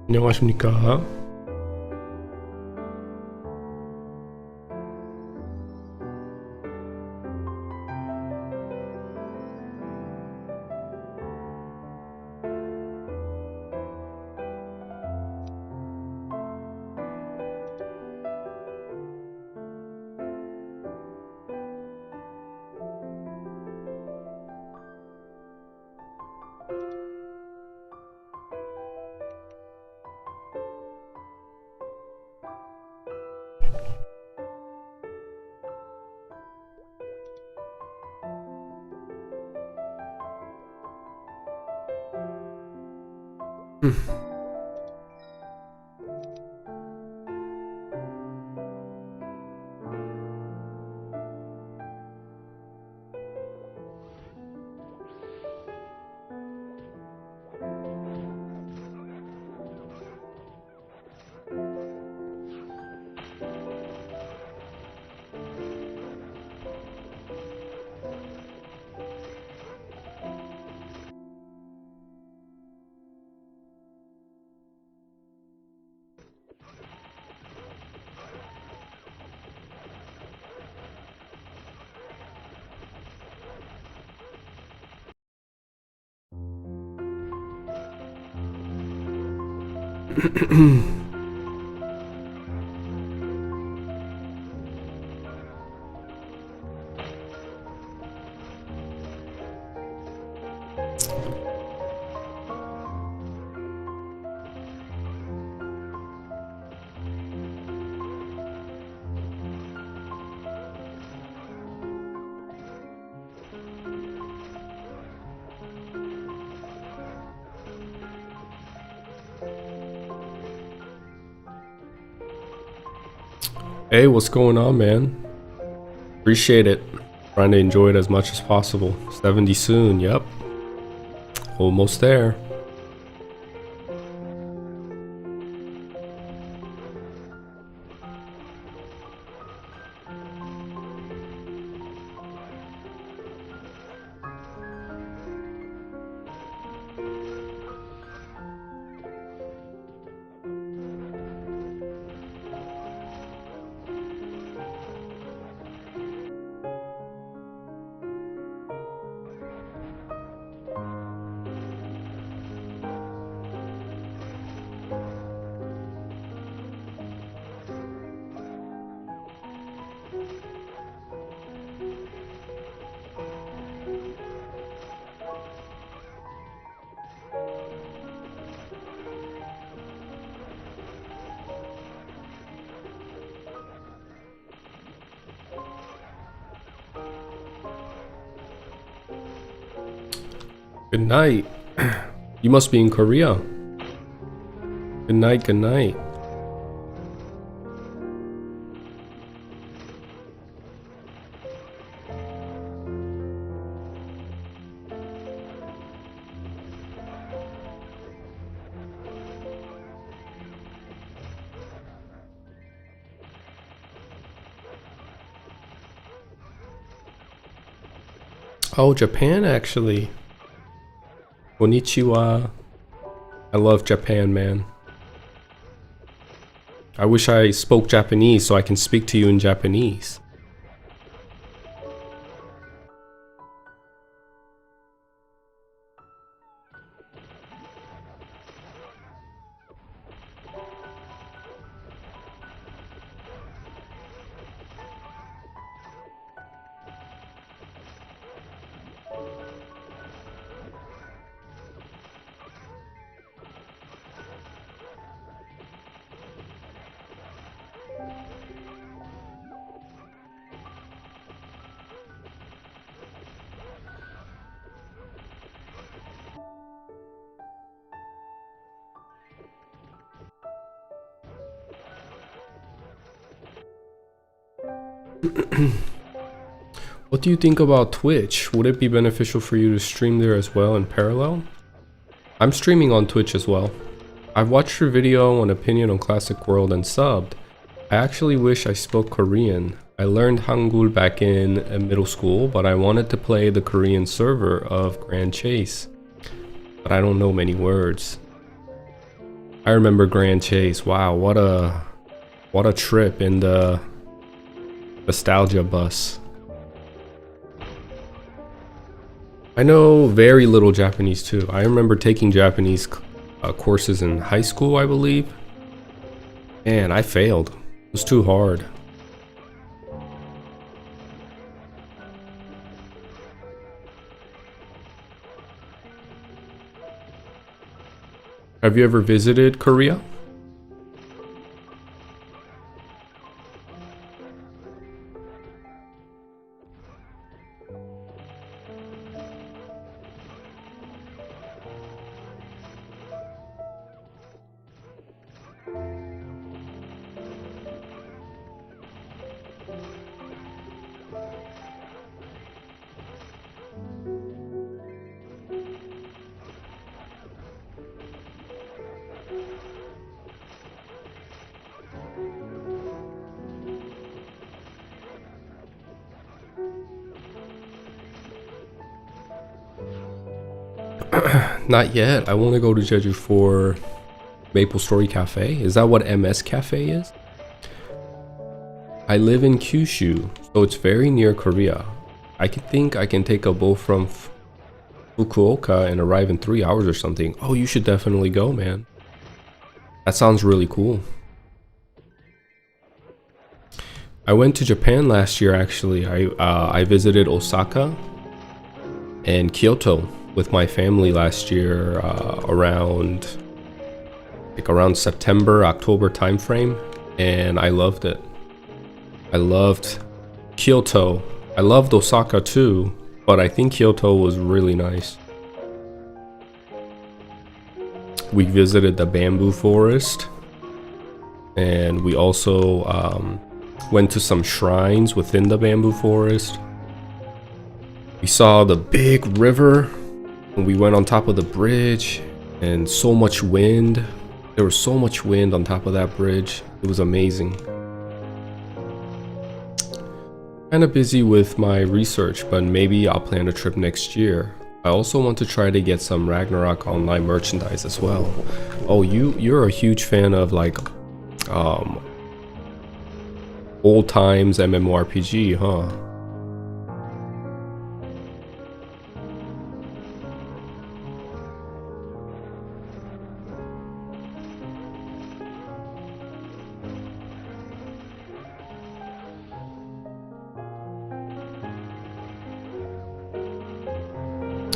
안녕하십니까. Hey, what's going on, man? Appreciate it. Trying to enjoy it as much as possible. 70 soon, yep. Almost there. Good night. You must be in Korea. Good night, good night. Oh, Japan actually. Konnichiwa. I love Japan, man. I wish I spoke Japanese so I can speak to you in Japanese. What do you think about Twitch? Would it be beneficial for you to stream there as well in parallel? I'm streaming on Twitch as well. I've watched your video on opinion on Classic World and subbed. I actually wish I spoke Korean. I learned Hangul back in middle school, but I wanted to play the Korean server of Grand Chase. But I don't know many words. I remember Grand Chase. Wow, what a trip in the nostalgia bus. I know very little Japanese too. I remember taking Japanese courses in high school, I believe. And I failed. It was too hard. Have you ever visited Korea? Not yet. I want to go to Jeju for MapleStory Cafe. Is that what MS Cafe is? I live in Kyushu, so it's very near Korea. I think I can take a boat from Fukuoka and arrive in 3 hours or something. Oh, you should definitely go, man. That sounds really cool. I went to Japan last year, actually. I visited Osaka and Kyoto with my family last year, around September, October timeframe, and I loved it. I loved Kyoto. I loved Osaka too, but I think Kyoto was really nice. We visited the bamboo forest, and we also went to some shrines within the bamboo forest. We saw the big river, and we went on top of the bridge, and so much wind. There was so much wind on top of that bridge. It was amazing. Kind of busy with my research, but maybe I'll plan a trip next year. I also want to try to get some Ragnarok online merchandise as well. Oh, you're a huge fan of like old times MMORPG, huh?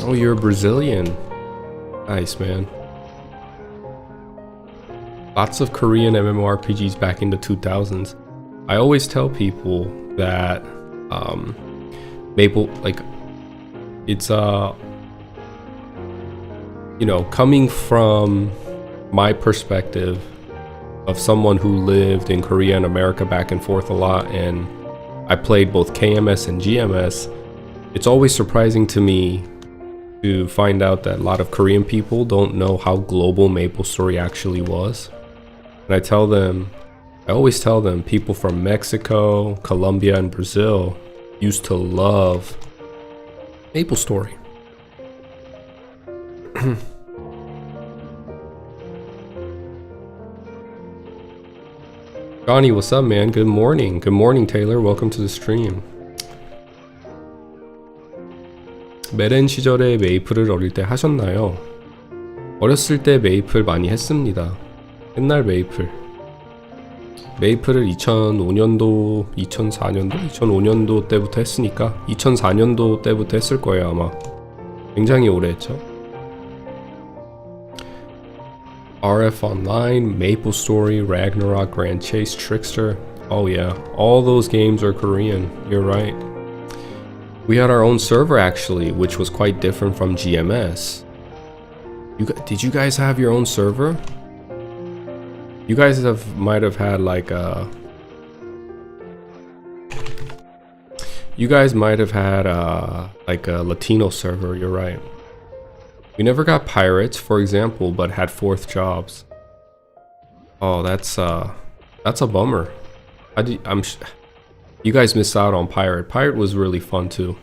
Oh, you're a Brazilian. Nice, man. Lots of Korean MMORPGs back in the 2000s. I always tell people that Maple, like, it's you know, coming from my perspective of someone who lived in Korea and America back and forth a lot, and I played both KMS and GMS, it's always surprising to me to find out that a lot of Korean people don't know how global MapleStory actually was. And I always tell them, people from Mexico, Colombia, and Brazil used to love MapleStory. Johnny, what's up, man? Good morning. Good morning, Taylor. Welcome to the stream. 메렌 시절에 메이플을 어릴 때 하셨나요? 어렸을 때 메이플 많이 했습니다. 옛날 메이플을 2005년도, 2004년도, 2005년도 때부터 했으니까 2004년도 때부터 했을 거예요, 아마. 굉장히 오래 했죠. RF Online, MapleStory, Ragnarok, Grand Chase, Trickster. Oh yeah, all those games are Korean. You're right. We had our own server actually, which was quite different from GMS. Did you guys have your own server? You guys might have had like a... You guys might have had like a Latino server, you're right. We never got pirates, for example, but had fourth jobs. Oh, that's a bummer. You guys missed out on pirate. Pirate was really fun too.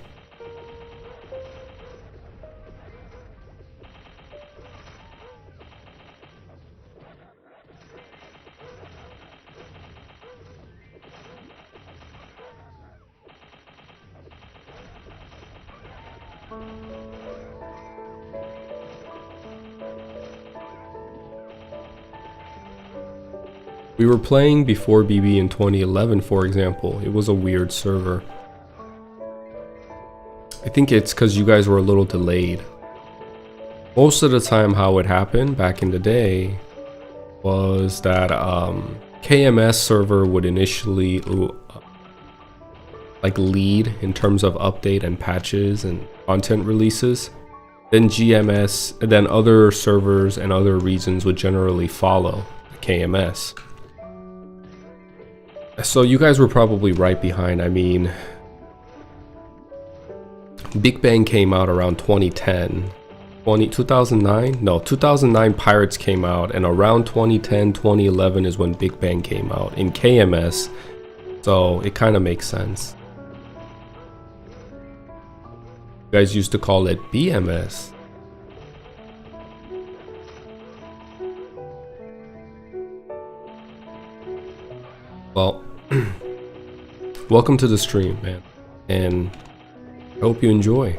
We were playing before BB in 2011, for example. It was a weird server. I think it's because you guys were a little delayed. Most of the time how it happened back in the day was that KMS server would initially like lead in terms of update and patches and content releases. Then GMS, and then other servers and other regions would generally follow KMS. So you guys were probably right behind. I mean, Big Bang came out around 2010. 2009? No, 2009 Pirates came out, and around 2010, 2011 is when Big Bang came out in KMS. So it kind of makes sense. You guys used to call it BMS. Well, welcome to the stream, man, and I hope you enjoy.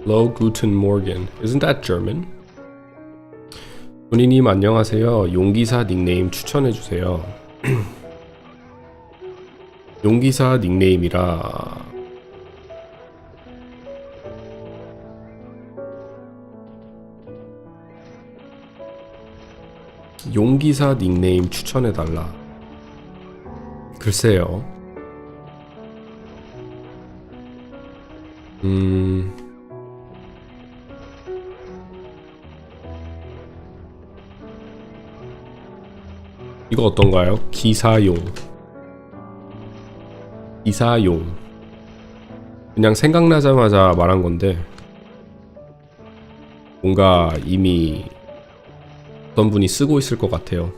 Hello, Guten Morgen. Isn't that German? 조니님 안녕하세요. 용기사 닉네임 추천해주세요. 용기사 닉네임이라 용기사 닉네임 추천해달라. 글쎄요. 이거 어떤가요? 기사용. 그냥 생각나자마자 말한 건데 뭔가 이미 어떤 분이 쓰고 있을 것 같아요.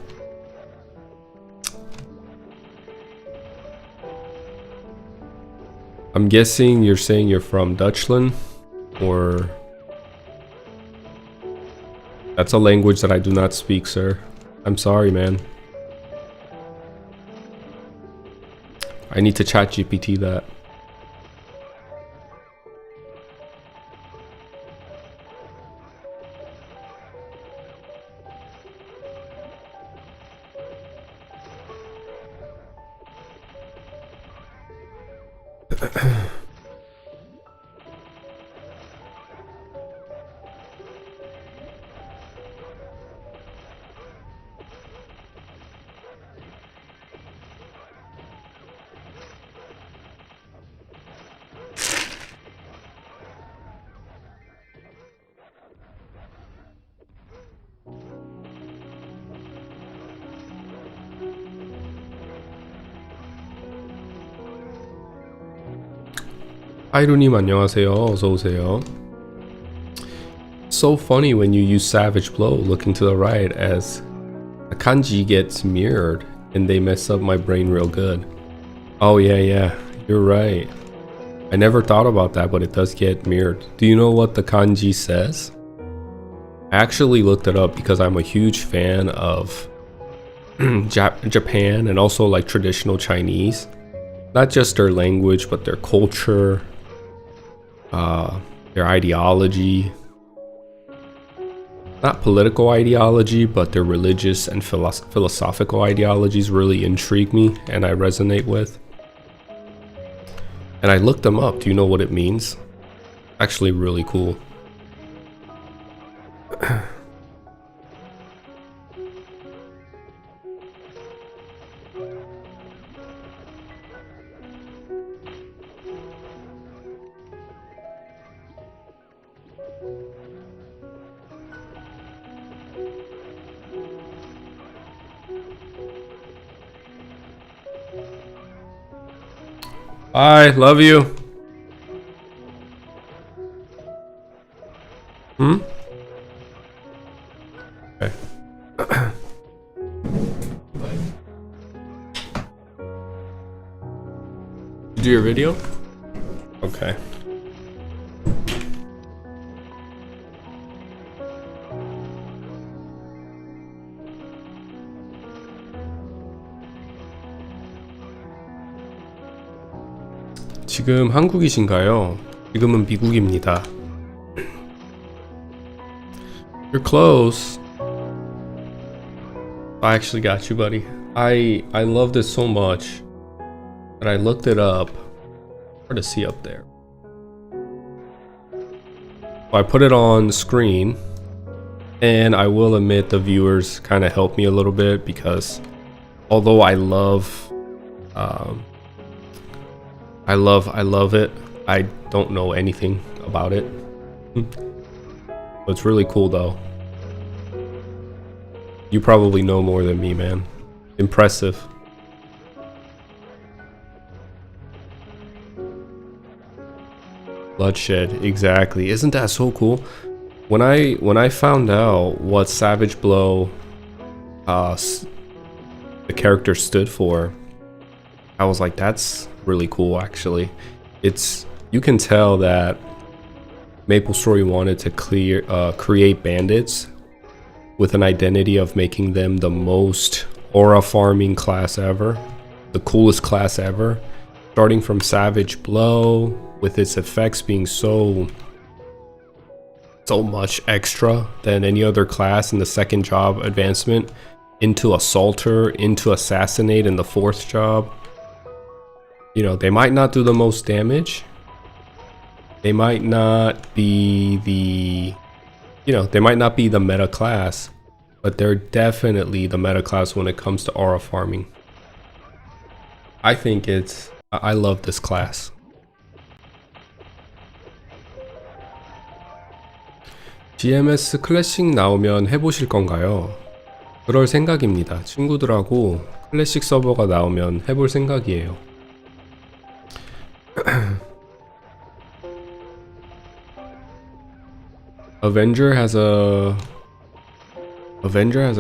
I'm guessing you're saying you're from Dutchland, or that's a language that I do not speak, sir. I'm sorry, man. I need to chat GPT that. 하이루님 안녕하세요. 어서 오세요. So funny when you use savage blow looking to the right as the kanji gets mirrored and they mess up my brain real good. Oh yeah, you're right. I never thought about that, but it does get mirrored. Do you know what the kanji says? I actually looked it up because I'm a huge fan of Japan and also like traditional Chinese. Not just their language, but their culture, their ideology. Not political ideology, but their religious and philosophical ideologies really intrigue me and I resonate with. And I looked them up. Do you know what it means? Actually really cool. Bye, love you. Okay. You do your video? Okay. 지금 한국이신가요? 지금은 미국입니다. You're close. I actually got you, buddy. I love this so much that I looked it up. Hard to see up there. I put it on the screen, and I will admit the viewers kind of helped me a little bit because although I love it, I don't know anything about it. It's really cool though. You probably know more than me, man. Impressive. Bloodshed, exactly. Isn't that so cool? When I found out what Savage Blow the character stood for, I was like, that's really cool actually. You can tell that MapleStory wanted to create bandits with an identity of making them the most aura farming class ever, the coolest class ever, starting from Savage Blow with its effects being so much extra than any other class in the second job advancement, into Assaulter, into Assassinate in the fourth job. You know, they might not do the most damage. They might not be the, they might not be the meta class, but they're definitely the meta class when it comes to aura farming. I love this class. GMS 클래식 나오면 해보실 건가요? 그럴 생각입니다. 친구들하고 클래식 서버가 나오면 해볼 생각이에요. Avenger has a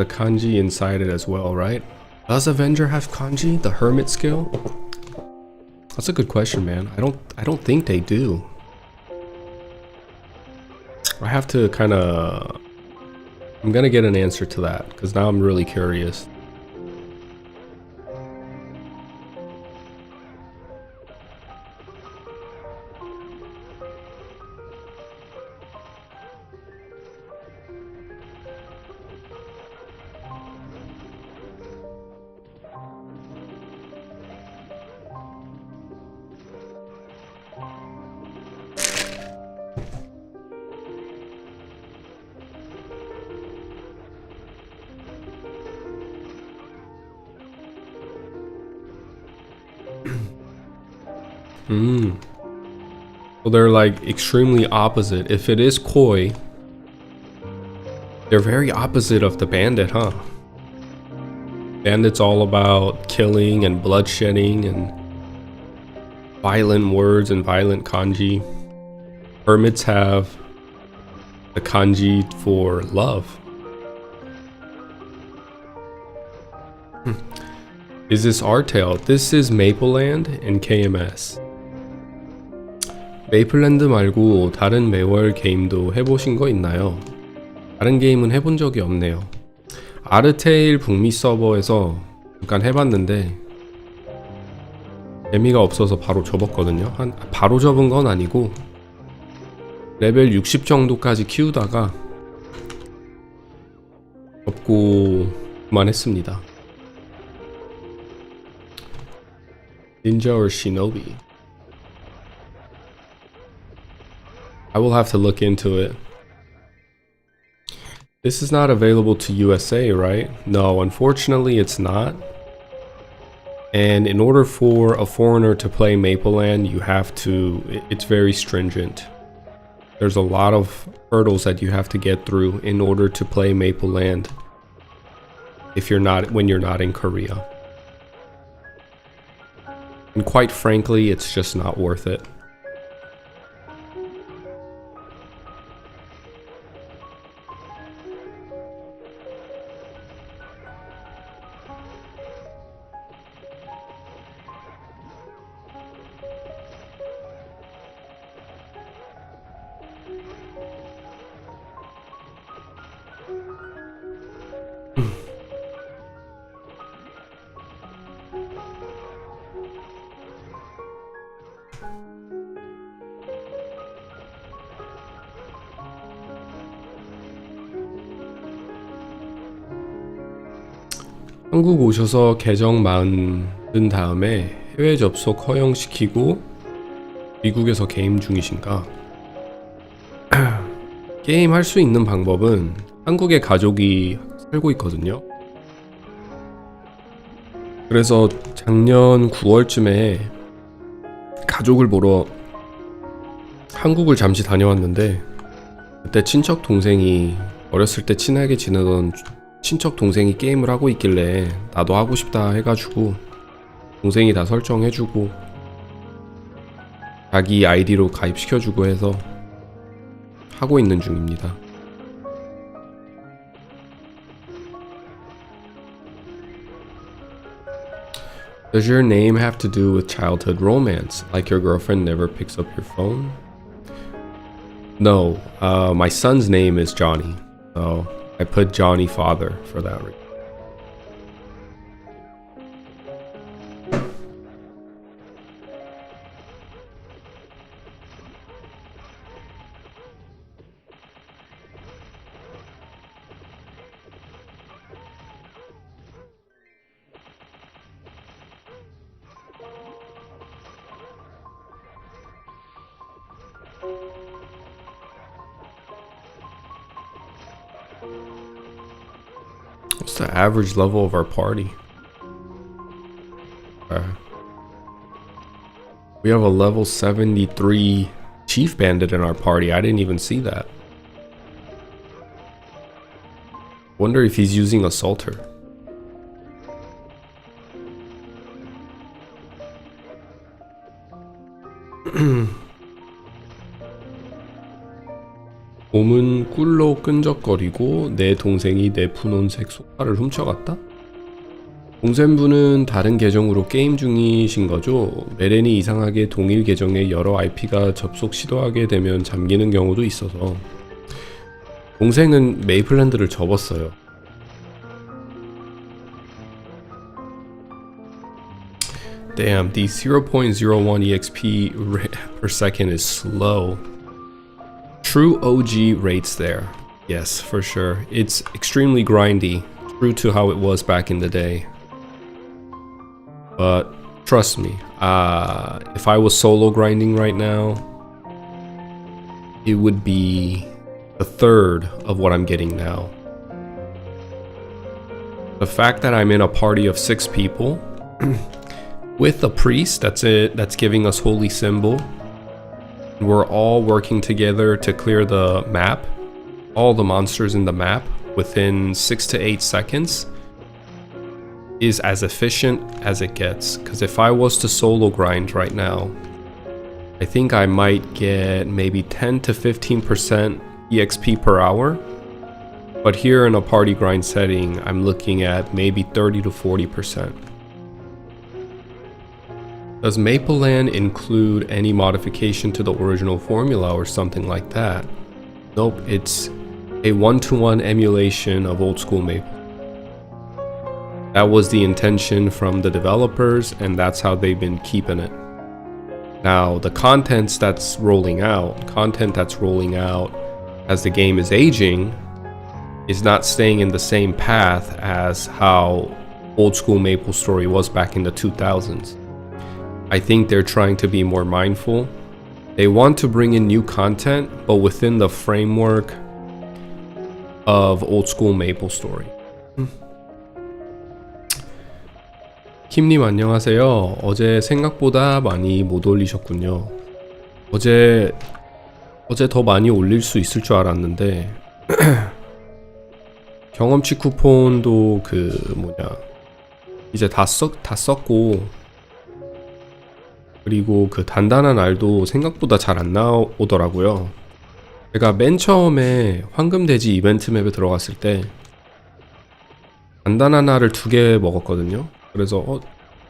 kanji inside it as well, right? Does Avenger have kanji, the hermit skill? That's a good question, man. I don't think they do. I have to I'm gonna get an answer to that because now I'm really curious. So they're like extremely opposite. If it is koi, they're very opposite of the bandit, huh? Bandit's all about killing and bloodshedding, and violent words and violent kanji. Hermits have the kanji for love. Is this our tale? This is Mapleland and KMS. 메이플랜드 말고 다른 매월 게임도 해보신 거 있나요? 다른 게임은 해본 적이 없네요. 아르테일 북미 서버에서 잠깐 해봤는데 재미가 없어서 바로 접었거든요. 바로 접은 건 아니고 레벨 60 정도까지 키우다가 접고 그만했습니다. Ninja or Shinobi? I will have to look into it. This is not available to USA, right? No, unfortunately it's not. And in order for a foreigner to play Mapleland, you have to, it's very stringent. There's a lot of hurdles that you have to get through in order to play Mapleland when you're not in Korea. And quite frankly, it's just not worth it. 한국 오셔서 계정 만든 다음에 해외 접속 허용시키고 미국에서 게임 중이신가? 게임 할 수 있는 방법은 한국에 가족이 살고 있거든요. 그래서 작년 9월쯤에 가족을 보러 한국을 잠시 다녀왔는데 그때 친척 동생이 어렸을 때 친하게 지내던 친척 동생이 게임을 하고 있길래 나도 하고 싶다 해가지고 동생이 다 설정해주고 자기 아이디로 가입시켜주고 해서 하고 있는 중입니다. Does your name have to do with childhood romance? Like your girlfriend never picks up your phone? No, my son's name is Johnny, so I put Jonnyfather for that reason. What's the average level of our party? We have a level 73 Chief Bandit in our party. I didn't even see that. Wonder if he's using Assaulter. 몸은 꿀로 끈적거리고 내 동생이 내 분홍색 소파를 훔쳐갔다? 동생분은 다른 계정으로 게임 중이신 거죠? 메렌이 이상하게 동일 계정에 여러 IP가 접속 시도하게 되면 잠기는 경우도 있어서 동생은 메이플랜드를 접었어요. Damn, the 0.01 EXP per second is slow. True OG rates there. Yes, for sure. It's extremely grindy, true to how it was back in the day. But trust me, if I was solo grinding right now, it would be a third of what I'm getting now. The fact that I'm in a party of 6 people with a priest, that's giving us holy symbol. We're all working together to clear the map, all the monsters in the map within 6 to 8 seconds is as efficient as it gets. Because if I was to solo grind right now, I think I might get maybe 10 to 15% EXP per hour. But here in a party grind setting, I'm looking at maybe 30 to 40%. Does Mapleland include any modification to the original formula or something like that? Nope, it's a one-to-one emulation of old school Maple. That was the intention from the developers, and that's how they've been keeping it. Now, the content that's rolling out as the game is aging is not staying in the same path as how old school MapleStory was back in the 2000s. I think they're trying to be more mindful. They want to bring in new content, but within the framework of old school MapleStory. 킴님 안녕하세요. 어제 생각보다 많이 못 올리셨군요. 어제 더 많이 올릴 수 있을 줄 알았는데 경험치 쿠폰도 이제 다 썼고, 그리고 그 단단한 알도 생각보다 잘 안 나오더라고요. 제가 맨 처음에 황금돼지 이벤트 맵에 들어갔을 때 단단한 알을 2개 먹었거든요. 그래서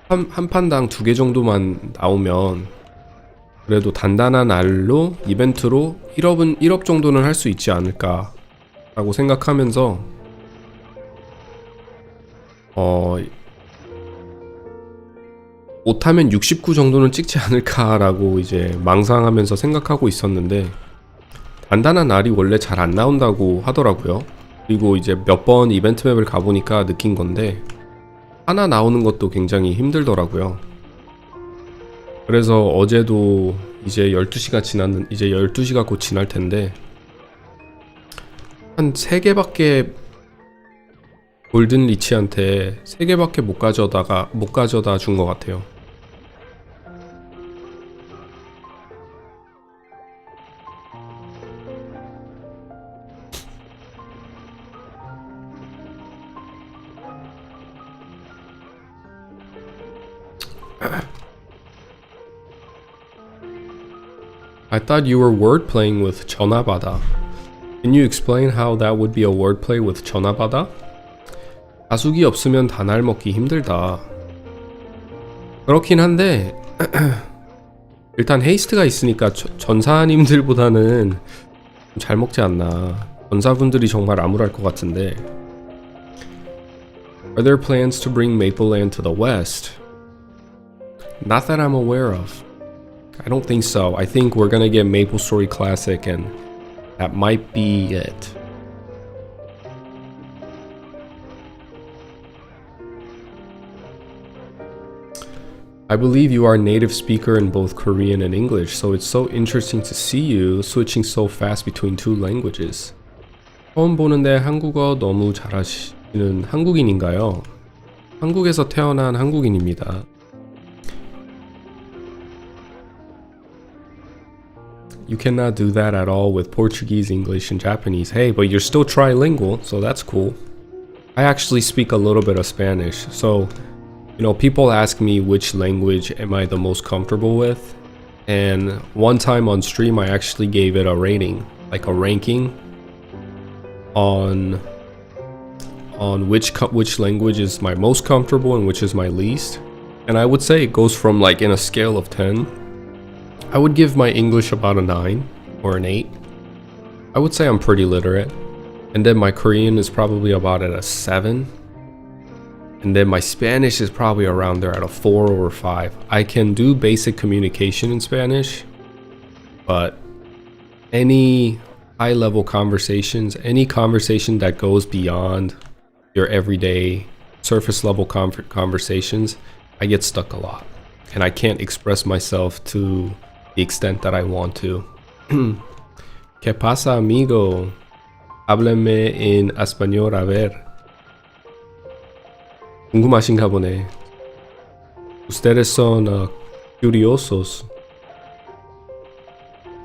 한 판당 2개 정도만 나오면 그래도 단단한 알로 이벤트로 1업 정도는 할 수 있지 않을까 라고 생각하면서 못하면 69 정도는 찍지 않을까 라고 이제 망상하면서 생각하고 있었는데, 단단한 알이 원래 잘 안 나온다고 하더라고요. 그리고 이제 몇 번 이벤트 맵을 가보니까 느낀 건데 하나 나오는 것도 굉장히 힘들더라고요. 그래서 어제도 이제 12시가 곧 지날 텐데 한 3개밖에 골든 리치한테 3개밖에 못 가져다 준 것 같아요. I thought you were wordplaying with 전화받아. Can you explain how that would be a wordplay with 전화받아? 가숙이 없으면 단알 먹기 힘들다. 그렇긴 한데 일단 헤이스트가 있으니까 전사님들보다는 잘 먹지 않나. 전사분들이 정말 암울할 것 같은데. Are there plans to bring Mapleland to the West? Not that I'm aware of. I don't think so. I think we're gonna get MapleStory Classic and that might be it. I believe you are a native speaker in both Korean and English, so it's so interesting to see you switching so fast between two languages. 처음 보는데 한국어 너무 잘하시는 한국인인가요? 한국에서 태어난 한국인입니다. You cannot do that at all with Portuguese, English, and Japanese. Hey, but you're still trilingual, so that's cool. I actually speak a little bit of Spanish, so people ask me which language am I the most comfortable with, and one time on stream I actually gave it a rating, like a ranking on which language is my most comfortable and which is my least. And I would say it goes from, like, in a scale of 10, I would give my English about a 9 or an 8. I would say I'm pretty literate. And then my Korean is probably about at a 7. And then my Spanish is probably around there at a 4 or a 5. I can do basic communication in Spanish, but any high-level conversations, any conversation that goes beyond your everyday surface-level conversations, I get stuck a lot. And I can't express myself to the extent that I want to. ¿Qué pasa, amigo? Háblame en español, a ver. 궁금하신가 보네. Ustedes son curiosos.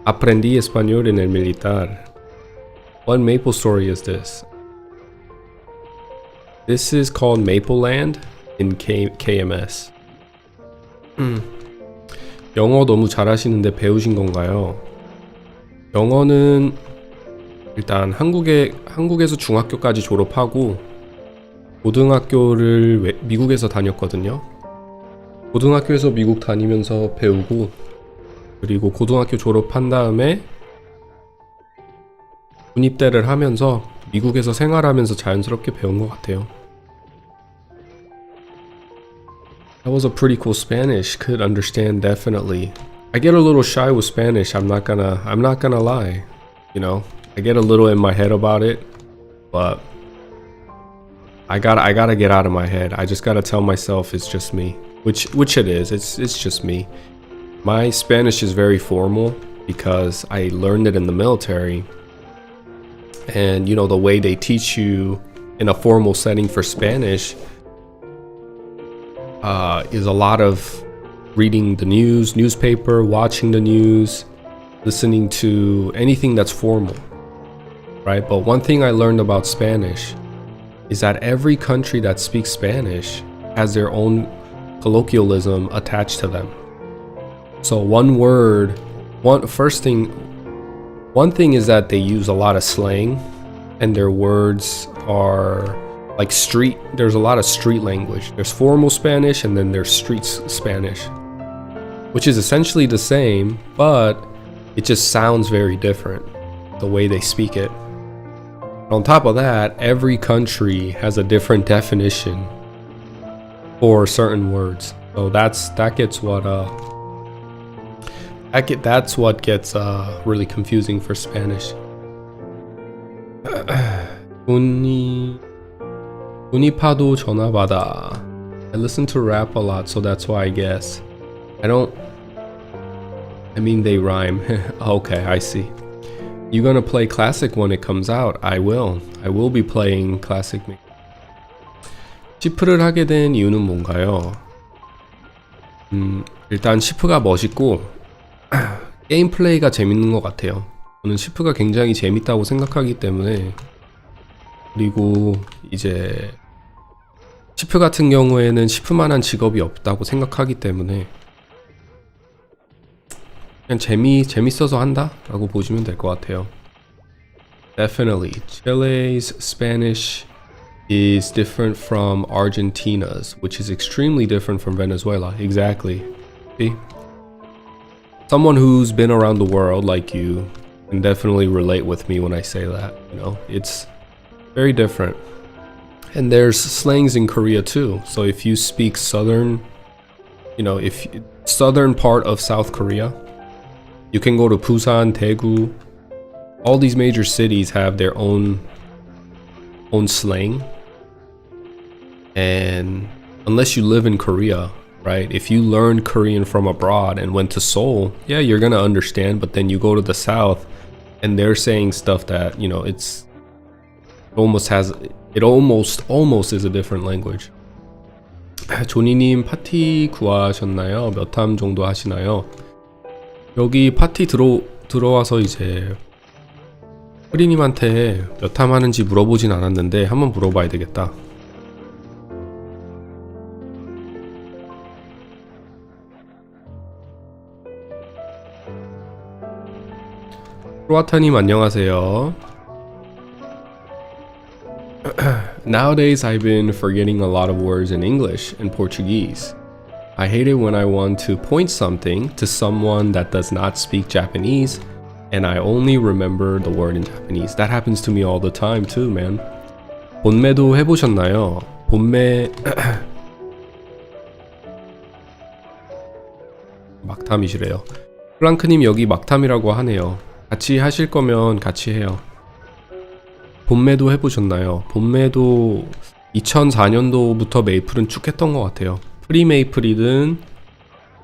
Aprendí español en el militar. What MapleStory is this? This is called Mapleland in KMS. 영어 너무 잘하시는데 배우신 건가요? 영어는 일단 한국에서 중학교까지 졸업하고 고등학교를 미국에서 다녔거든요. 고등학교에서 미국 다니면서 배우고 그리고 고등학교 졸업한 다음에 군입대를 하면서 미국에서 생활하면서 자연스럽게 배운 것 같아요. That was a pretty cool Spanish. Could understand definitely. I get a little shy with Spanish. I'm not gonna lie. You know, I get a little in my head about it, but I gotta get out of my head. I just gotta tell myself it's just me, which it is. It's just me. My Spanish is very formal because I learned it in the military, and you know the way they teach you in a formal setting for Spanish is a lot of reading the newspaper, watching the news, listening to anything that's formal, right? But one thing I learned about Spanish is that every country that speaks Spanish has their own colloquialism attached to them. So one thing is that they use a lot of slang, and their words are like there's a lot of street language. There's formal Spanish and then there's street Spanish, which is essentially the same, but it just sounds very different, the way they speak it. On top of that, every country has a different definition for certain words. So that's what gets really confusing for Spanish. 조니파도 전화 받아. I listen to rap a lot, so that's why I guess. I mean they rhyme. Okay, I see. You gonna play classic when it comes out? I will be playing classic. 시프를 하게 된 이유는 뭔가요? 일단 시프가 멋있고 게임 플레이가 재밌는 것 같아요. 저는 시프가 굉장히 재밌다고 생각하기 때문에, 그리고 이제 시프 같은 경우에는 시프만한 직업이 없다고 생각하기 때문에 그냥 재밌어서 한다 라고 보시면 될 것 같아요. Definitely. Chile's Spanish is different from Argentina's, which is extremely different from Venezuela. Exactly. See? Someone who's been around the world like you can definitely relate with me when I say that. You know, it's very different. And there's slangs in Korea too. So if you speak southern part of South Korea, you can go to Busan, Daegu. All these major cities have their own slang. And unless you live in Korea, right? If you learned Korean from abroad and went to Seoul, yeah, you're gonna understand. But then you go to the South and they're saying stuff that, you know, it almost is a different language. 조니님 파티 구하셨나요? 몇 함 정도 하시나요? 여기 파티 들어와서 이제 프리님한테 몇 함 하는지 물어보진 않았는데 한번 물어봐야 되겠다. 크로아타님 안녕하세요. Nowadays I've been forgetting a lot of words in English and Portuguese. I hate it when I want to point something to someone that does not speak Japanese and I only remember the word in Japanese. That happens to me all the time too, man. 본매도 해보셨나요? 본매 막탐이시래요. 플랑크님 여기 막탐이라고 하네요. 같이 하실 거면 같이 해요. 본매도 해보셨나요? 본매도 2004년도부터 메이플은 쭉 했던 것 같아요. 프리 메이플이든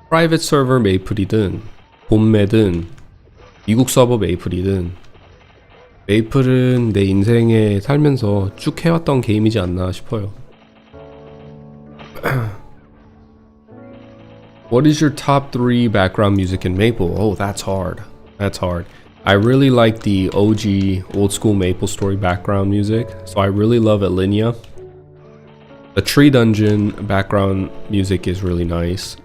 프라이빗 서버 메이플이든 본매든 미국 서버 메이플이든 메이플은 내 인생에 살면서 쭉 해왔던 게임이지 않나 싶어요. What is your top 3 background music in Maple? Oh, that's hard. That's hard. I really like the OG old school MapleStory background music, so I really love Alinea. The Tree Dungeon background music is really nice.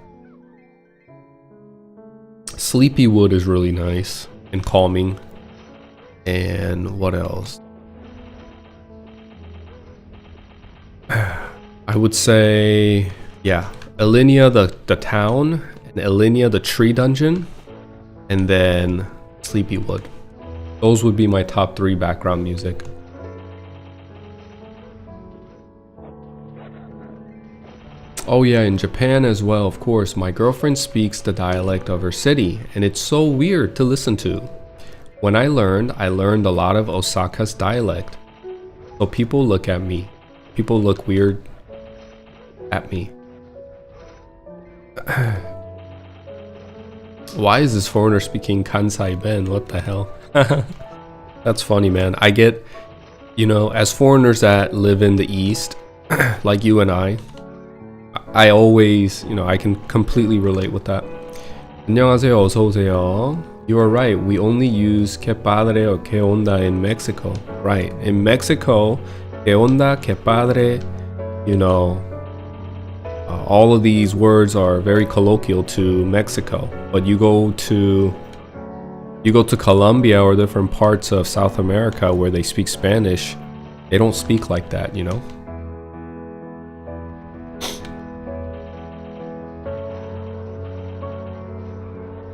Sleepy wood is really nice and calming. And what else? I would say, yeah, Alinea the town, and Alinea the tree dungeon, and then Sleepy Wood. Those would be my top 3 background music. Oh yeah, in Japan as well, of course, my girlfriend speaks the dialect of her city, and it's so weird to listen to. When I learned a lot of Osaka's dialect. So people look at me. People look weird at me. Why is this foreigner speaking Kansai Ben? What the hell? That's funny, man. I get, you know, as foreigners that live in the East, like you and I always, you know, I can completely relate with that. 안녕하세요, 어서 오세요. You are right. We only use que padre or que onda in Mexico. Right. In Mexico, que onda, que padre, you know, all of these words are very colloquial to Mexico. But you go to Colombia or different parts of South America where they speak Spanish, they don't speak like that, you know?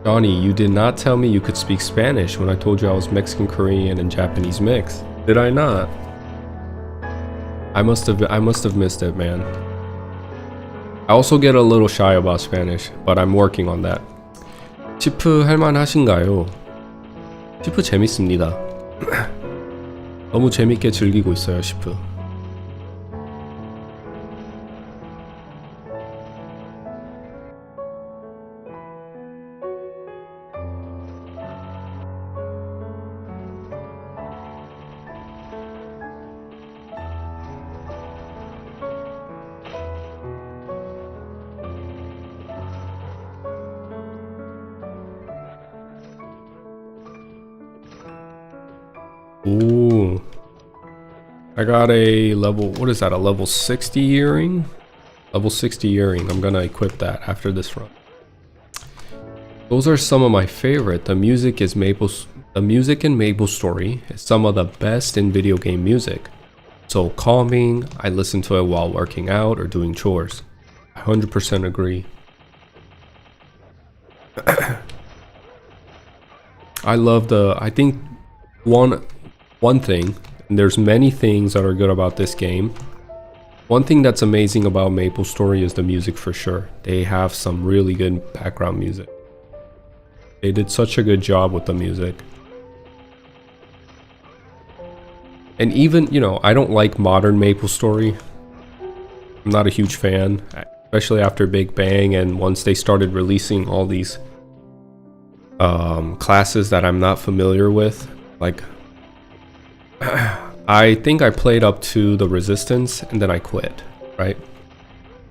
Johnny, you did not tell me you could speak Spanish when I told you I was Mexican, Korean, and Japanese mixed. Did I not? I must have missed it, man. I also get a little shy about Spanish, but I'm working on that. 치프 할만하신가요? 치프 재밌습니다. 너무 재밌게 즐기고 있어요, 치프. Ooh, I got a level, what is that, a level 60 earring? Level 60 earring, I'm gonna equip that after this run. Those are some of my favorite. The music in MapleStory is some of the best in video game music. So calming, I listen to it while working out or doing chores. I 100% agree. I love I think one thing, and there's many things that are good about this game. One thing that's amazing about MapleStory is the music for sure. They have some really good background music. They did such a good job with the music. And even, you know, I don't like modern MapleStory. I'm not a huge fan, especially after Big Bang and once they started releasing all these classes that I'm not familiar with. Like, I think I played up to the Resistance and then I quit, right?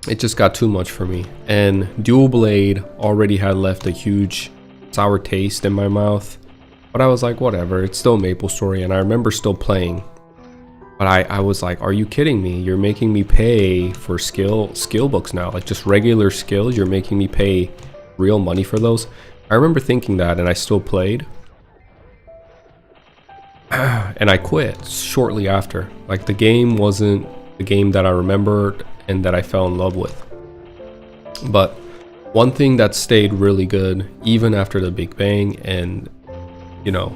It just got too much for me. And Dual Blade already had left a huge sour taste in my mouth. But I was like, whatever, it's still MapleStory, and I remember still playing. But I was like, are you kidding me? You're making me pay for skill books now, like just regular skills. You're making me pay real money for those. I remember thinking that, and I still played. And I quit shortly after. Like, the game wasn't the game that I remembered and that I fell in love with. But one thing that stayed really good, even after the Big Bang, and, you know,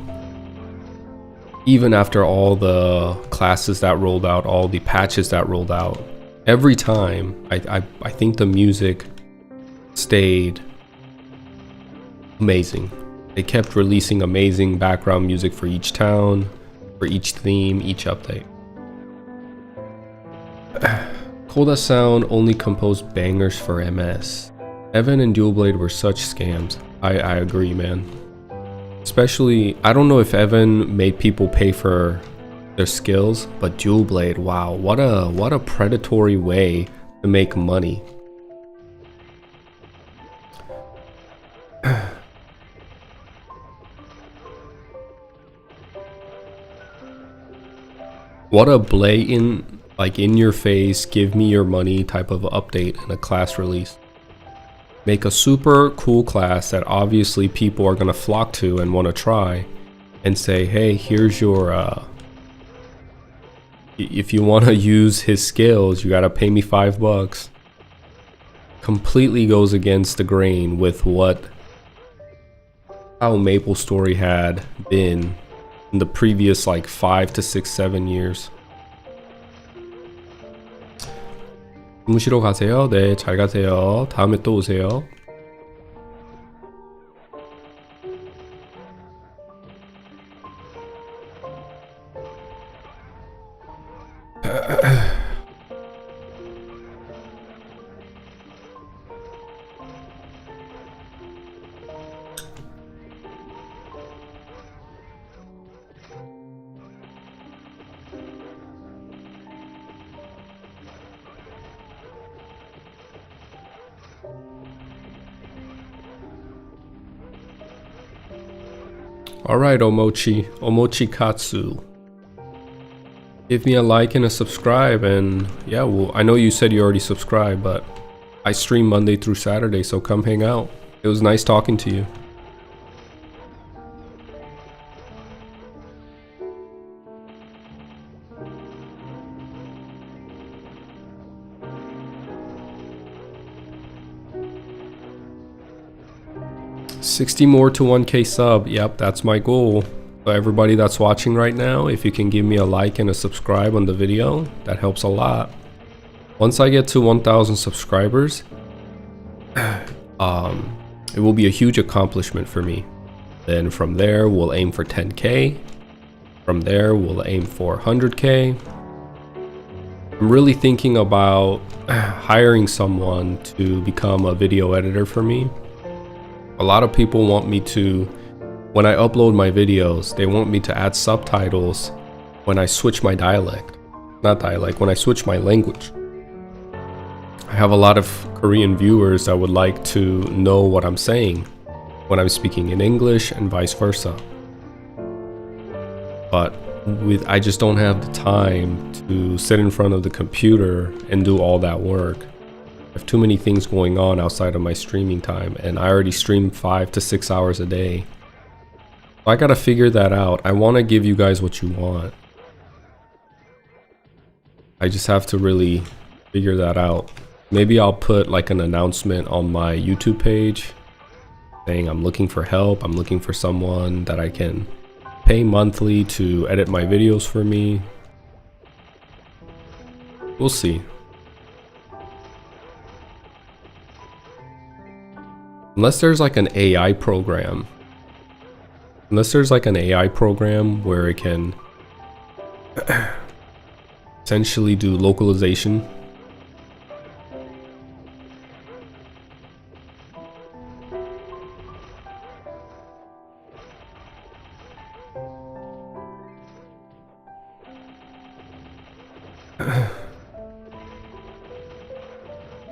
even after all the classes that rolled out, all the patches that rolled out, every time, I think the music stayed amazing. They kept releasing amazing background music for each town, for each theme, each update. Coda Sound only composed bangers for MS. Evan and Dual Blade were such scams. I agree, man. Especially, I don't know if Evan made people pay for their skills, but Dual Blade, wow, what a predatory way to make money. What a blatant, like, in your face, give me your money type of update in a class release. make a super cool class that obviously people are going to flock to and want to try, and say, hey, here's your if you want to use his skills, you got to pay me $5, completely goes against the grain with how MapleStory had been in the previous like 5 to 6, 7 years. 주무시러 가세요. 네, 잘 가세요. 다음에 또 오세요. Alright, Omochi Katsu. Give me a like and a subscribe, and yeah, well, I know you said you already subscribed, but I stream Monday through Saturday, so come hang out. It was nice talking to you. $60 more to 1K sub. Yep, that's my goal. So everybody that's watching right now, if you can give me a like and a subscribe on the video, that helps a lot. Once I get to 1,000 subscribers, it will be a huge accomplishment for me. Then from there, we'll aim for 10K. From there, we'll aim for 100K. I'm really thinking about hiring someone to become a video editor for me. A lot of people want me to, when I upload my videos, they want me to add subtitles when I switch my dialect. Not dialect, when I switch my language. I have a lot of Korean viewers that would like to know what I'm saying when I'm speaking in English and vice versa. But I just don't have the time to sit in front of the computer and do all that work. I have too many things going on outside of my streaming time, and I already stream 5 to 6 hours a day. So I gotta figure that out. I want to give you guys what you want. I just have to really figure that out. Maybe I'll put like an announcement on my YouTube page saying I'm looking for help. I'm looking for someone that I can pay monthly to edit my videos for me. We'll see. Unless there's like an AI program. Unless there's like an AI program where it can essentially do localization.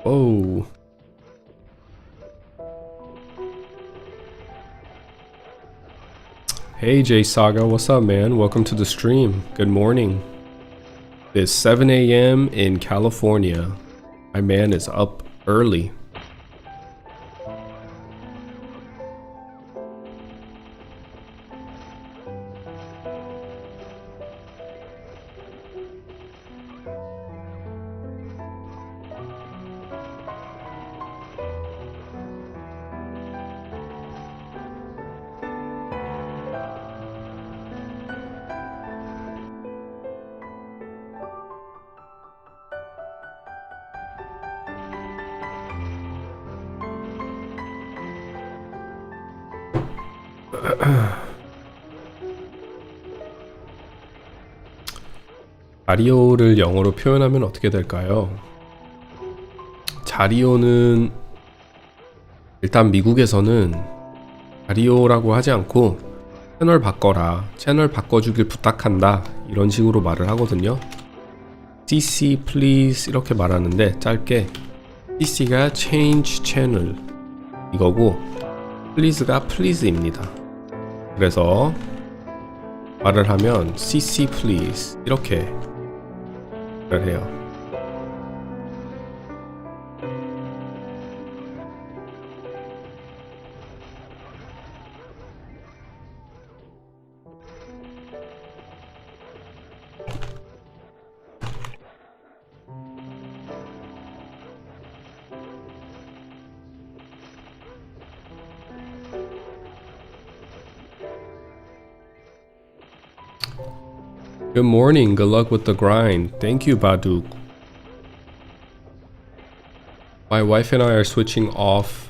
Oh. Hey J Saga, what's up man? Welcome to the stream. Good morning. It's 7 a.m. in California. My man is up early. 자리오를 영어로 표현하면 어떻게 될까요? 자리오는 일단 미국에서는 자리오라고 하지 않고 채널 바꿔라, 채널 바꿔주길 부탁한다 이런 식으로 말을 하거든요. CC please 이렇게 말하는데 짧게 CC가 change channel 이거고 please가 please입니다. 그래서 말을 하면 CC please 이렇게 말을 해요. Good morning, good luck with the grind. Thank you, Baduk. My wife and I are switching off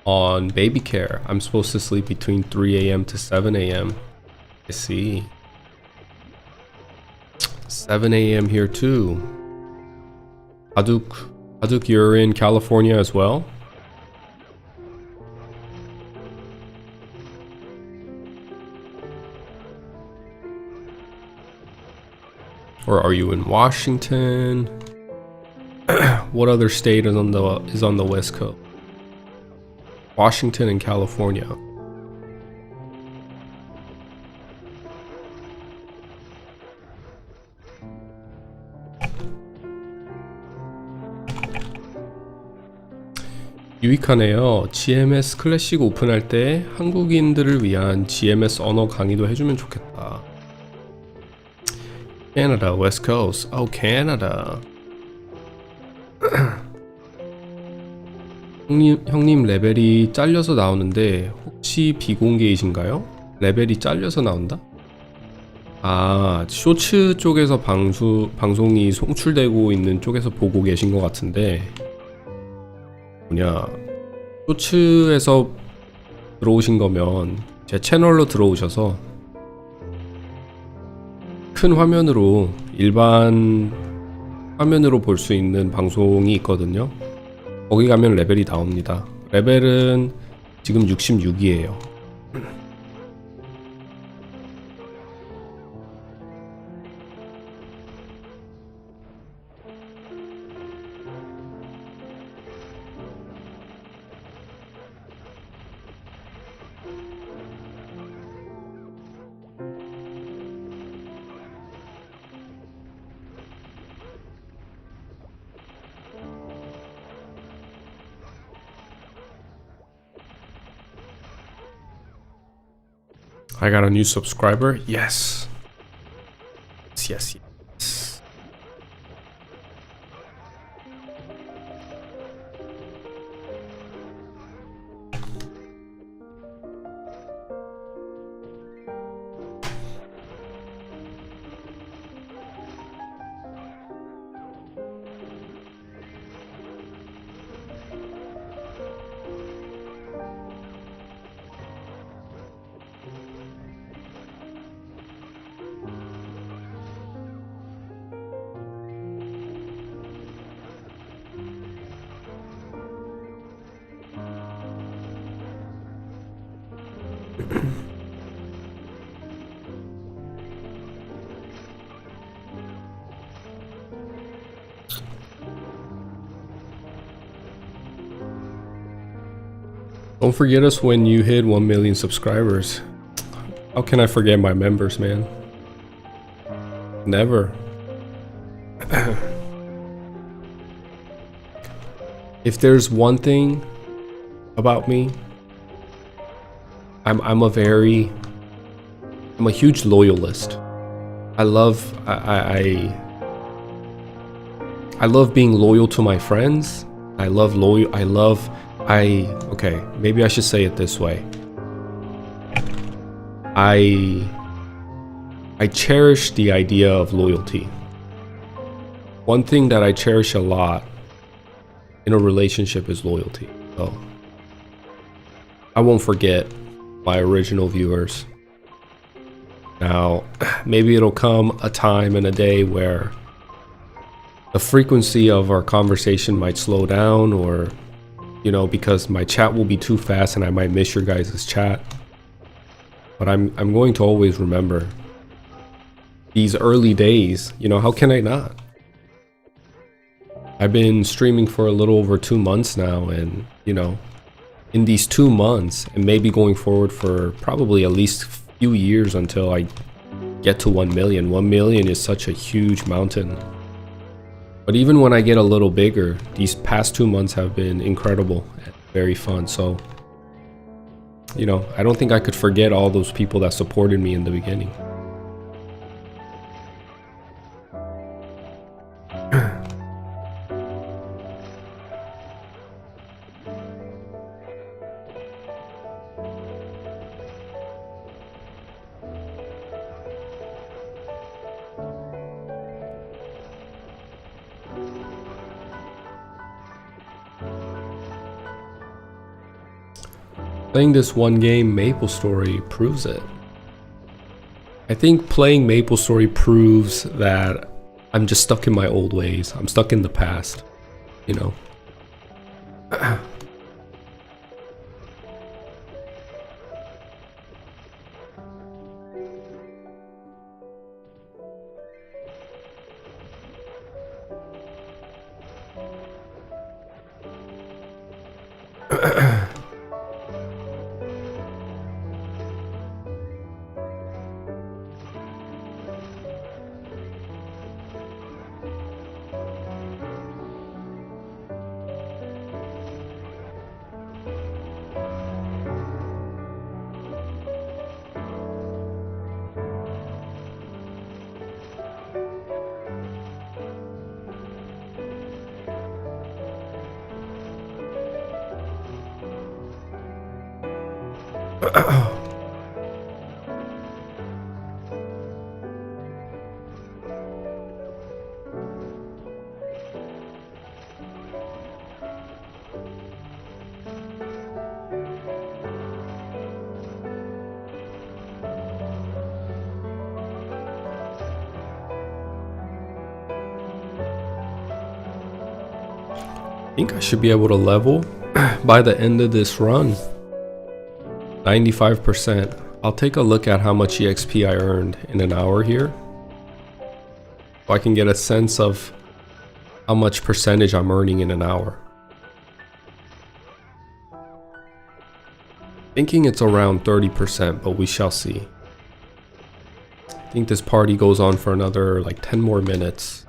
on baby care. I'm supposed to sleep between 3 a.m. to 7 a.m. I see. 7 a.m. here too. Baduk, you're in California as well? Or are you in Washington? What other state is on the West Coast? Washington and California. 유익하네요. GMS 클래식 오픈할 때 한국인들을 위한 GMS 언어 강의도 해주면 좋겠다. Canada, West Coast. Oh, Canada. 형님 레벨이 잘려서 나오는데 혹시 비공개이신가요? 레벨이 잘려서 나온다? 아, 쇼츠 쪽에서 방송이 송출되고 있는 쪽에서 보고 계신 것 같은데 쇼츠에서 들어오신 거면 제 채널로 들어오셔서 큰 화면으로 일반 화면으로 볼 수 있는 방송이 있거든요. 거기 가면 레벨이 나옵니다. 레벨은 지금 66이에요. I got a new subscriber. Yes. Yes. Don't forget us when you hit 1 million subscribers. How can I forget my members, man? Never. If there's one thing about me, I'm a huge loyalist. I love being loyal to my friends. Okay, maybe I should say it this way. I cherish the idea of loyalty. One thing that I cherish a lot in a relationship is loyalty. So I won't forget my original viewers. Now, maybe it'll come a time and a day where the frequency of our conversation might slow down, or because my chat will be too fast and I might miss your guys' chat. But I'm going to always remember these early days. How can I not? I've been streaming for a little over 2 months now, and in these 2 months, and maybe going forward for probably at least a few years until I get to 1 million. 1 million is such a huge mountain. But even when I get a little bigger, these past 2 months have been incredible and very fun. So, I don't think I could forget all those people that supported me in the beginning. Playing this one game, MapleStory, proves it. I think playing MapleStory proves that I'm just stuck in my old ways. I'm stuck in the past, you know? I think I should be able to level by the end of this run. 95%. I'll take a look at how much EXP I earned in an hour here, so I can get a sense of how much percentage I'm earning in an hour. Thinking it's around 30%, but we shall see. I think this party goes on for another like 10 more minutes.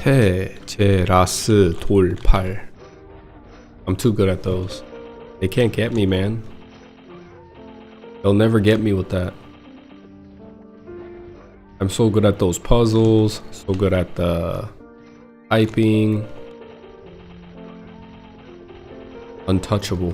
테, 제, 라스, 돌, 팔. I'm too good at those. They can't get me, man. They'll never get me with that. I'm so good at those puzzles, so good at the typing. Untouchable.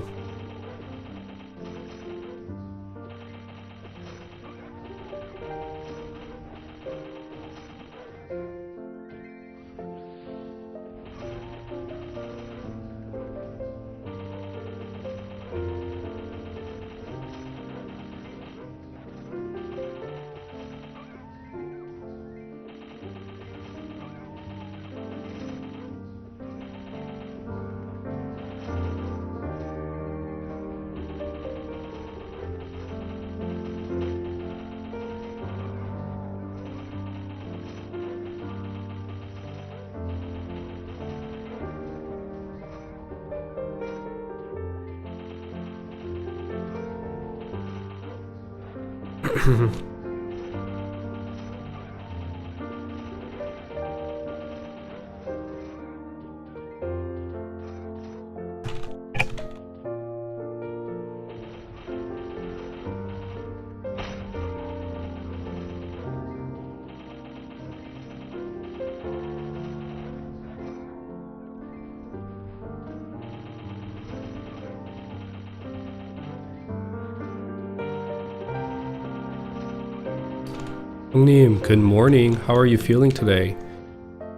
형님, good morning. How are you feeling today?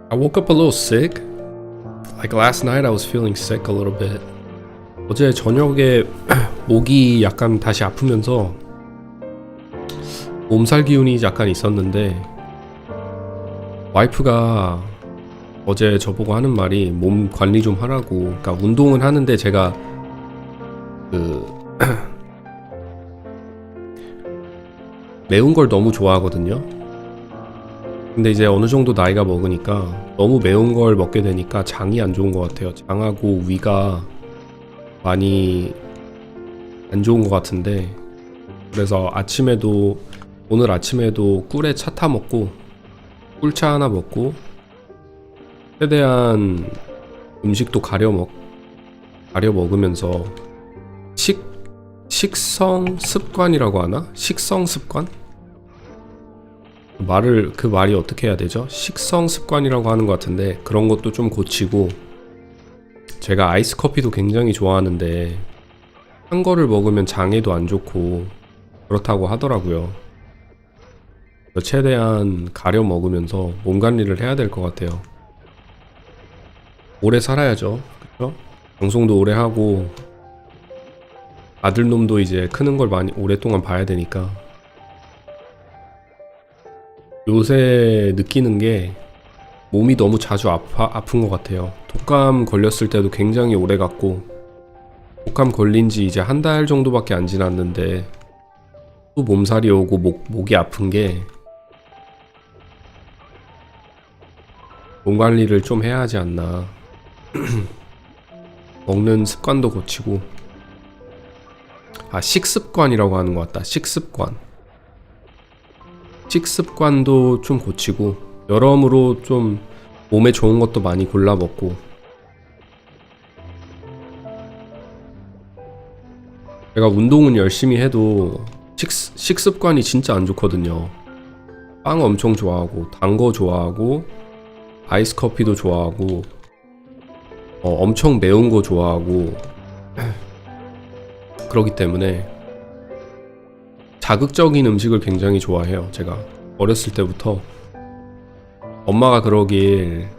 I woke up a little sick. Like last night I was feeling sick a little bit. 어제 저녁에 목이 약간 다시 아프면서 몸살 기운이 약간 있었는데 와이프가 어제 저보고 하는 말이 몸 관리 좀 하라고. 그러니까 운동은 하는데 제가 매운 걸 너무 좋아하거든요. 근데 이제 어느 정도 나이가 먹으니까 너무 매운 걸 먹게 되니까 장이 안 좋은 것 같아요. 장하고 위가 많이 안 좋은 것 같은데, 그래서 오늘 아침에도 꿀에 차 타 먹고 꿀차 하나 먹고 최대한 음식도 가려 먹으면서 식성 습관이라고 하나? 식성 습관? 그 말이 어떻게 해야 되죠? 식성 습관이라고 하는 것 같은데 그런 것도 좀 고치고, 제가 아이스 커피도 굉장히 좋아하는데 한 거를 먹으면 장에도 안 좋고 그렇다고 하더라고요. 최대한 가려 먹으면서 몸 관리를 해야 될 것 같아요. 오래 살아야죠. 그쵸? 방송도 오래 하고 아들놈도 이제 크는 걸 많이 오랫동안 봐야 되니까. 요새 느끼는 게 몸이 너무 자주 아픈 것 같아요. 독감 걸렸을 때도 굉장히 오래 갔고, 독감 걸린 지 이제 한 달 정도밖에 안 지났는데 또 몸살이 오고 목이 아픈 게, 몸 관리를 좀 해야 하지 않나. 먹는 습관도 고치고, 식습관이라고 하는 것 같다. 식습관도 좀 고치고, 여러모로 좀 몸에 좋은 것도 많이 골라 먹고. 제가 운동은 열심히 해도 식습관이 진짜 안 좋거든요. 빵 엄청 좋아하고, 단 거 좋아하고, 아이스 커피도 좋아하고, 엄청 매운 거 좋아하고, 그러기 때문에 자극적인 음식을 굉장히 좋아해요. 제가 어렸을 때부터 엄마가 그러길,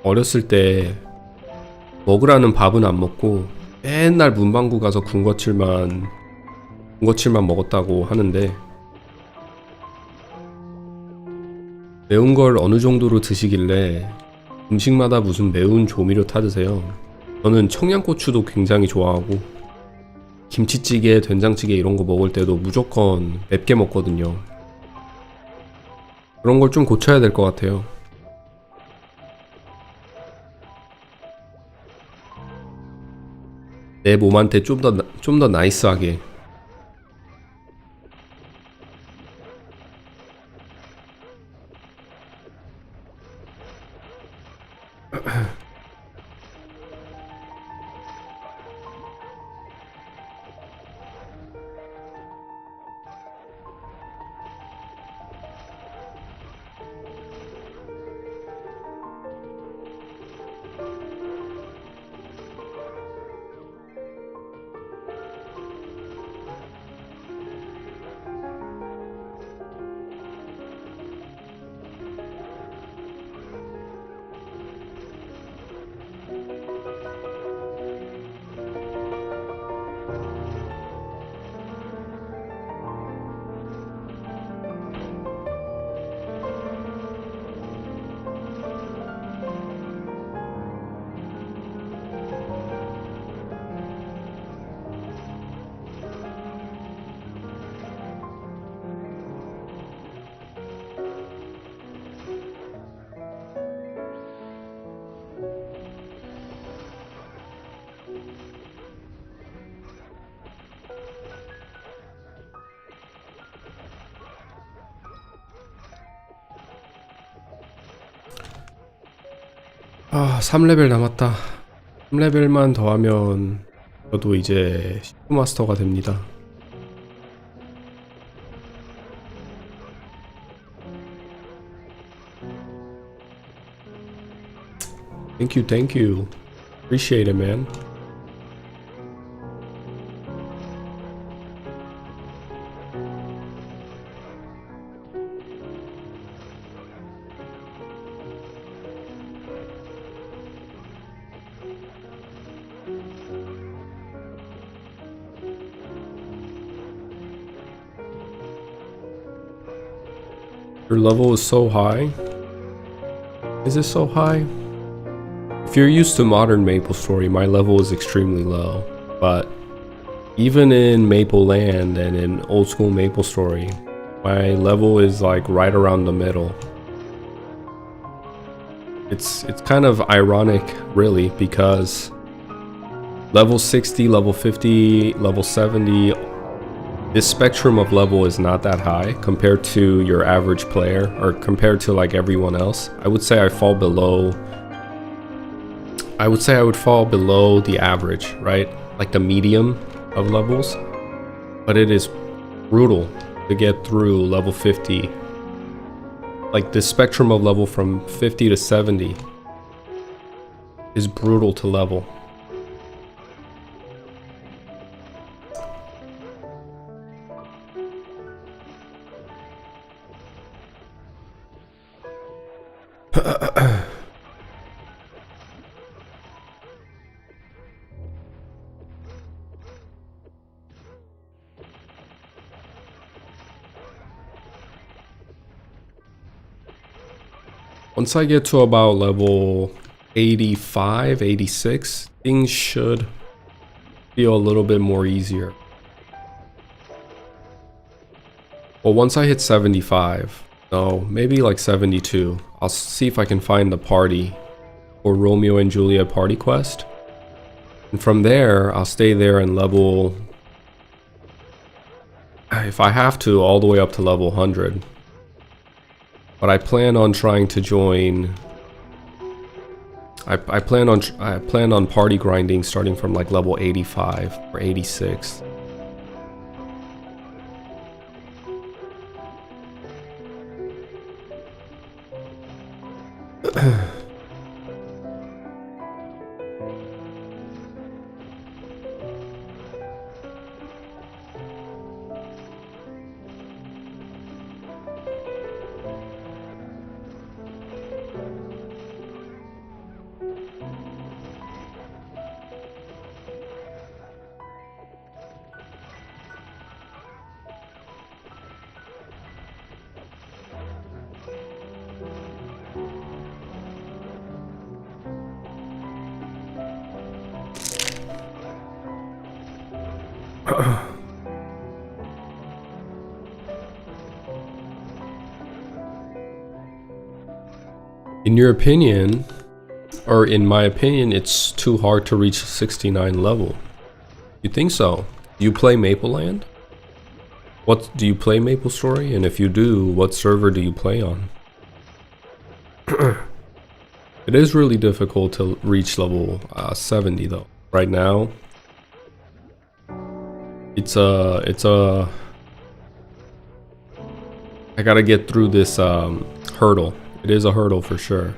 어렸을 때 먹으라는 밥은 안 먹고 맨날 문방구 가서 군것질만 먹었다고 하는데, 매운 걸 어느 정도로 드시길래 음식마다 무슨 매운 조미료 타드세요? 저는 청양고추도 굉장히 좋아하고, 김치찌개, 된장찌개 이런 거 먹을 때도 무조건 맵게 먹거든요. 그런 걸 좀 고쳐야 될 것 같아요. 내 몸한테 좀 더 나이스하게. 아, 3레벨 남았다. 3레벨만 더 하면 저도 이제 10부 마스터가 됩니다. Thank you. Appreciate it, man. Your level is so high. Is it so high? If you're used to modern MapleStory, my level is extremely low. But even in Maple Land and in old school MapleStory, my level is like right around the middle. It's kind of ironic, really, because level 60, level 50, level 70, this spectrum of level is not that high compared to your average player, or compared to like everyone else. I would say I fall below I would say I would fall below the average, right? Like the medium of levels. But it is brutal to get through level 50. Like the spectrum of level from 50 to 70 is brutal to level. Once I get to about level 85, 86, things should feel a little bit more easier. Well, once I hit 75, no, maybe like 72, I'll see if I can find the party or Romeo and Juliet party quest. And from there, I'll stay there and level, if I have to, all the way up to level 100. But I plan on trying to join. I plan on party grinding starting from like level 85 or 86. In your opinion, or in my opinion, it's too hard to reach 69 level. You think so? Do you play Mapleland? What do you play MapleStory? And if you do, what server do you play on? It is really difficult to reach level 70 though. Right now, it's a I gotta get through this hurdle. It is a hurdle for sure.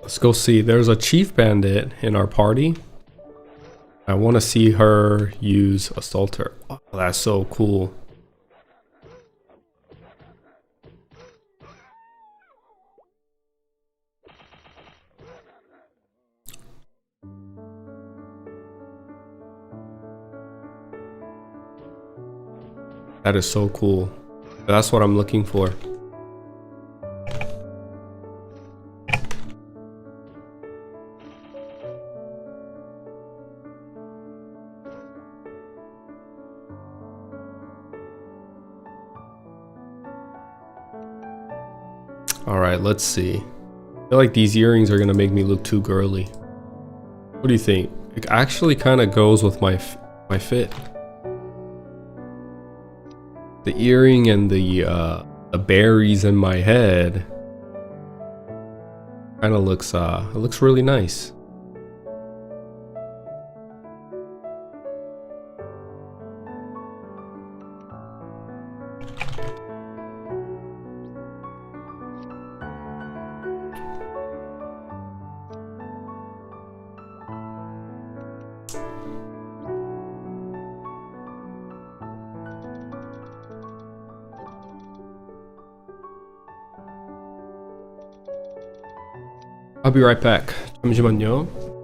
Let's go see. There's a chief bandit in our party. I want to see her use assaulter. Oh, that's so cool. That is so cool. That's what I'm looking for. Alright, let's see. I feel like these earrings are gonna make me look too girly. What do you think? It actually kind of goes with my fit. The earring and the berries in my head kind of looks it looks really nice. I'll be right back. 잠시만요.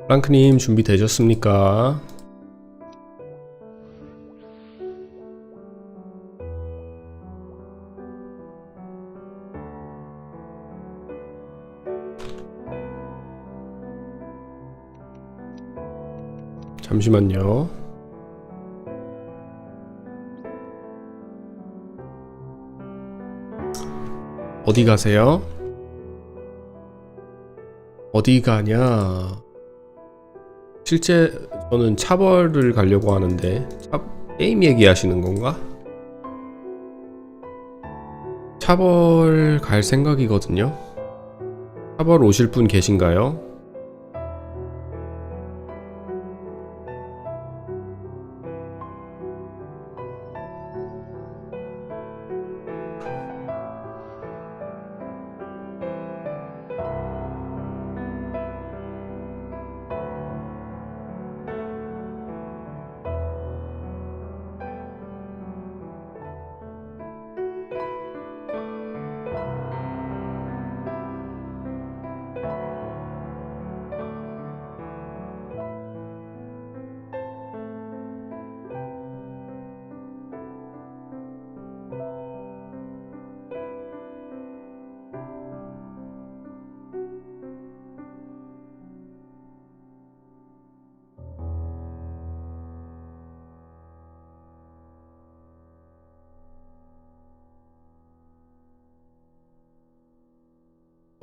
프랑크님 준비되셨습니까? 잠시만요. 어디 가세요? 어디 가냐? 실제 저는 차벌을 가려고 하는데 게임 얘기하시는 건가? 차벌 갈 생각이거든요. 차벌 오실 분 계신가요?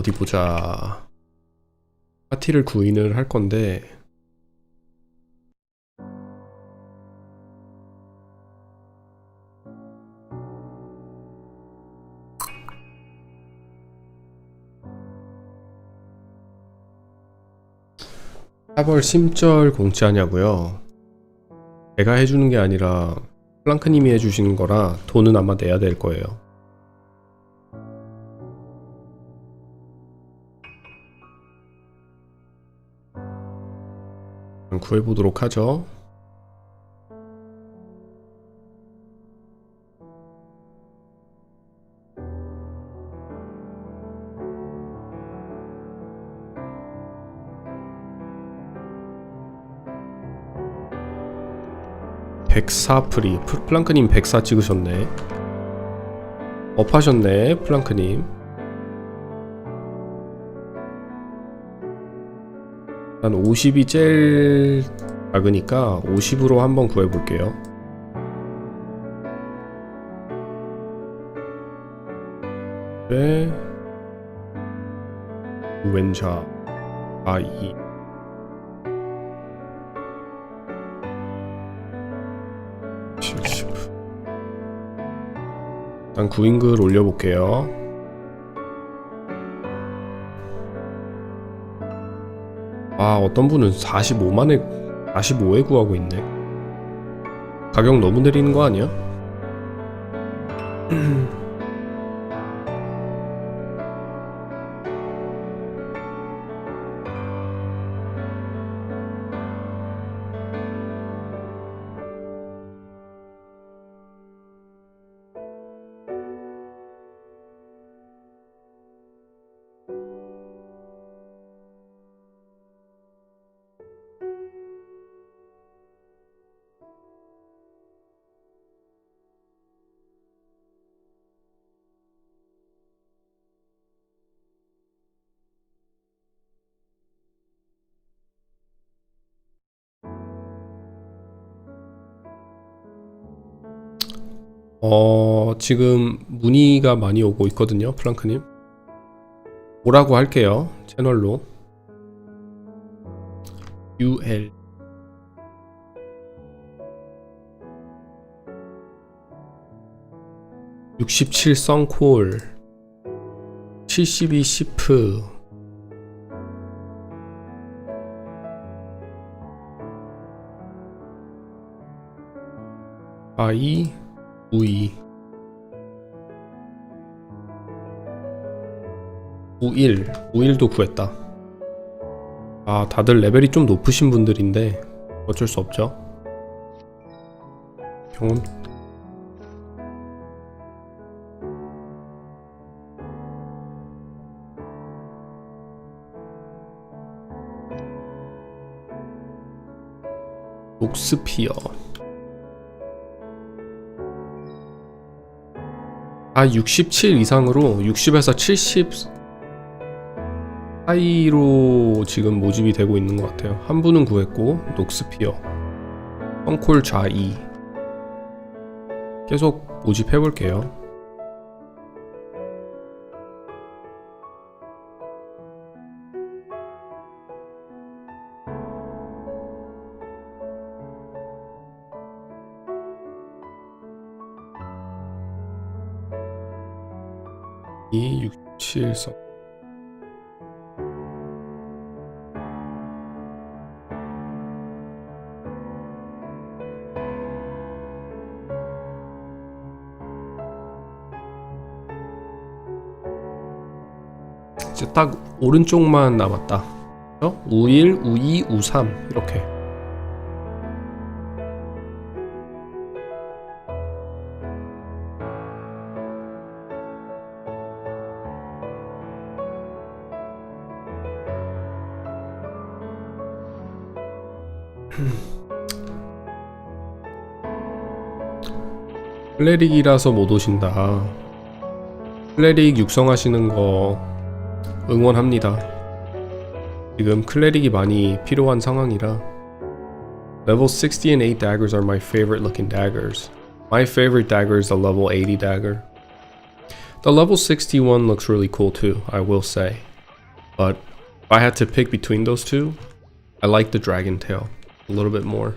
어디 보자. 파티를 구인을 할 건데 사벌 심절 공짜냐고요? 제가 해주는 게 아니라 플랑크님이 해주시는 거라 돈은 아마 내야 될 거예요. 구해보도록 하죠. 프리 플랑크님 104 찍으셨네. 업하셨네 플랑크님. 난 50이 제일 작으니까 50으로 한번 구해볼게요. 네. 왼자 I 일단 구인글 올려볼게요. 아, 어떤 분은 45에 구하고 있네. 가격 너무 내리는 거 아니야? 지금 문의가 많이 오고 있거든요, 플랑크님. 뭐라고 할게요, 채널로. UL 67 썬콜 72 시프 I 우이 51도 구했다. 아, 다들 레벨이 좀 높으신 분들인데 어쩔 수 없죠. 경험 녹스피어. 아, 67 이상으로 60에서 70 사이로 지금 모집이 되고 있는 것 같아요. 한 분은 구했고, 녹스피어, 펑콜 좌이 계속 모집해볼게요. 이 67성 이제 딱 오른쪽만 남았다. U1, U2, U3 이렇게. 클레릭이라서 못 오신다. 클레릭 육성하시는 거 응원합니다. 지금 클레릭이 많이 필요한 상황이라. Level 60 and 8 daggers are my favorite looking daggers. My favorite dagger is the level 80 dagger. The level 61 looks really cool too, I will say. But if I had to pick between those two, I like the dragon tail a little bit more.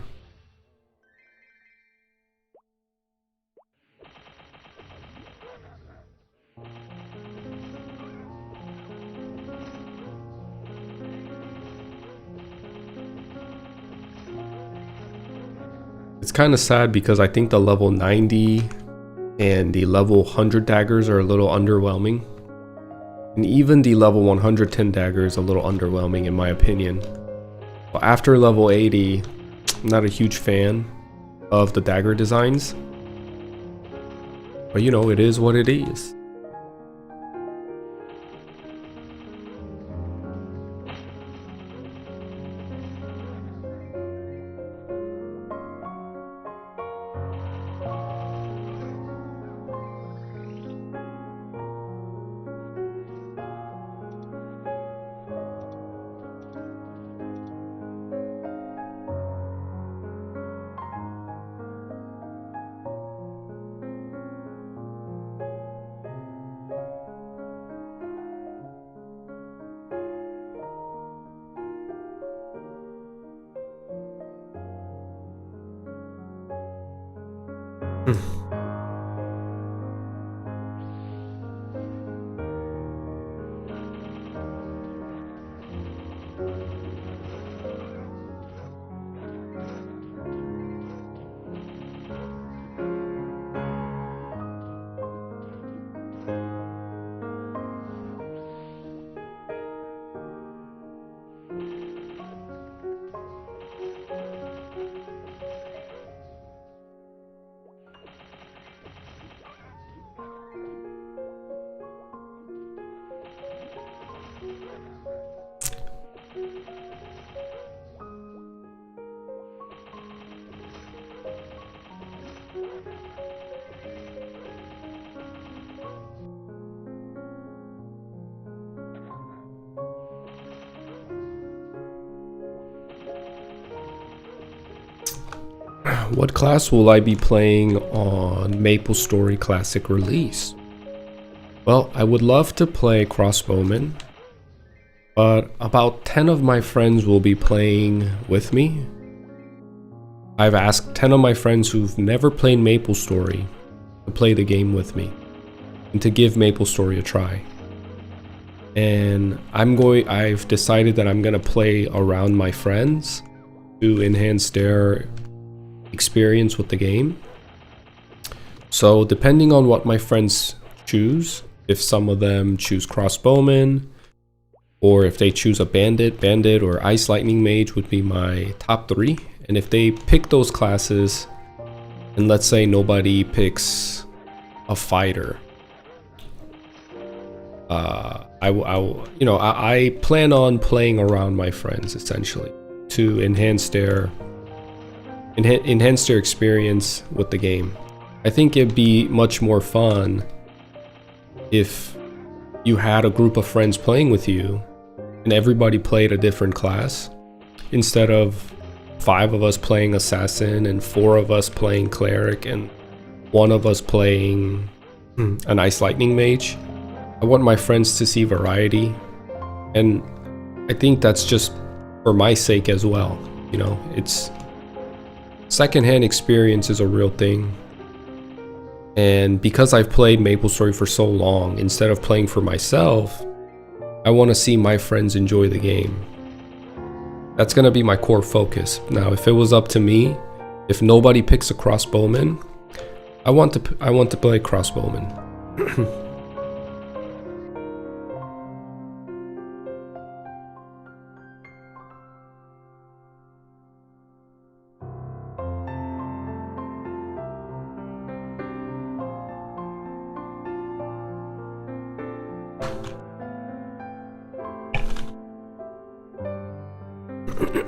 It's kind of sad because I think the level 90 and the level 100 daggers are a little underwhelming. And even the level 110 dagger is a little underwhelming in my opinion. But after level 80, I'm not a huge fan of the dagger designs. But you know, it is what it is. What class will I be playing on MapleStory Classic release? Well, I would love to play Crossbowman, but about 10 of my friends will be playing with me. I've asked 10 of my friends who've never played MapleStory to play the game with me and to give MapleStory a try. And I've decided that I'm gonna play around my friends to enhance their experience with the game. So depending on what my friends choose, if some of them choose Crossbowman, or if they choose a Bandit or Ice Lightning Mage would be my top 3. And if they pick those classes, and let's say nobody picks a fighter, I plan on playing around my friends essentially to enhance their experience with the game. I think it'd be much more fun if you had a group of friends playing with you and everybody played a different class instead of 5 of us playing assassin and 4 of us playing cleric and 1 of us playing an Ice Lightning Mage. I want my friends to see variety, and I think that's just for my sake as well. You know, it's secondhand experience is a real thing. And because I've played MapleStory for so long, instead of playing for myself, I want to see my friends enjoy the game. That's going to be my core focus. Now, if it was up to me, if nobody picks a Crossbowman, I want to play Crossbowman.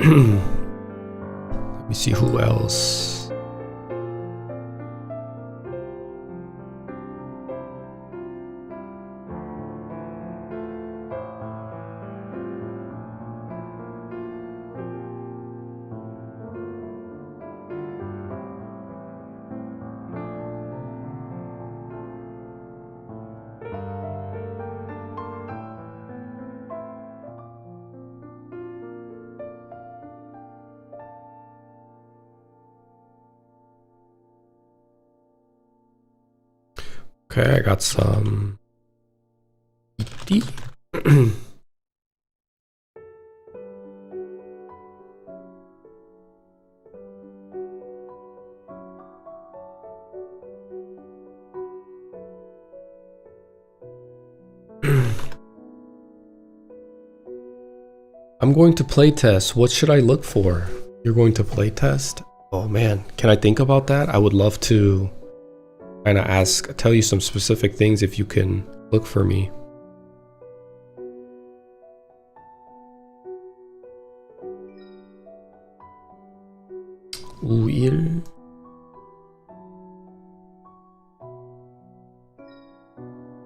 Let me see who else. Okay, I got some tea. I'm going to playtest. What should I look for? You're going to playtest? Oh man, can I think about that? I would love to kind of tell you some specific things if you can look for me. 우일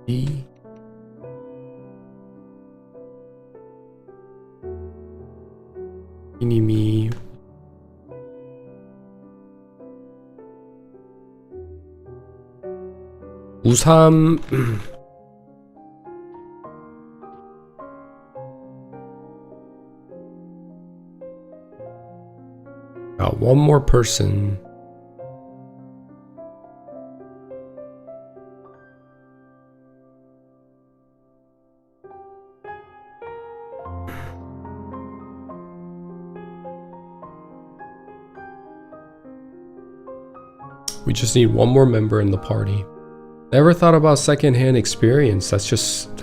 이 이님이 우삼 one more person. We just need one more member in the party. Never thought about secondhand experience. That's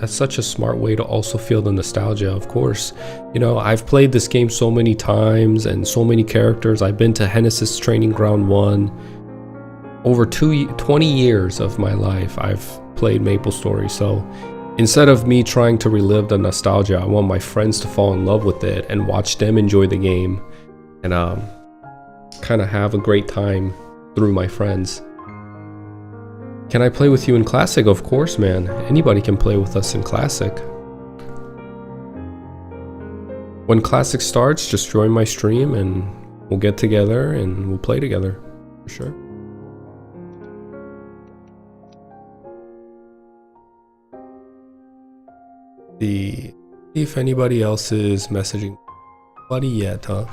such a smart way to also feel the nostalgia, of course. You know, I've played this game so many times and so many characters. I've been to Genesis Training Ground 1. Over 20 years of my life, I've played MapleStory. So instead of me trying to relive the nostalgia, I want my friends to fall in love with it and watch them enjoy the game and kind of have a great time through my friends. Can I play with you in Classic? Of course, man. Anybody can play with us in Classic. When Classic starts, just join my stream and we'll get together and we'll play together, for sure. See if anybody else is messaging. Nobody yet, huh?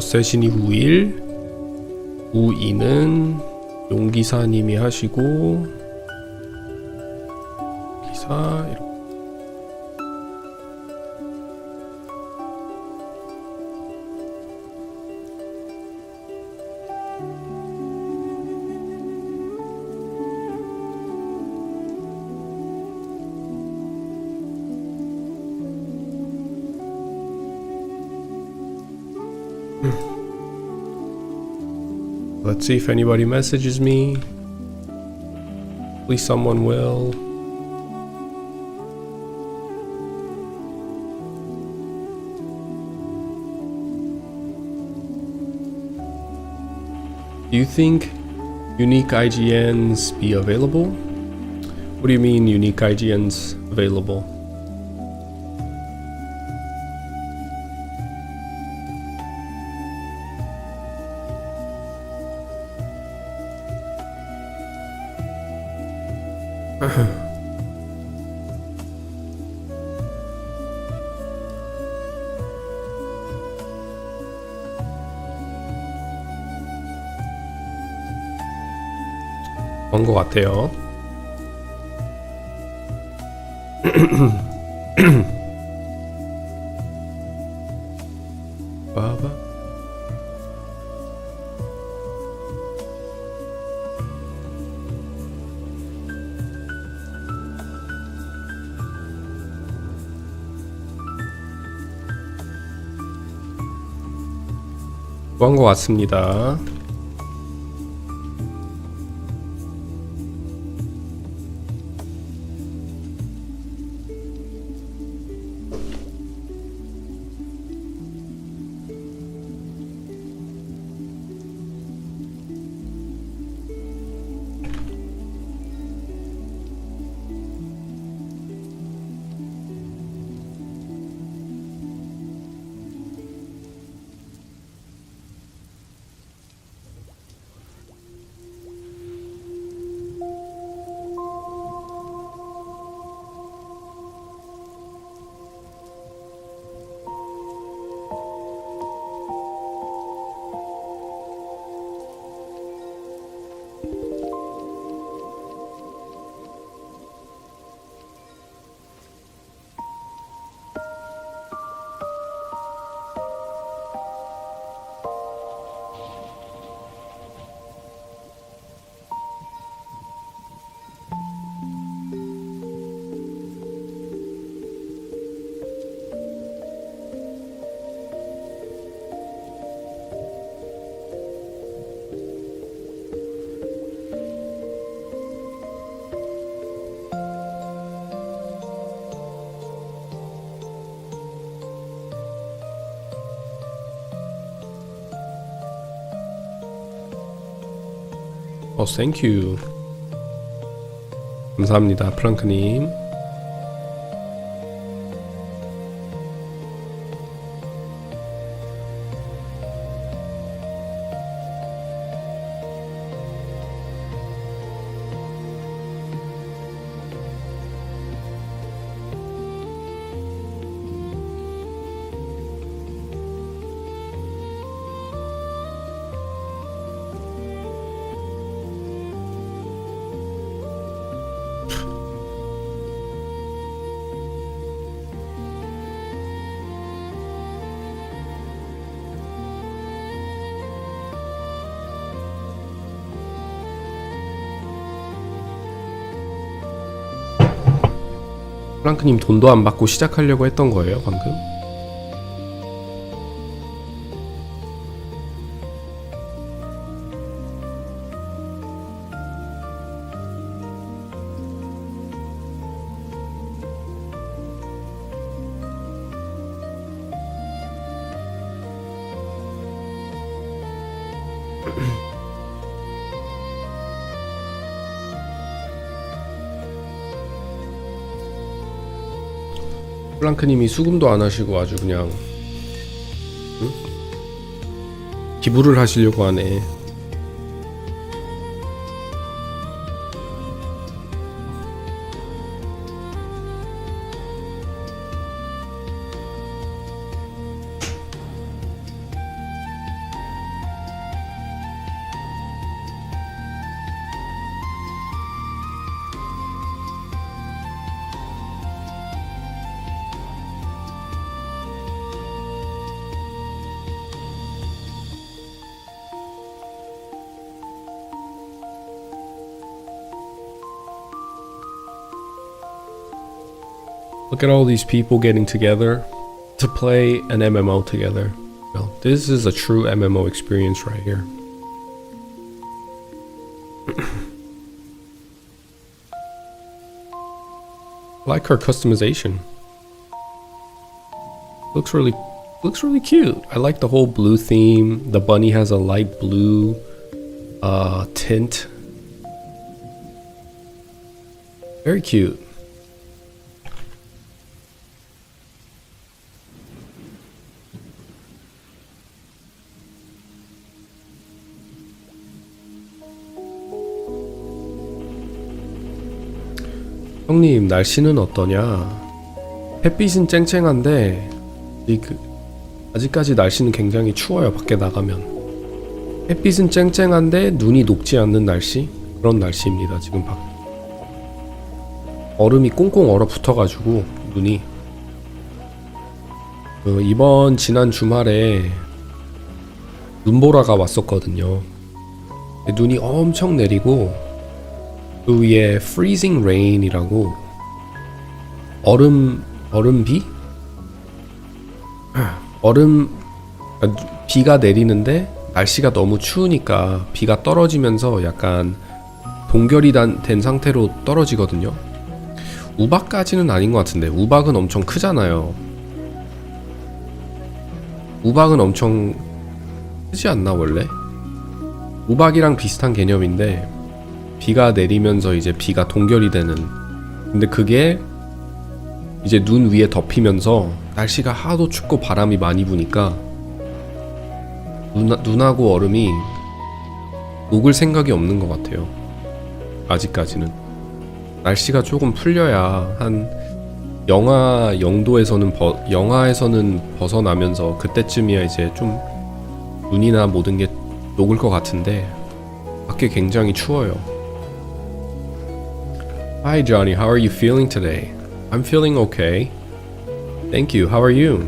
어쌔신이 우일 우이는 용기사님이 하시고 기사 이렇게. Let's see if anybody messages me. Please someone will. Do you think unique IGNs be available? What do you mean unique IGNs available? 그런 것 같아요. 봐봐. 그런 것 같습니다. thank you. 감사합니다, 플랑크님. 프랑크님 돈도 안 받고 시작하려고 했던 거예요, 방금? 플랑크님이 수금도 안 하시고 아주 그냥 응? 기부를 하시려고 하네. Look at all these people getting together to play an MMO together. Well, this is a true MMO experience right here. I like her customization. Looks really cute. I like the whole blue theme. The bunny has a light blue tint. Very cute. 형님, 날씨는 어떠냐? 햇빛은 쨍쨍한데 아직까지 날씨는 굉장히 추워요. 밖에 나가면 햇빛은 쨍쨍한데 눈이 녹지 않는 날씨? 그런 날씨입니다. 지금 밖 얼음이 꽁꽁 얼어붙어가지고 눈이 이번 지난 주말에 눈보라가 왔었거든요. 눈이 엄청 내리고 그 위에 freezing rain이라고 비가 내리는데 날씨가 너무 추우니까 비가 떨어지면서 약간 동결이 된 상태로 떨어지거든요. 우박까지는 아닌 것 같은데 우박은 엄청 크잖아요. 우박은 엄청 크지 않나 원래? 우박이랑 비슷한 개념인데 비가 내리면서 이제 비가 동결이 되는, 근데 그게 이제 눈 위에 덮이면서 날씨가 하도 춥고 바람이 많이 부니까 눈하고 얼음이 녹을 생각이 없는 것 같아요. 아직까지는 날씨가 조금 풀려야 한 영하 0도에서는 영하에서는 벗어나면서 그때쯤이야 이제 좀 눈이나 모든 게 녹을 것 같은데 밖에 굉장히 추워요. Hi Johnny, how are you feeling today? I'm feeling okay. Thank you. How are you?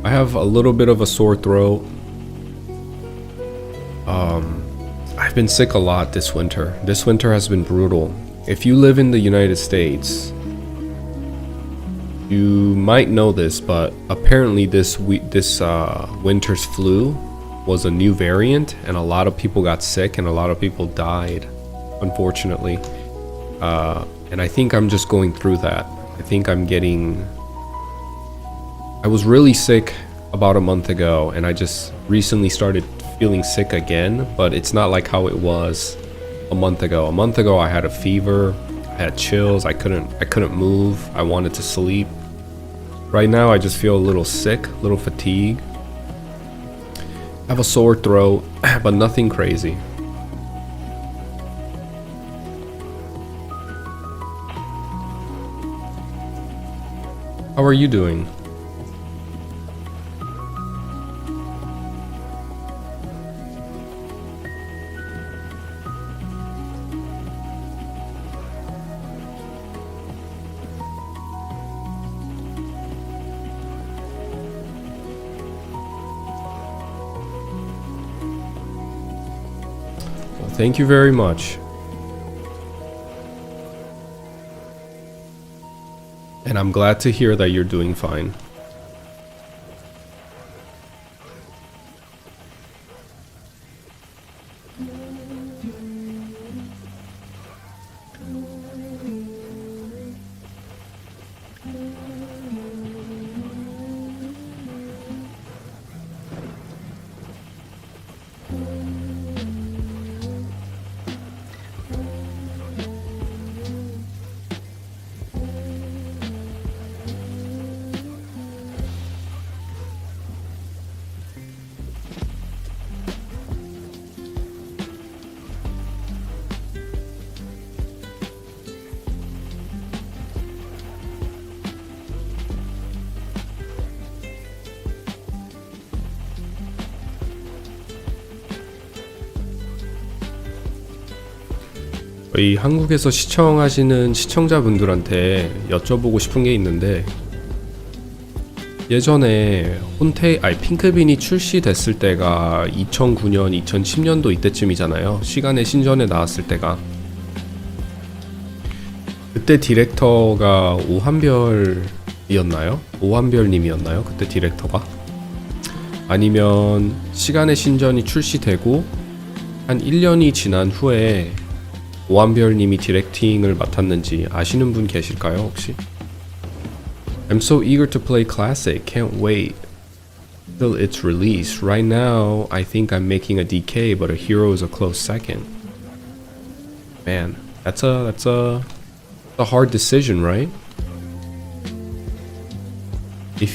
I have a little bit of a sore throat. I've been sick a lot this winter. This winter has been brutal. If you live in the United States, you might know this, but apparently this winter's flu was a new variant, and a lot of people got sick and a lot of people died, unfortunately. And I think I'm just going through that. I think I was really sick about a month ago, and I just recently started feeling sick again, but it's not like how it was a month ago. A month ago I had a fever, I had chills, I couldn't move, I wanted to sleep. Right now I just feel a little sick, a little fatigued. I have a sore throat, but nothing crazy. How are you doing? Well, thank you very much. And I'm glad to hear that you're doing fine. 저희 한국에서 시청하시는 시청자분들한테 여쭤보고 싶은 게 있는데, 예전에 핑크빈이 출시됐을 때가 2009년, 2010년도 이때쯤이잖아요. 시간의 신전에 나왔을 때가. 그때 디렉터가 오한별이었나요? 오한별님이었나요? 그때 디렉터가? 아니면 시간의 신전이 출시되고 한 1년이 지난 후에 오한별님이 디렉팅을 맡았는지 아시는 분 계실까요, 혹시? I'm so eager to play Classic, can't wait till its release. Right now, I think I'm making a DK, but a hero is a close second. Man, that's a hard decision, right? I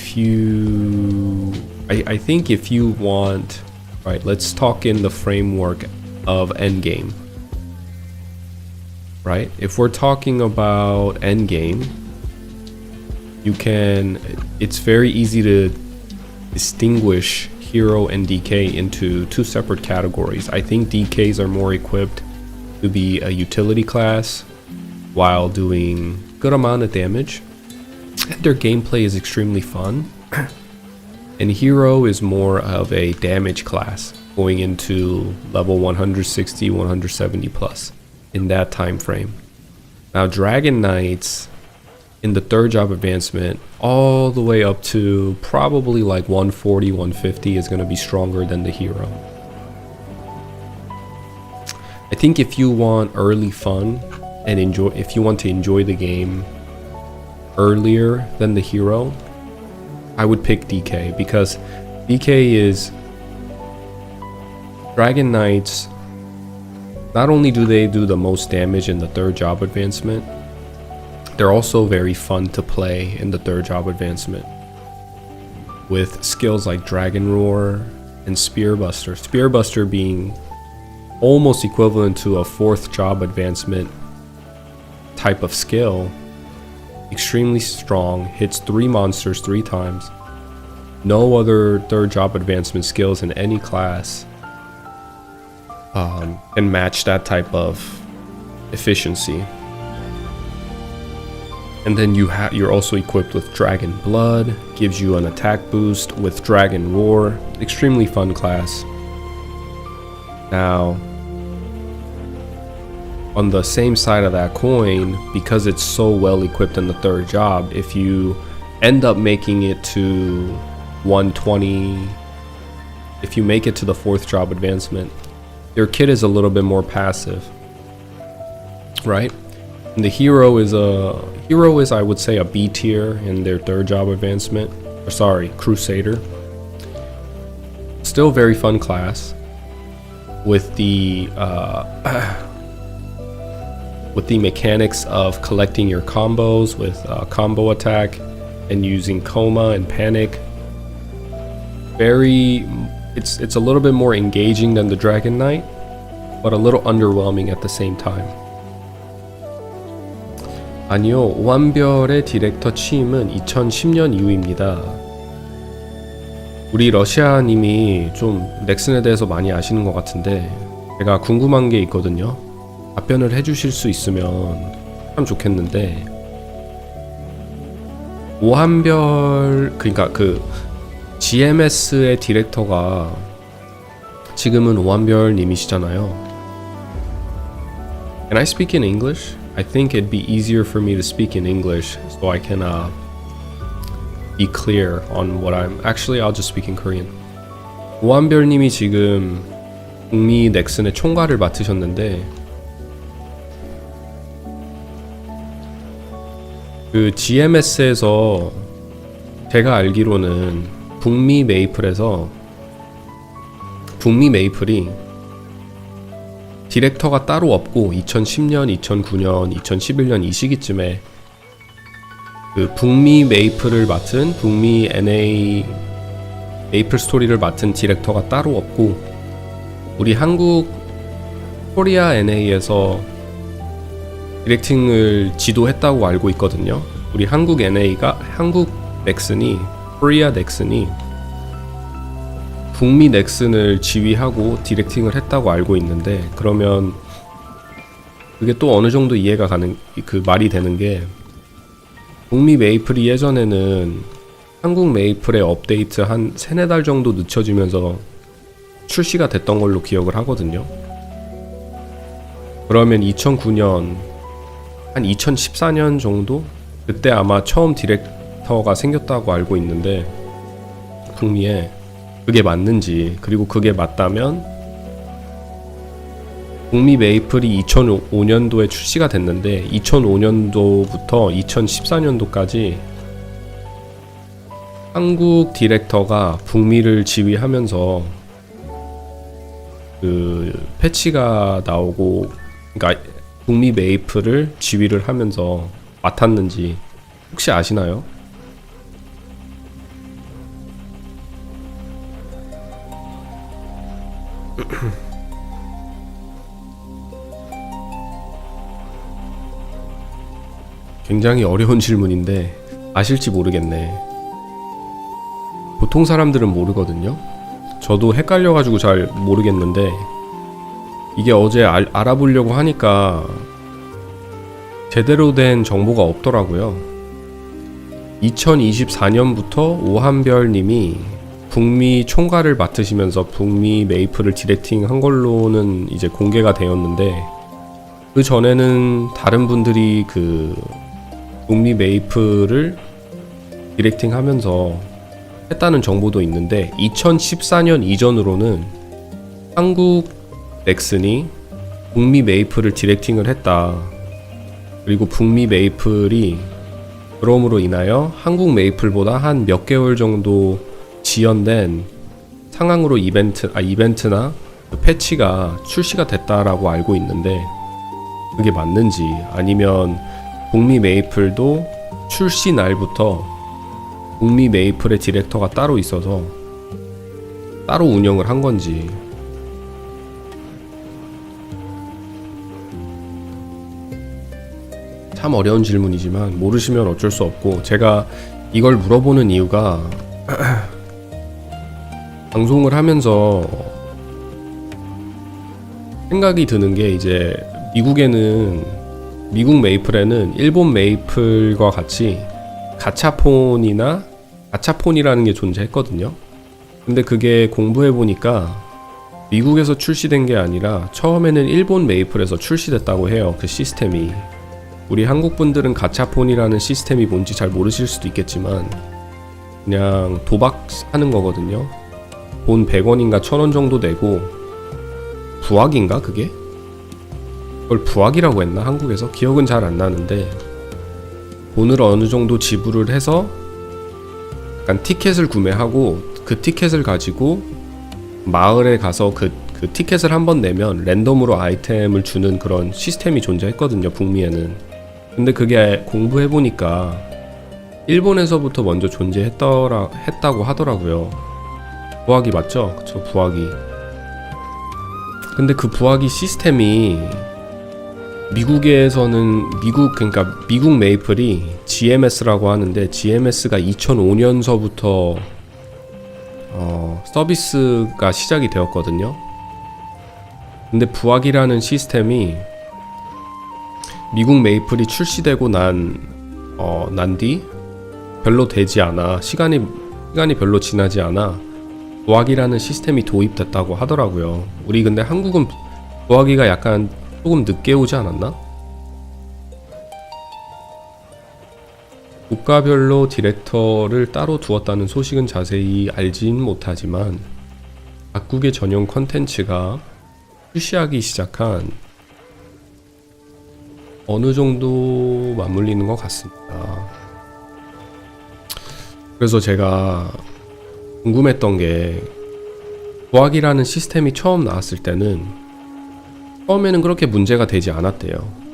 think if you want, right, let's talk in the framework of endgame. Right? If we're talking about endgame, it's very easy to distinguish hero and DK into two separate categories. I think DKs are more equipped to be a utility class while doing good amount of damage, and their gameplay is extremely fun. And hero is more of a damage class, going into level 160, 170 plus. In that time frame. Now Dragon Knights in the third job advancement all the way up to probably like 140, 150 is going to be stronger than the hero. I think if you want early fun and if you want to enjoy the game earlier than the hero, I would pick DK, because DK is Dragon Knights. Not only do they do the most damage in the third job advancement, they're also very fun to play in the third job advancement, with skills like Dragon Roar and Spearbuster. Spearbuster being almost equivalent to a fourth job advancement type of skill. Extremely strong, hits 3 monsters 3 times. No other third job advancement skills in any class can match that type of efficiency. And then you're also equipped with Dragon Blood, gives you an attack boost with Dragon Roar. Extremely fun class. Now, on the same side of that coin, because it's so well equipped in the third job, if you end up making it to 120, if you make it to the fourth job advancement, your kit is a little bit more passive, right? And the hero is I would say a B tier in their third job advancement. Or sorry, Crusader. Still very fun class with the with the mechanics of collecting your combos with combo attack and using coma and panic. It's a little bit more engaging than the Dragon Knight, but a little underwhelming at the same time. 아니요, 오한별의 디렉터 취임은 2010년 이후입니다. 우리 러시아님이 좀 넥슨에 대해서 많이 아시는 것 같은데 제가 궁금한 게 있거든요. 답변을 해주실 수 있으면 참 좋겠는데, 오한별, 그러니까 그 GMS의 디렉터가 지금은 오한별 님이시잖아요. Can I speak in English? I think it'd be easier for me to speak in English so I can be clear on what Actually, I'll just speak in Korean. 오한별 님이 지금 북미 넥슨의 총괄을 맡으셨는데, 그 GMS에서 제가 알기로는 북미 메이플에서 북미 메이플이 디렉터가 따로 없고 2010년, 2009년, 2011년 이 시기쯤에 그 북미 메이플을 맡은 북미 NA 메이플 스토리를 맡은 디렉터가 따로 없고 우리 한국 코리아 NA에서 디렉팅을 지도했다고 알고 있거든요. 우리 한국 NA가 한국 넥슨이 코리아 넥슨이 북미 넥슨을 지휘하고 디렉팅을 했다고 알고 있는데, 그러면 그게 또 어느 정도 이해가 가는, 그 말이 되는 게, 북미 메이플이 예전에는 한국 메이플의 업데이트 한 3-4달 정도 늦춰지면서 출시가 됐던 걸로 기억을 하거든요. 그러면 2009년 한 2014년 정도? 그때 아마 처음 디렉터가 생겼다고 알고 있는데, 북미에 그게 맞는지, 그리고 그게 맞다면 북미 메이플이 2005년도에 출시가 됐는데 2005년도부터 2014년도까지 한국 디렉터가 북미를 지휘하면서 그 패치가 나오고, 그러니까 북미 메이플을 지휘를 하면서 맡았는지 혹시 아시나요? 굉장히 어려운 질문인데 아실지 모르겠네. 보통 사람들은 모르거든요. 저도 헷갈려가지고 잘 모르겠는데, 이게 어제 알아보려고 하니까 제대로 된 정보가 없더라고요. 2024년부터 오한별 님이 북미 총괄을 맡으시면서 북미 메이플을 디렉팅 한 걸로는 이제 공개가 되었는데, 그 전에는 다른 분들이 그 북미 메이플을 디렉팅 하면서 했다는 정보도 있는데, 2014년 이전으로는 한국 넥슨이 북미 메이플을 디렉팅을 했다. 그리고 북미 메이플이 그럼으로 인하여 한국 메이플보다 한 몇 개월 정도 지연된 상황으로 이벤트나 그 패치가 출시가 됐다라고 알고 있는데, 그게 맞는지, 아니면 북미 메이플도 출시 날부터 북미 메이플의 디렉터가 따로 있어서 따로 운영을 한 건지. 참 어려운 질문이지만 모르시면 어쩔 수 없고, 제가 이걸 물어보는 이유가 방송을 하면서 생각이 드는 게, 이제 미국 메이플에는 일본 메이플과 같이 가차폰이라는 게 존재했거든요. 근데 그게 공부해보니까 미국에서 출시된 게 아니라 처음에는 일본 메이플에서 출시됐다고 해요. 그 시스템이. 우리 한국 분들은 가차폰이라는 시스템이 뭔지 잘 모르실 수도 있겠지만 그냥 도박하는 거거든요. 돈 100원인가 1000원 정도 내고, 부학인가 그게? 그걸 부학이라고 했나 한국에서? 기억은 잘 안 나는데, 돈을 어느 정도 지불을 해서 약간 티켓을 구매하고 그 티켓을 가지고 마을에 가서 그 그 티켓을 한번 내면 랜덤으로 아이템을 주는 그런 시스템이 존재했거든요, 북미에는. 근데 그게 공부해보니까 일본에서부터 먼저 존재했다고 하더라고요. 부하기 맞죠? 그쵸, 부하기. 근데 그 부하기 시스템이 미국에서는 그러니까 미국 메이플이 GMS라고 하는데 GMS가 2005년서부터 서비스가 시작이 되었거든요. 근데 부하기라는 시스템이 미국 메이플이 출시되고 난 뒤 별로 되지 않아, 시간이 별로 지나지 않아 부하기라는 시스템이 도입됐다고 하더라고요. 우리 근데 한국은 부하기가 약간 조금 늦게 오지 않았나? 국가별로 디렉터를 따로 두었다는 소식은 자세히 알진 못하지만 각국의 전용 컨텐츠가 출시하기 시작한 어느 정도 맞물리는 것 같습니다. 그래서 제가 궁금했던 게 부하기라는 시스템이 처음 나왔을 때는 처음에는 그렇게 문제가 되지 않았대요.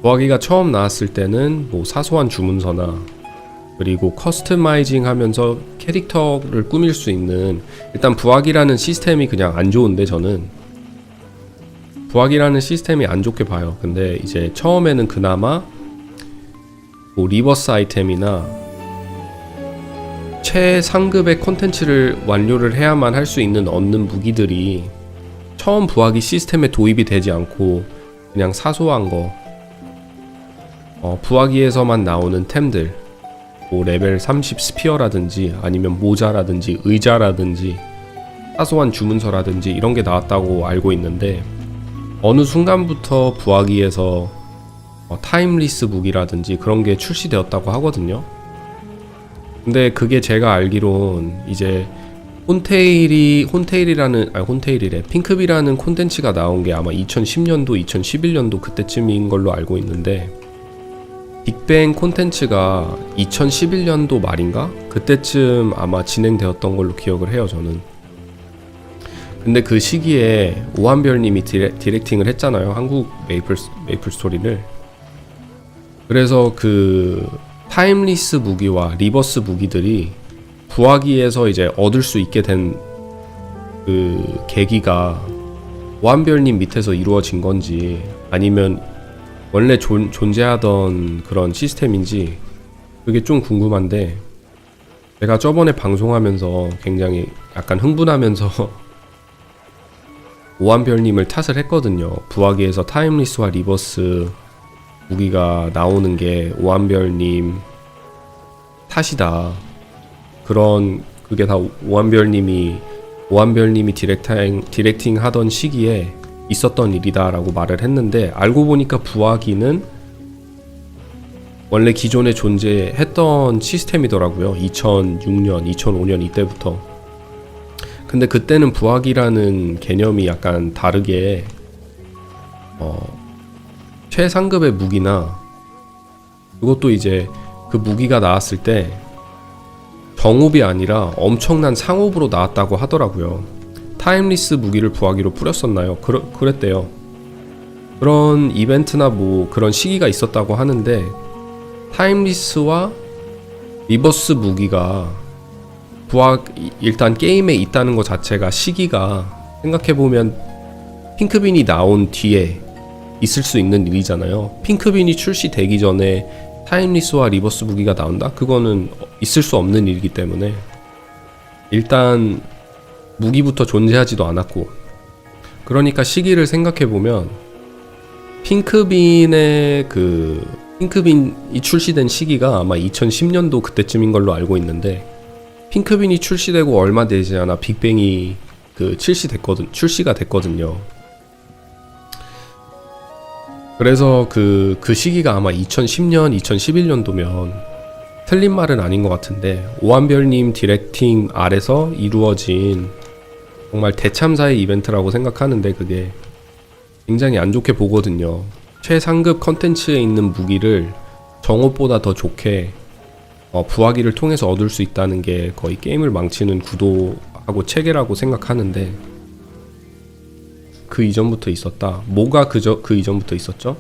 부하기가 처음 나왔을 때는 뭐 사소한 주문서나 그리고 커스터마이징 하면서 캐릭터를 꾸밀 수 있는, 일단 부하기라는 시스템이 그냥 안 좋은데, 저는 부하기라는 시스템이 안 좋게 봐요. 근데 이제 처음에는 그나마 뭐 리버스 아이템이나 최상급의 콘텐츠를 완료를 해야만 할 수 있는 얻는 무기들이 처음 부하기 시스템에 도입이 되지 않고 그냥 사소한 거, 부하기에서만 나오는 템들, 뭐 레벨 30 스피어라든지 아니면 모자라든지 의자라든지 사소한 주문서라든지 이런 게 나왔다고 알고 있는데, 어느 순간부터 부하기에서 타임리스 무기라든지 그런 게 출시되었다고 하거든요. 근데 그게 제가 알기론 이제 핑크비라는 콘텐츠가 나온 게 아마 2010년도, 2011년도 그때쯤인 걸로 알고 있는데, 빅뱅 콘텐츠가 2011년도 말인가? 그때쯤 아마 진행되었던 걸로 기억을 해요, 저는. 근데 그 시기에 오한별님이 디렉팅을 했잖아요, 한국 메이플스토리를. 그래서 그 타임리스 무기와 리버스 무기들이 부하기에서 이제 얻을 수 있게 된 그 계기가 오한별님 밑에서 이루어진 건지 아니면 원래 존재하던 그런 시스템인지 그게 좀 궁금한데, 제가 저번에 방송하면서 굉장히 약간 흥분하면서 오한별님을 탓을 했거든요. 부하기에서 타임리스와 리버스 무기가 나오는 게 오한별님 탓이다. 그게 다 오한별님이 디렉팅 하던 시기에 있었던 일이다 라고 말을 했는데, 알고 보니까 부하기는 원래 기존에 존재했던 시스템이더라고요. 2006년, 2005년 이때부터. 근데 그때는 부하기라는 개념이 약간 다르게 최상급의 무기나, 그것도 이제 그 무기가 나왔을 때 정옵이 아니라 엄청난 상옵으로 나왔다고 하더라고요. 타임리스 무기를 부하기로 뿌렸었나요? 그랬대요. 그런 이벤트나 뭐 그런 시기가 있었다고 하는데, 타임리스와 리버스 무기가 일단 게임에 있다는 것 자체가, 시기가 생각해보면 핑크빈이 나온 뒤에 있을 수 있는 일이잖아요. 핑크빈이 출시되기 전에 타임리스와 리버스 무기가 나온다? 그거는 있을 수 없는 일이기 때문에 일단 무기부터 존재하지도 않았고, 그러니까 시기를 생각해보면 핑크빈이 출시된 시기가 아마 2010년도 그때쯤인 걸로 알고 있는데, 핑크빈이 출시되고 얼마 되지 않아 빅뱅이 출시가 됐거든요. 그래서 그 시기가 아마 2010년, 2011년도면 틀린 말은 아닌 것 같은데, 오한별님 디렉팅 아래서 이루어진 정말 대참사의 이벤트라고 생각하는데, 그게 굉장히 안 좋게 보거든요. 최상급 컨텐츠에 있는 무기를 정옵보다 더 좋게 부하기를 통해서 얻을 수 있다는 게 거의 게임을 망치는 구도 하고 체계라고 생각하는데 그 이전부터 있었다. 뭐가 그 이전부터 있었죠?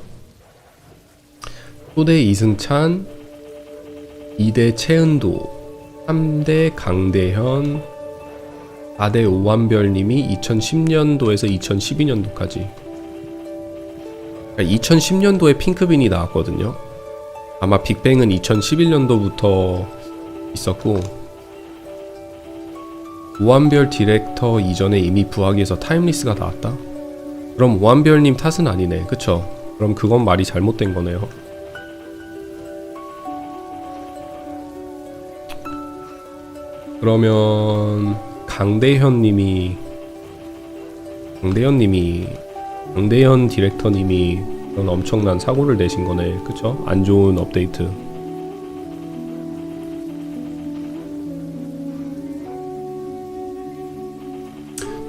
초대 이승찬, 2대 최은도, 3대 강대현, 4대 오한별님이 2010년도에서 2012년도까지. 그러니까 2010년도에 핑크빈이 나왔거든요. 아마 빅뱅은 2011년도부터 있었고, 오한별 디렉터 이전에 이미 부하기에서 타임리스가 나왔다? 그럼 오한별님 탓은 아니네. 그쵸? 그럼 그건 말이 잘못된 거네요. 그러면 강대현 디렉터님이 그런 엄청난 사고를 내신 거네. 그쵸? 안 좋은 업데이트.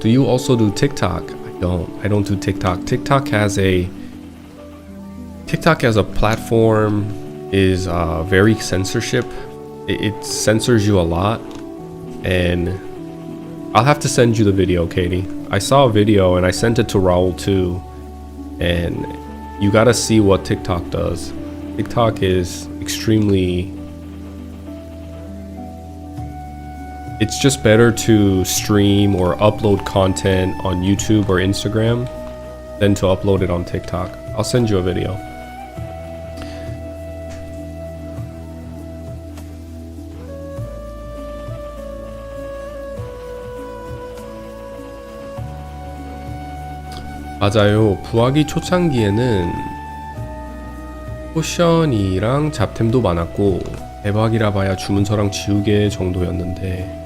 Do you also do TikTok? I don't do TikTok. TikTok as a platform is very censorship. It censors you a lot, and I'll have to send you the video, Katie. I saw a video and I sent it to Raul too, and you gotta see what TikTok does. TikTok is extremely... It's just better to stream or upload content on YouTube or Instagram than to upload it on TikTok. I'll send you a video. 맞아요. 부하기 초창기에는 포션이랑 잡템도 많았고 대박이라 봐야 주문서랑 지우개 정도였는데,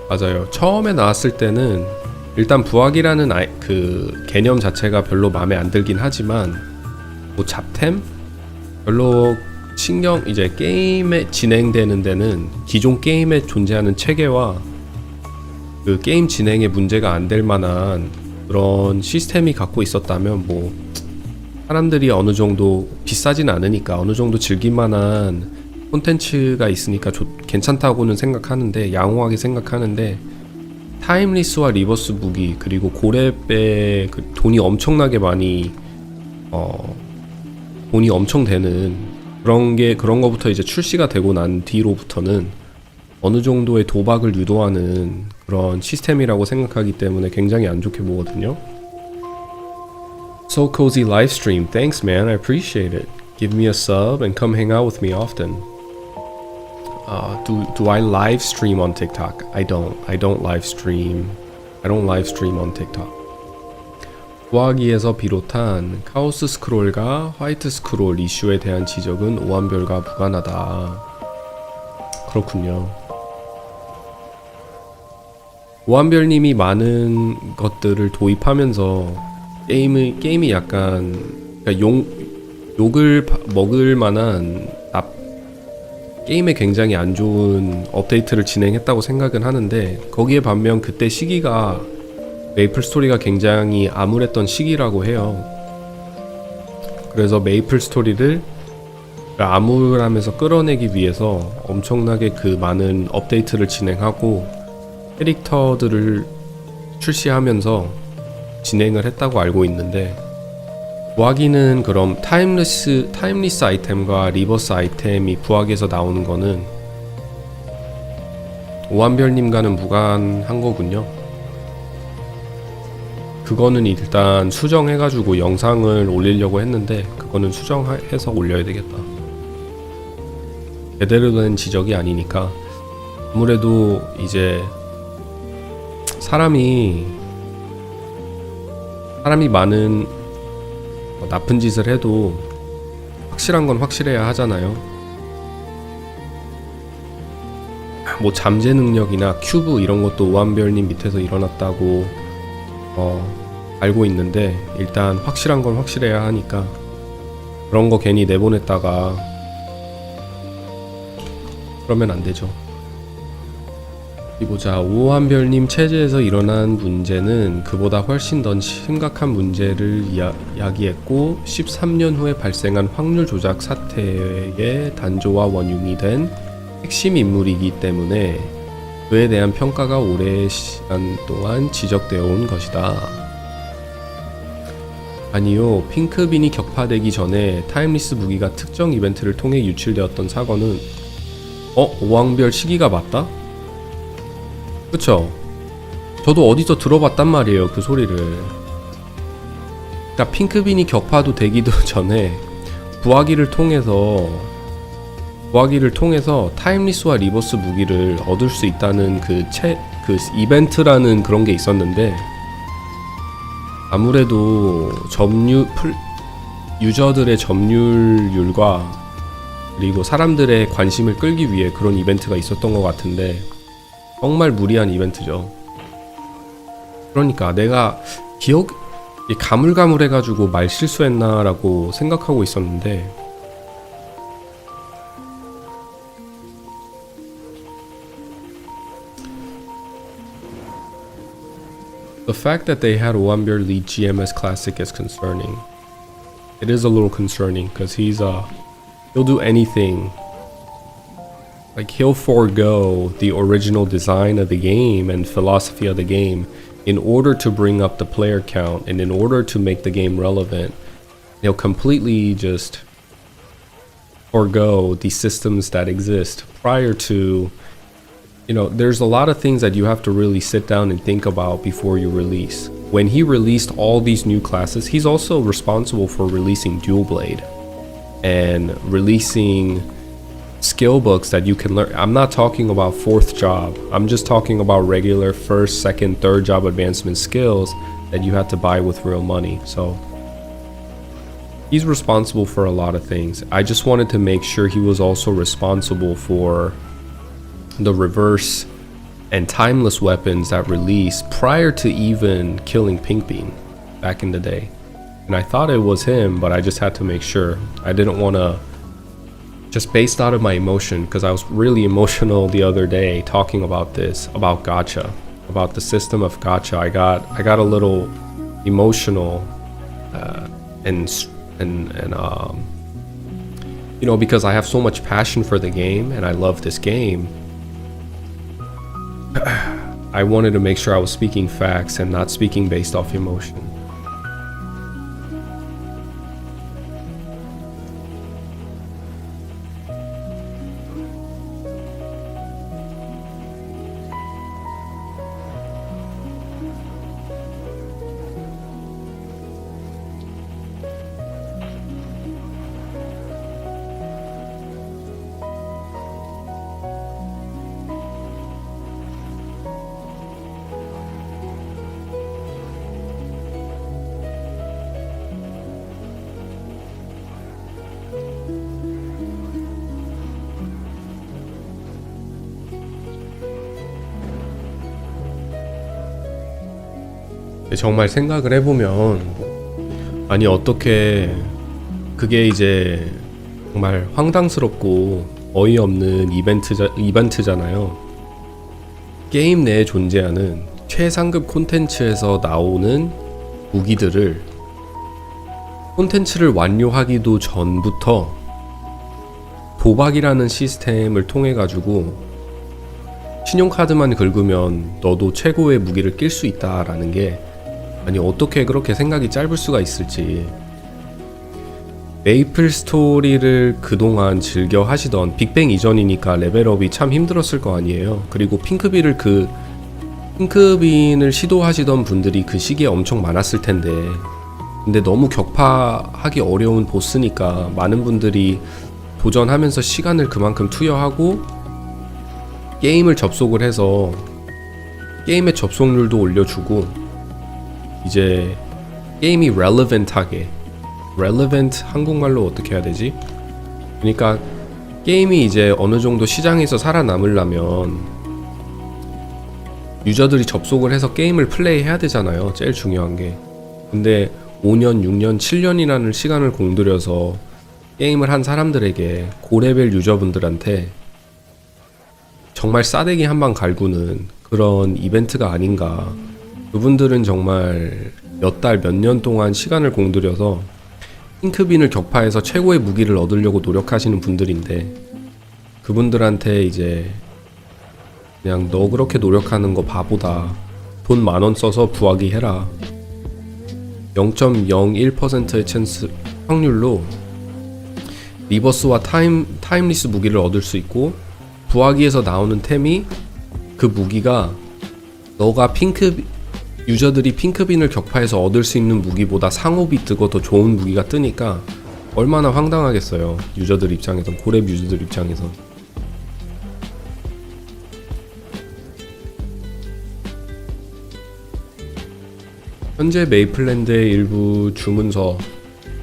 맞아요. 처음에 나왔을 때는 일단 부하기라는 그 개념 자체가 별로 마음에 안 들긴 하지만, 뭐 잡템? 별로 이제 게임에 진행되는 데는 기존 게임에 존재하는 체계와 그 게임 진행에 문제가 안 될 만한 그런 시스템이 갖고 있었다면, 뭐 사람들이 어느 정도 비싸진 않으니까 어느 정도 즐길만한 콘텐츠가 있으니까 괜찮다고는 생각하는데, 양호하게 생각하는데, 타임리스와 리버스 무기 그리고 고렙에 그 돈이 엄청나게 많이 돈이 엄청 되는 그런 거부터 이제 출시가 되고 난 뒤로부터는 어느 정도의 도박을 유도하는 그런 시스템이라고 생각하기 때문에 굉장히 안 좋게 보거든요. So cozy live stream. Thanks, man. I appreciate it. Give me a sub and come hang out with me often. Do I live stream on TikTok? I don't live stream. I don't live stream on TikTok. 부하기에서 비롯한 카오스 스크롤과 화이트 스크롤 이슈에 대한 지적은 오한별과 무관하다. 그렇군요. 오한별님이 많은 것들을 도입하면서 게임이 약간, 그러니까 욕을 먹을 만한 게임에 굉장히 안 좋은 업데이트를 진행했다고 생각은 하는데, 거기에 반면 그때 시기가 메이플스토리가 굉장히 암울했던 시기라고 해요. 그래서 메이플스토리를 암울하면서 끌어내기 위해서 엄청나게 그 많은 업데이트를 진행하고 캐릭터들을 출시하면서 진행을 했다고 알고 있는데, 부하기는 그럼 타임리스 아이템과 리버스 아이템이 부하기에서 나오는 거는 오한별님과는 무관한 거군요. 그거는 일단 수정해가지고 영상을 올리려고 했는데, 그거는 수정해서 올려야 되겠다. 제대로 된 지적이 아니니까. 아무래도 이제 사람이 많은 나쁜 짓을 해도 확실한 건 확실해야 하잖아요. 뭐 잠재 능력이나 큐브 이런 것도 오한별님 밑에서 일어났다고 알고 있는데, 일단 확실한 건 확실해야 하니까 그런 거 괜히 내보냈다가 그러면 안 되죠. 보자. 오한별님 체제에서 일어난 문제는 그보다 훨씬 더 심각한 문제를 야기했고 13년 후에 발생한 확률 조작 사태의 단조와 원흉이 된 핵심 인물이기 때문에 그에 대한 평가가 오랜 시간 동안 지적되어 온 것이다. 아니요, 핑크빈이 격파되기 전에 타임리스 무기가 특정 이벤트를 통해 유출되었던 사건은 오왕별 시기가 맞다? 그쵸? 저도 어디서 들어봤단 말이에요, 그 소리를. 그러니까 핑크빈이 격파도 되기도 전에 부하기를 통해서 타임리스와 리버스 무기를 얻을 수 있다는 그 이벤트라는 그런 게 있었는데, 아무래도 유저들의 점유율과 그리고 사람들의 관심을 끌기 위해 그런 이벤트가 있었던 것 같은데 정말 무리한 이벤트죠. 그러니까 내가 가물가물해가지고 말 실수했나 라고 생각하고 있었는데, the fact that they had 오한별 lead GMS Classic is concerning. It is a little concerning because he'll do anything. Like he'll forego the original design of the game and philosophy of the game in order to bring up the player count and in order to make the game relevant. He'll completely just forego the systems that exist prior to, there's a lot of things that you have to really sit down and think about before you release. When he released all these new classes, he's also responsible for releasing Dual Blade and releasing skill books that you can learn. I'm not talking about fourth job. I'm just talking about regular first, second, third job advancement skills that you had to buy with real money. So he's responsible for a lot of things. I just wanted to make sure he was also responsible for the reverse and timeless weapons that released prior to even killing Pinkbean back in the day. And I thought it was him, but I just had to make sure. I didn't want to, just based out of my emotion, because I was really emotional the other day talking about this, about gacha, about the system of gacha. I got a little emotional, because I have so much passion for the game and I love this game. I wanted to make sure I was speaking facts and not speaking based off emotion. 정말 생각을 해보면, 아니 어떻게 그게 이제 정말 황당스럽고 어이없는 이벤트잖아요. 게임 내에 존재하는 최상급 콘텐츠에서 나오는 무기들을 콘텐츠를 완료하기도 전부터 도박이라는 시스템을 통해 가지고 신용카드만 긁으면 너도 최고의 무기를 낄 수 있다라는 게, 아니 어떻게 그렇게 생각이 짧을 수가 있을지. 메이플 스토리를 그동안 즐겨 하시던, 빅뱅 이전이니까 레벨업이 참 힘들었을 거 아니에요. 그리고 핑크빈을 시도하시던 분들이 그 시기에 엄청 많았을 텐데, 근데 너무 격파하기 어려운 보스니까 많은 분들이 도전하면서 시간을 그만큼 투여하고 게임을 접속을 해서 게임의 접속률도 올려주고, 이제 게임이 relevant하게, relevant 한국말로 어떻게 해야 되지? 그러니까 게임이 이제 어느 정도 시장에서 살아남으려면 유저들이 접속을 해서 게임을 플레이해야 되잖아요. 제일 중요한 게. 근데 5년, 6년, 7년이라는 시간을 공들여서 게임을 한 사람들에게, 고레벨 유저분들한테 정말 싸대기 한 방 갈구는 그런 이벤트가 아닌가. 그분들은 정말 몇 달, 몇 년 동안 시간을 공들여서 핑크빈을 격파해서 최고의 무기를 얻으려고 노력하시는 분들인데, 그분들한테 이제 그냥 너 그렇게 노력하는 거 바보다, 돈 10,000원 써서 부하기 해라, 0.01%의 찬스 확률로 리버스와 타임리스 무기를 얻을 수 있고, 부하기에서 나오는 템이 그 무기가 너가 유저들이 핑크빈을 격파해서 얻을 수 있는 무기보다 상업이 뜨고 더 좋은 무기가 뜨니까 얼마나 황당하겠어요. 유저들 입장에선, 고렙 유저들 입장에선. 현재 메이플랜드의 일부 주문서,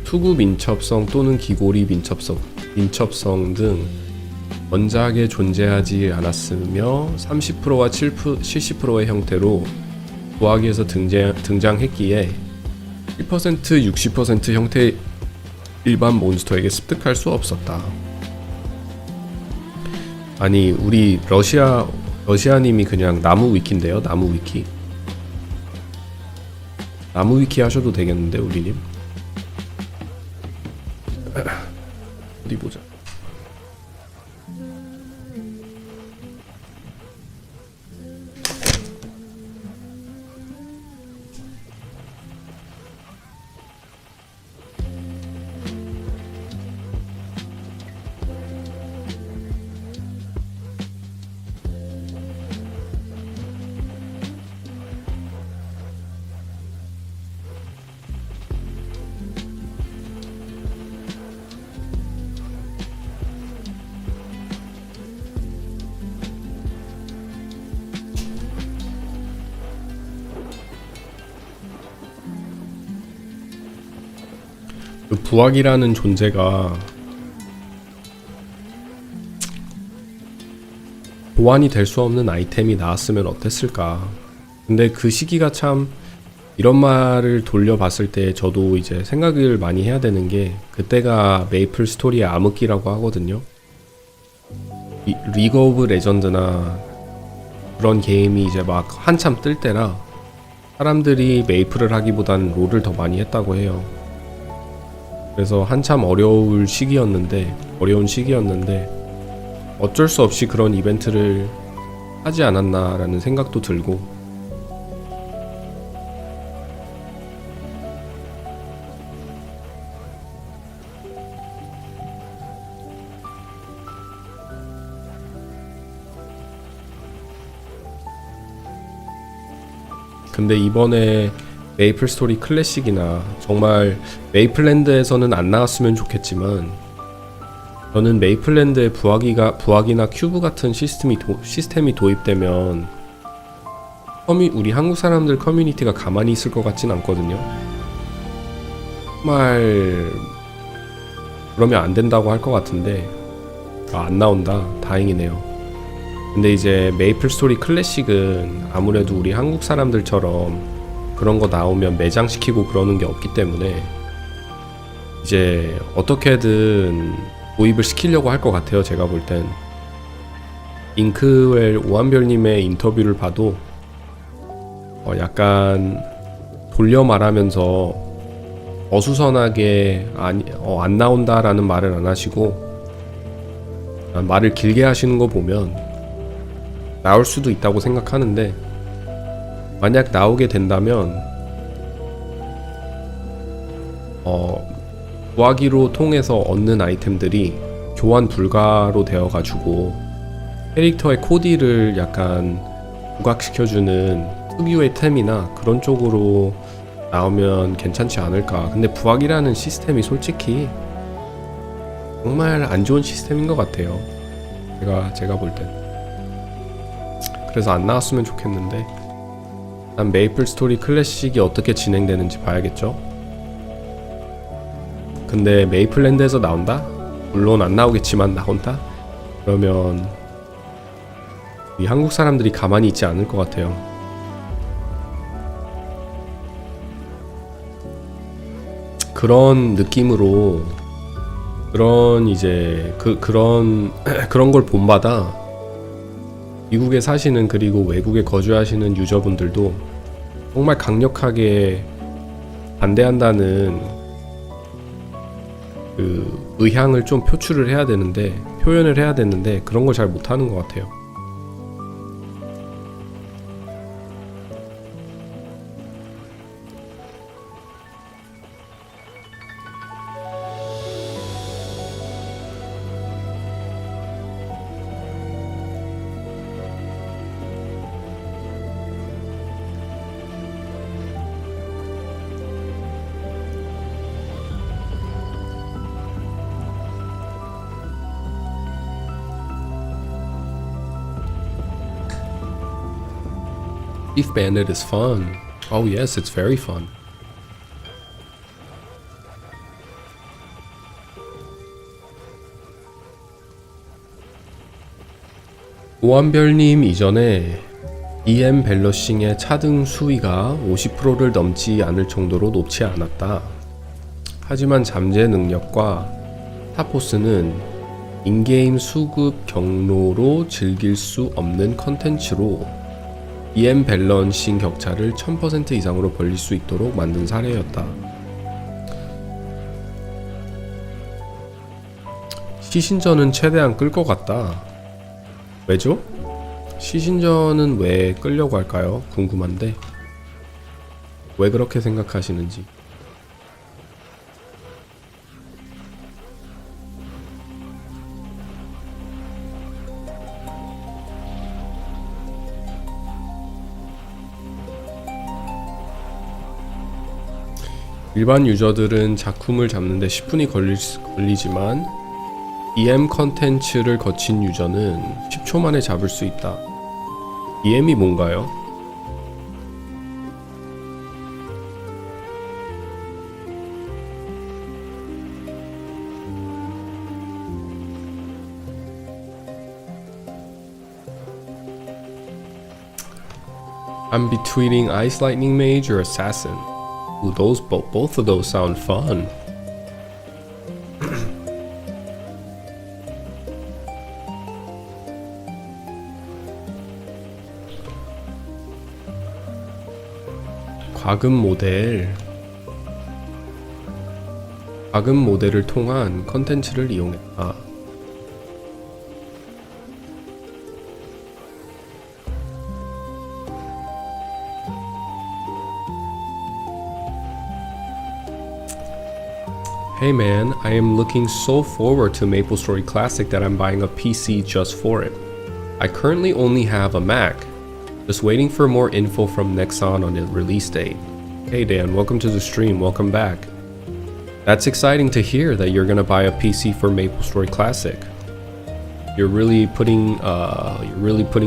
투구 민첩성 또는 기고리 민첩성 등 원작에 존재하지 않았으며 30%와 70%의 형태로 부하기에서 등장했기에 1%, 60% 형태의 일반 몬스터에게 습득할 수 없었다. 아니, 우리 러시아님이 그냥 나무 위키인데요. 나무 위키. 나무 위키 하셔도 되겠는데, 우리님. 어디 보자. 그 부학이라는 존재가 보완이 될 수 없는 아이템이 나왔으면 어땠을까. 근데 그 시기가 참, 이런 말을 돌려봤을 때 저도 이제 생각을 많이 해야 되는 게, 그때가 메이플 스토리의 암흑기라고 하거든요. 리그 오브 레전드나 그런 게임이 이제 막 한참 뜰 때라 사람들이 메이플을 하기보단 롤을 더 많이 했다고 해요. 그래서 한참 어려운 시기였는데 어쩔 수 없이 그런 이벤트를 하지 않았나라는 생각도 들고, 근데 이번에 메이플 스토리 클래식이나, 정말 메이플랜드에서는 안 나왔으면 좋겠지만, 저는 메이플랜드에 부하기나 큐브 같은 시스템이 도입되면 우리 한국 사람들 커뮤니티가 가만히 있을 것 같진 않거든요. 정말 그러면 안 된다고 할 것 같은데, 안 나온다. 다행이네요. 근데 이제 메이플 스토리 클래식은 아무래도 우리 한국 사람들처럼 그런 거 나오면 매장시키고 그러는 게 없기 때문에 이제 어떻게든 도입을 시키려고 할 것 같아요. 제가 볼 땐. 잉크웰 오한별님의 인터뷰를 봐도 약간 돌려 말하면서 어수선하게 안 나온다라는 말을 안 하시고 말을 길게 하시는 거 보면 나올 수도 있다고 생각하는데, 만약 나오게 된다면 구하기로 통해서 얻는 아이템들이 교환 불가로 되어가지고 캐릭터의 코디를 약간 부각시켜주는 특유의 템이나 그런 쪽으로 나오면 괜찮지 않을까. 근데 부학이라는 시스템이 솔직히 정말 안 좋은 시스템인 것 같아요. 제가 볼 땐. 그래서 안 나왔으면 좋겠는데, 난 메이플 스토리 클래식이 어떻게 진행되는지 봐야겠죠. 근데 메이플랜드에서 나온다? 물론 안 나오겠지만 나온다? 그러면 이 한국 사람들이 가만히 있지 않을 것 같아요. 그런 느낌으로, 그런 이제 그런 걸 본받아 미국에 사시는 그리고 외국에 거주하시는 유저분들도 정말 강력하게 반대한다는 그 의향을 좀 표현을 해야 되는데 그런 걸 잘 못하는 것 같아요. Beef Bandit is fun. Oh yes, it's very fun. 오한별님 이전에 EM 밸런싱의 차등 수위가 50%를 넘지 않을 정도로 높지 않았다. 하지만 잠재 능력과 타포스는 인게임 수급 경로로 즐길 수 없는 컨텐츠로 EM 밸런싱 격차를 1000% 이상으로 벌릴 수 있도록 만든 사례였다. 시신전은 최대한 끌 것 같다. 왜죠? 시신전은 왜 끌려고 할까요? 궁금한데 왜 그렇게 생각하시는지. 일반 유저들은 작품을 잡는데 10분이 걸리지만 EM 컨텐츠를 거친 유저는 10초 만에 잡을 수 있다. EM이 뭔가요? I'm between Ice Lightning Mage or Assassin. Ooh, both of those sound fun. 과금 모델을 통한 컨텐츠를 이용했다. Hey man, I am looking so forward to MapleStory Classic that I'm buying a PC just for it. I currently only have a Mac. Just waiting for more info from Nexon on the release date. Hey Dan, welcome to the stream, welcome back. That's exciting to hear that you're gonna buy a PC for MapleStory Classic. You're really putting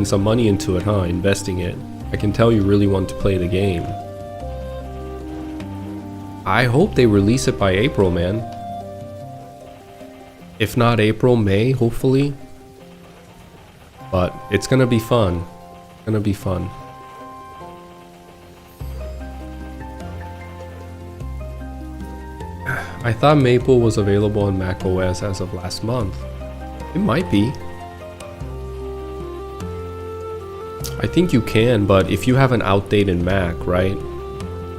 some money into it, huh? Investing it. I can tell you really want to play the game. I hope they release it by April, man. If not April, May, hopefully. But it's gonna be fun. Gonna be fun. I thought Maple was available on macOS as of last month. It might be. I think you can, but if you have an outdated Mac, right?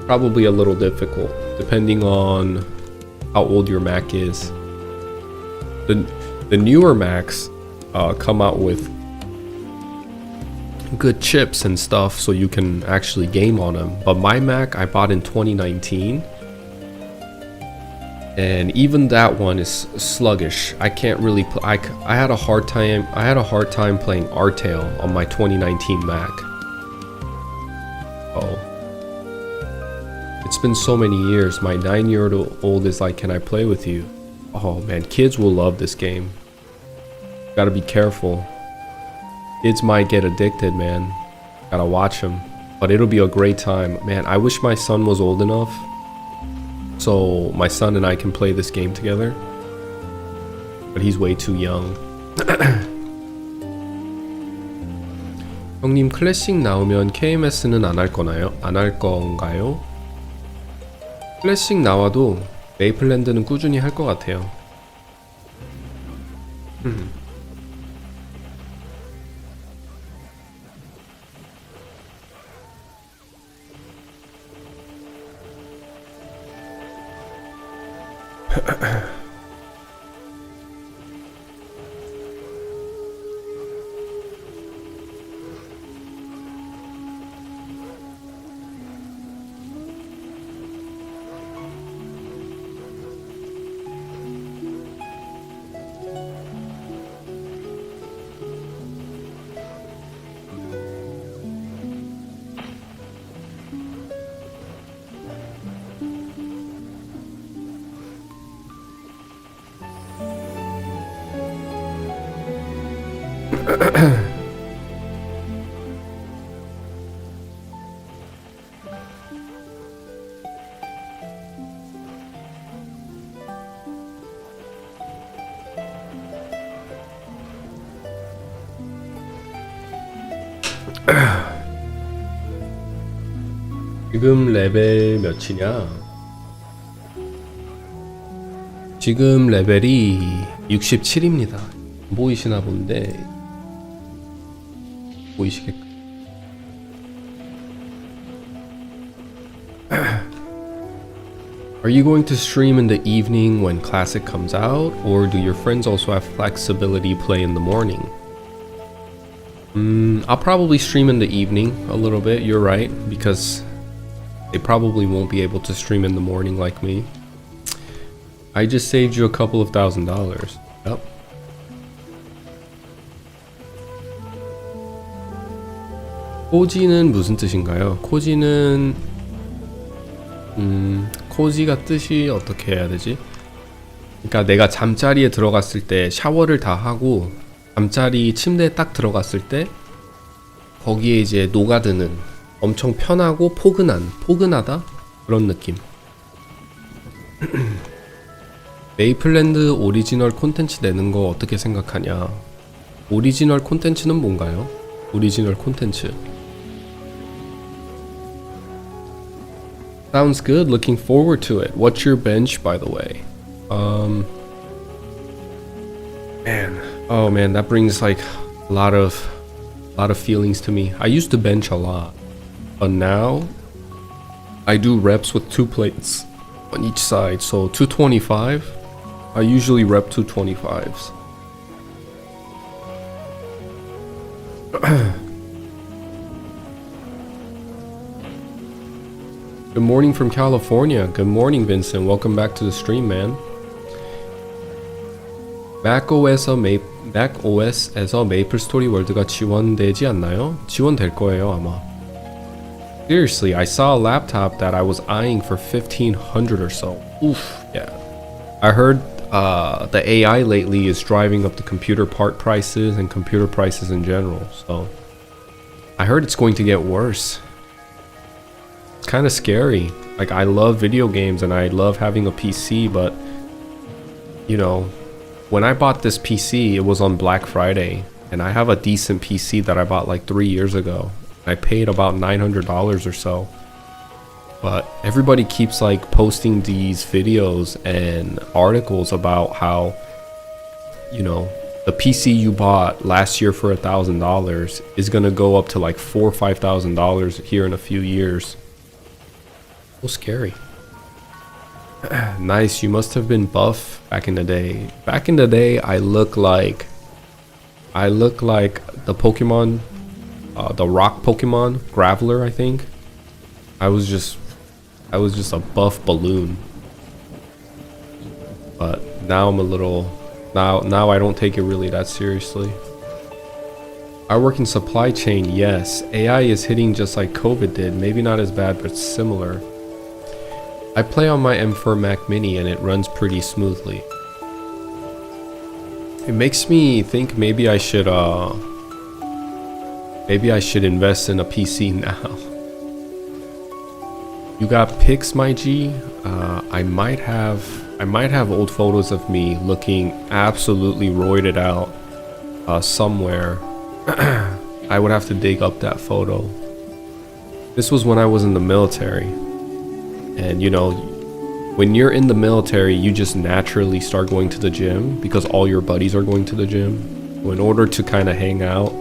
Probably a little difficult, depending on how old your Mac is. The newer Macs come out with good chips and stuff so you can actually game on them, but my Mac I bought in 2019 and even that one is sluggish. I can't really I had a hard time playing Artale on my 2019 Mac. Oh, it's been so many years. My 9-year-old is like, can I play with you? Oh man, kids will love this game. Gotta be careful. Kids might get addicted, man. Gotta watch them. But it'll be a great time. Man, I wish my son was old enough so my son and I can play this game together. But he's way too young. 형님, 클래식 나오면 KMS는 안 할 건가요? 클래식 나와도 메이플랜드는 꾸준히 할 것 같아요. 지금 레벨 몇이냐? 지금 레벨이 67입니다. 보이시나 본데 보이시겠까? Are you going to stream in the evening when Classic comes out, or do your friends also have flexibility play in the morning? I'll probably stream in the evening a little bit, you're right, because they probably won't be able to stream in the morning like me. I just saved you a couple of $1,000. Yep. 코지는 무슨 뜻인가요? 코지는 코지가 뜻이 어떻게 해야 되지? 그러니까 내가 잠자리에 들어갔을 때 샤워를 다 하고 잠자리 침대에 딱 들어갔을 때 거기에 이제 녹아드는 엄청 편하고 포근하다 그런 느낌. 메이플랜드 오리지널 콘텐츠 내는 거 어떻게 생각하냐? 오리지널 콘텐츠는 뭔가요? 오리지널 콘텐츠. Sounds good. Looking forward to it. What's your bench, by the way? Man, that brings like a lot of feelings to me. I used to bench a lot, but now I do reps with 2 plates on each side. So 225. I usually rep 225s. Good morning from California. Good morning, Vincent. Welcome back to the stream, man. macOS에서 MapleStory 월드가 지원되지 않나요? 지원될 거예요, 아마. Seriously, I saw a laptop that I was eyeing for $1,500 or so. Oof, yeah. I heard the AI lately is driving up the computer part prices and computer prices in general, so I heard it's going to get worse. It's kind of scary. Like, I love video games and I love having a PC, but you know, when I bought this PC, it was on Black Friday, and I have a decent PC that I bought like 3 years ago. I paid about $900 or so. But everybody keeps like posting these videos and articles about how, you know, the PC you bought last year for $1,000 is gonna go up to like $4,000 or $5,000 here in a few years. So scary. Nice, you must have been buff back in the day. Back in the day, I look like the Pokemon, the rock Pokemon, Graveler, I think. I was just a buff balloon. But now I'm a little, now I don't take it really that seriously. I work in supply chain, yes. AI is hitting just like COVID did. Maybe not as bad, but similar. I play on my M4 Mac Mini and it runs pretty smoothly. It makes me think maybe I should invest in a PC now. You got pics, my G? I might have old photos of me looking absolutely roided out somewhere. I would have to dig up that photo. This was when I was in the military. And you know, when you're in the military, you just naturally start going to the gym because all your buddies are going to the gym. So in order to kind of hang out,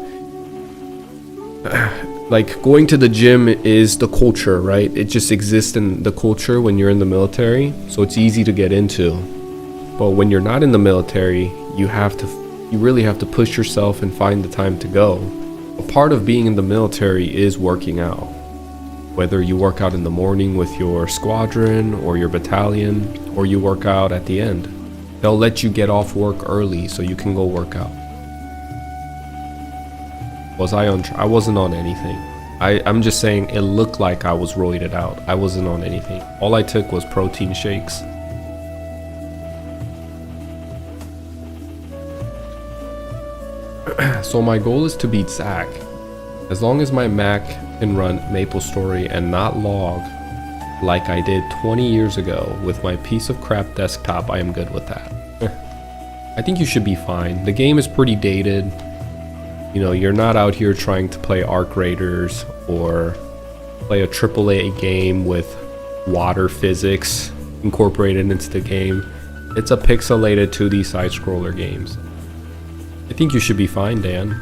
like going to the gym is the culture, right? It just exists in the culture when you're in the military, so it's easy to get into. But when you're not in the military, you really have to push yourself and find the time to go. A part of being in the military is working out. Whether you work out in the morning with your squadron or your battalion, or you work out at the end. They'll let you get off work early so you can go work out. I wasn't on anything. I'm just saying it looked like I was roided out. I wasn't on anything. All I took was protein shakes. So my goal is to beat Zach. As long as my Mac can run MapleStory and not log like I did 20 years ago with my piece of crap desktop, I am good with that. I think you should be fine. The game is pretty dated. You know, you're not out here trying to play Arc Raiders or play a AAA game with water physics incorporated into the game. It's a pixelated 2D side-scroller game. I think you should be fine, Dan.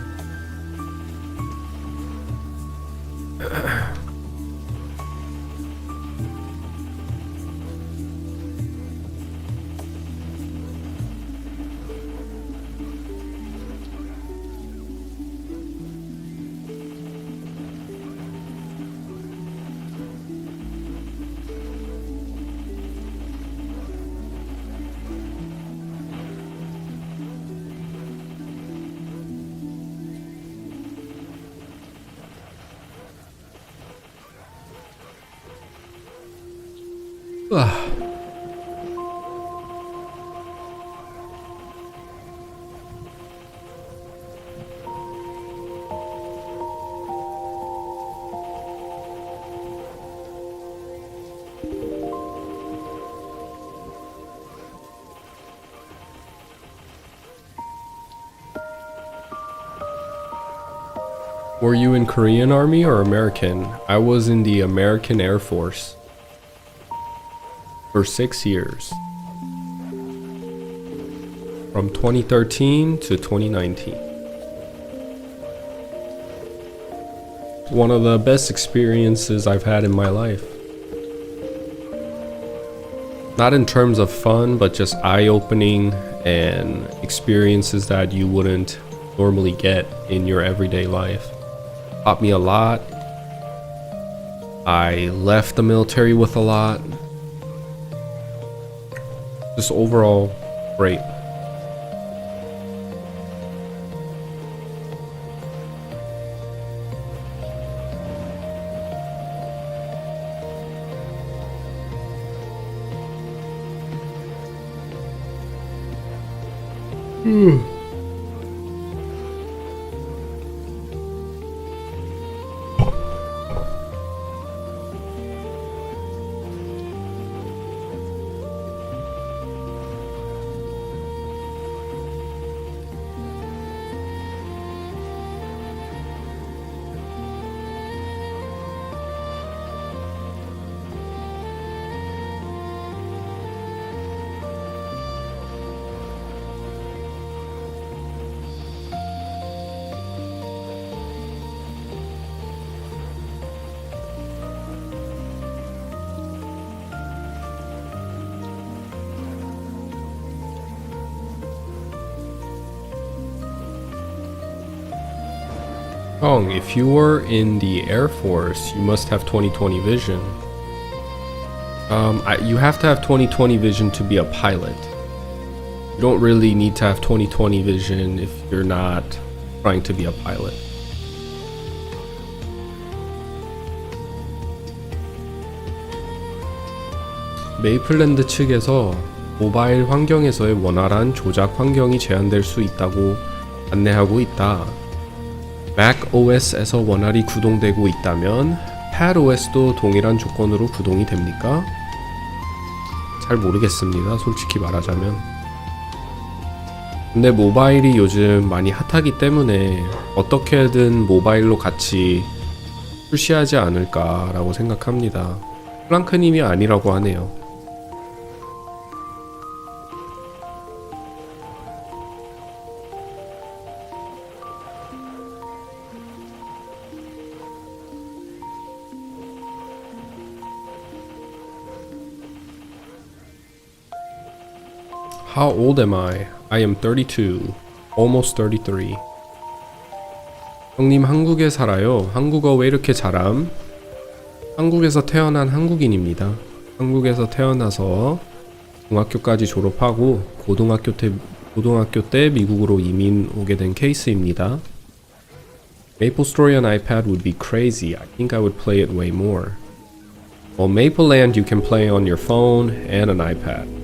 Were you in Korean Army or American? I was in the American Air Force for 6 years, from 2013 to 2019. One of the best experiences I've had in my life. Not in terms of fun, but just eye-opening and experiences that you wouldn't normally get in your everyday life. Taught me a lot. I left the military with a lot. Just overall, great. Hong, if you were in the Air Force, you must have 20/20 vision. You have to have 20/20 vision to be a pilot. You don't really need to have 20/20 vision if you're not trying to be a pilot. 메이플랜드 측에서 모바일 환경에서의 원활한 조작 환경이 제한될 수 있다고 안내하고 있다. macOS에서 원활히 구동되고 있다면 padOS도 동일한 조건으로 구동이 됩니까? 잘 모르겠습니다, 솔직히 말하자면. 근데 모바일이 요즘 많이 핫하기 때문에 어떻게든 모바일로 같이 출시하지 않을까라고 생각합니다. 플랑크님이 아니라고 하네요. How old am I? I am 32, almost 33. 형님 한국에 살아요. 한국어 왜 이렇게 잘함? 한국에서 태어난 한국인입니다. 한국에서 태어나서 중학교까지 졸업하고 고등학교 때 미국으로 이민 오게 된 케이스입니다. MapleStory on iPad would be crazy. I think I would play it way more. Well, Mapleland you can play on your phone and an iPad.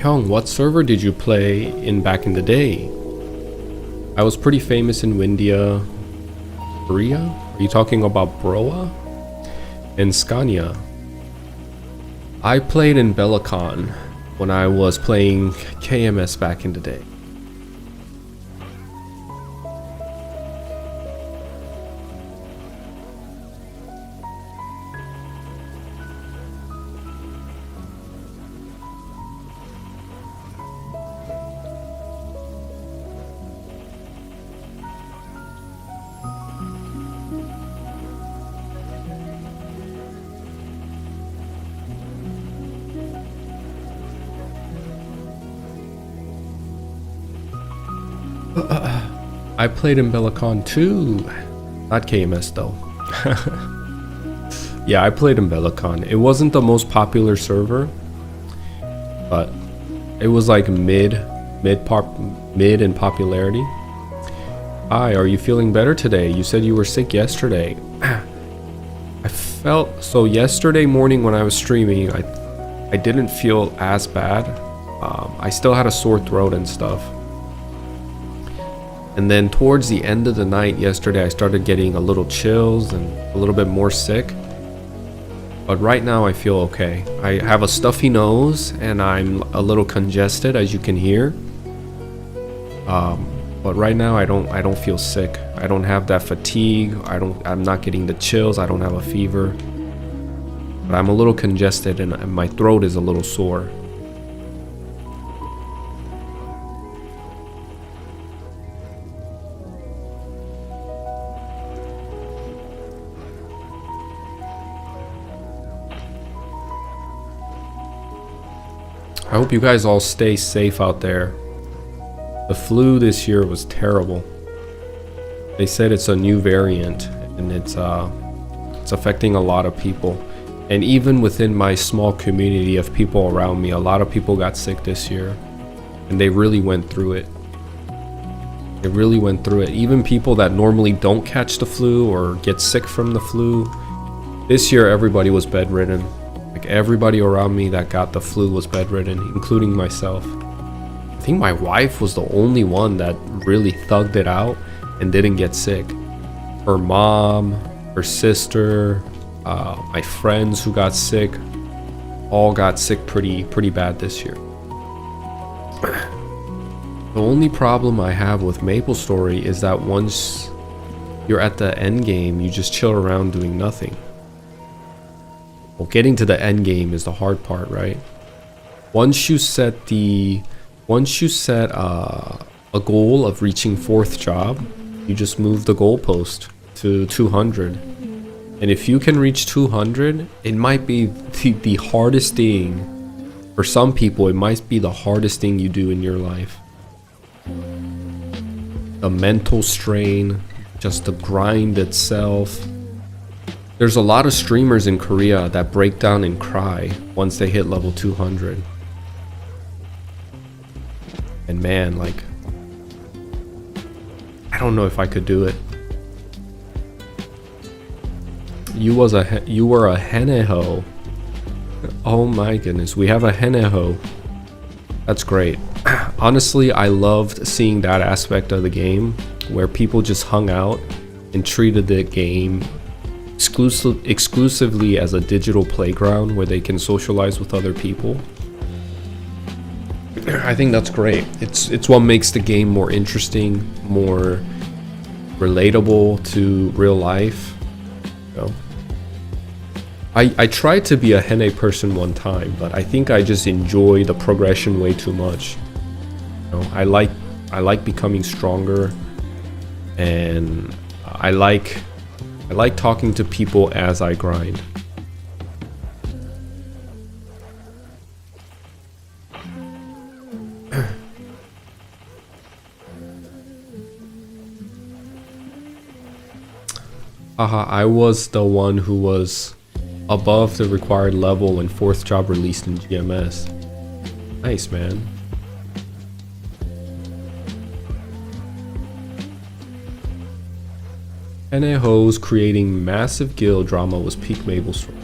Hyung, what server did you play in back in the day? I was pretty famous in Windia, Korea? Are you talking about Broa? And Scania. I played in Bellicon when I was playing KMS back in the day. I played in Bellicon too. Not KMS though. Yeah, I played in Bellicon. It wasn't the most popular server, but it was like mid in popularity. Hi, are you feeling better today? You said you were sick yesterday. I felt so yesterday morning when I was streaming. I didn't feel as bad. I still had a sore throat and stuff. And then towards the end of the night yesterday, I started getting a little chills and a little bit more sick. But right now I feel okay. I have a stuffy nose and I'm a little congested, as you can hear. But right now I don't feel sick. I don't have that fatigue. I'm not getting the chills. I don't have a fever. But I'm a little congested and my throat is a little sore. I hope you guys all stay safe out there. The flu this year was terrible. They said it's a new variant and it's affecting a lot of people. And even within my small community of people around me, a lot of people got sick this year. And they really went through it. They really went through it. Even people that normally don't catch the flu or get sick from the flu, this year everybody was bedridden. Like everybody around me that got the flu was bedridden, including myself. I think my wife was the only one that really thugged it out and didn't get sick. Her mom, her sister, my friends who got sick, all got sick pretty bad this year. The only problem I have with MapleStory is that once you're at the end game, you just chill around doing nothing. Well, getting to the end game is the hard part, right? Once you set a goal of reaching 4th job, you just move the goalpost to 200. And if you can reach 200, it might be the hardest thing. For some people, it might be the hardest thing you do in your life. The mental strain, just the grind itself. There's a lot of streamers in Korea that break down and cry once they hit level 200. And man, like, I don't know if I could do it. You were a heneho. Oh my goodness, we have a heneho. That's great. Honestly, I loved seeing that aspect of the game where people just hung out and treated the game exclusively as a digital playground where they can socialize with other people. I think that's great. It's what makes the game more interesting, more relatable to real life. You know? I tried to be a henne person one time, but I think I just enjoy the progression way too much. You know, I like becoming stronger, and I like I like talking to people as I grind. Haha, I was the one who was above the required level when 4th job released in GMS. Nice, man. NAHO's creating massive guild drama was peak MapleStory.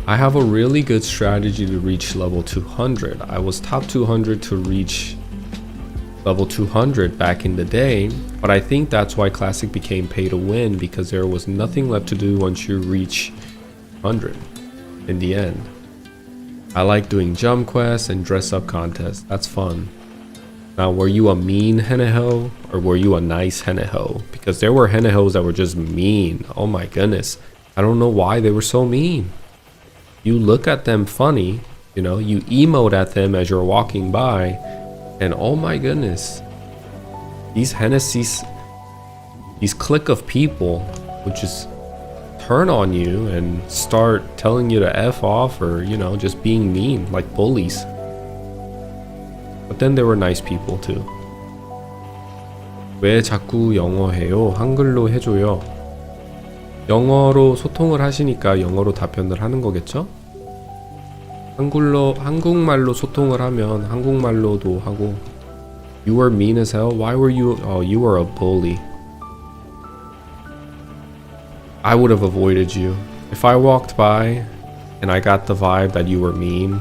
I have a really good strategy to reach level 200. I was top 200 to reach level 200 back in the day, but I think that's why Classic became pay to win, because there was nothing left to do once you reach 100 in the end. I like doing jump quests and dress up contests. That's fun. Now, were you a mean Heneho or were you a nice Heneho? Because there were Henehos that were just mean. Oh my goodness. I don't know why they were so mean. You look at them funny, you know, you emote at them as you're walking by, and oh my goodness, these Hennessy's, these clique of people would just turn on you and start telling you to F off, or, you know, just being mean, like bullies. But then there were nice people too. 왜 자꾸 영어 해요? 한글로 해줘요. 영어로 소통을 하시니까 영어로 답변을 하는 거겠죠? 한국말로 소통을 하면 한국말로도 하고. You were mean as hell? Why were you? Oh, you were a bully. I would have avoided you. If I walked by and I got the vibe that you were mean,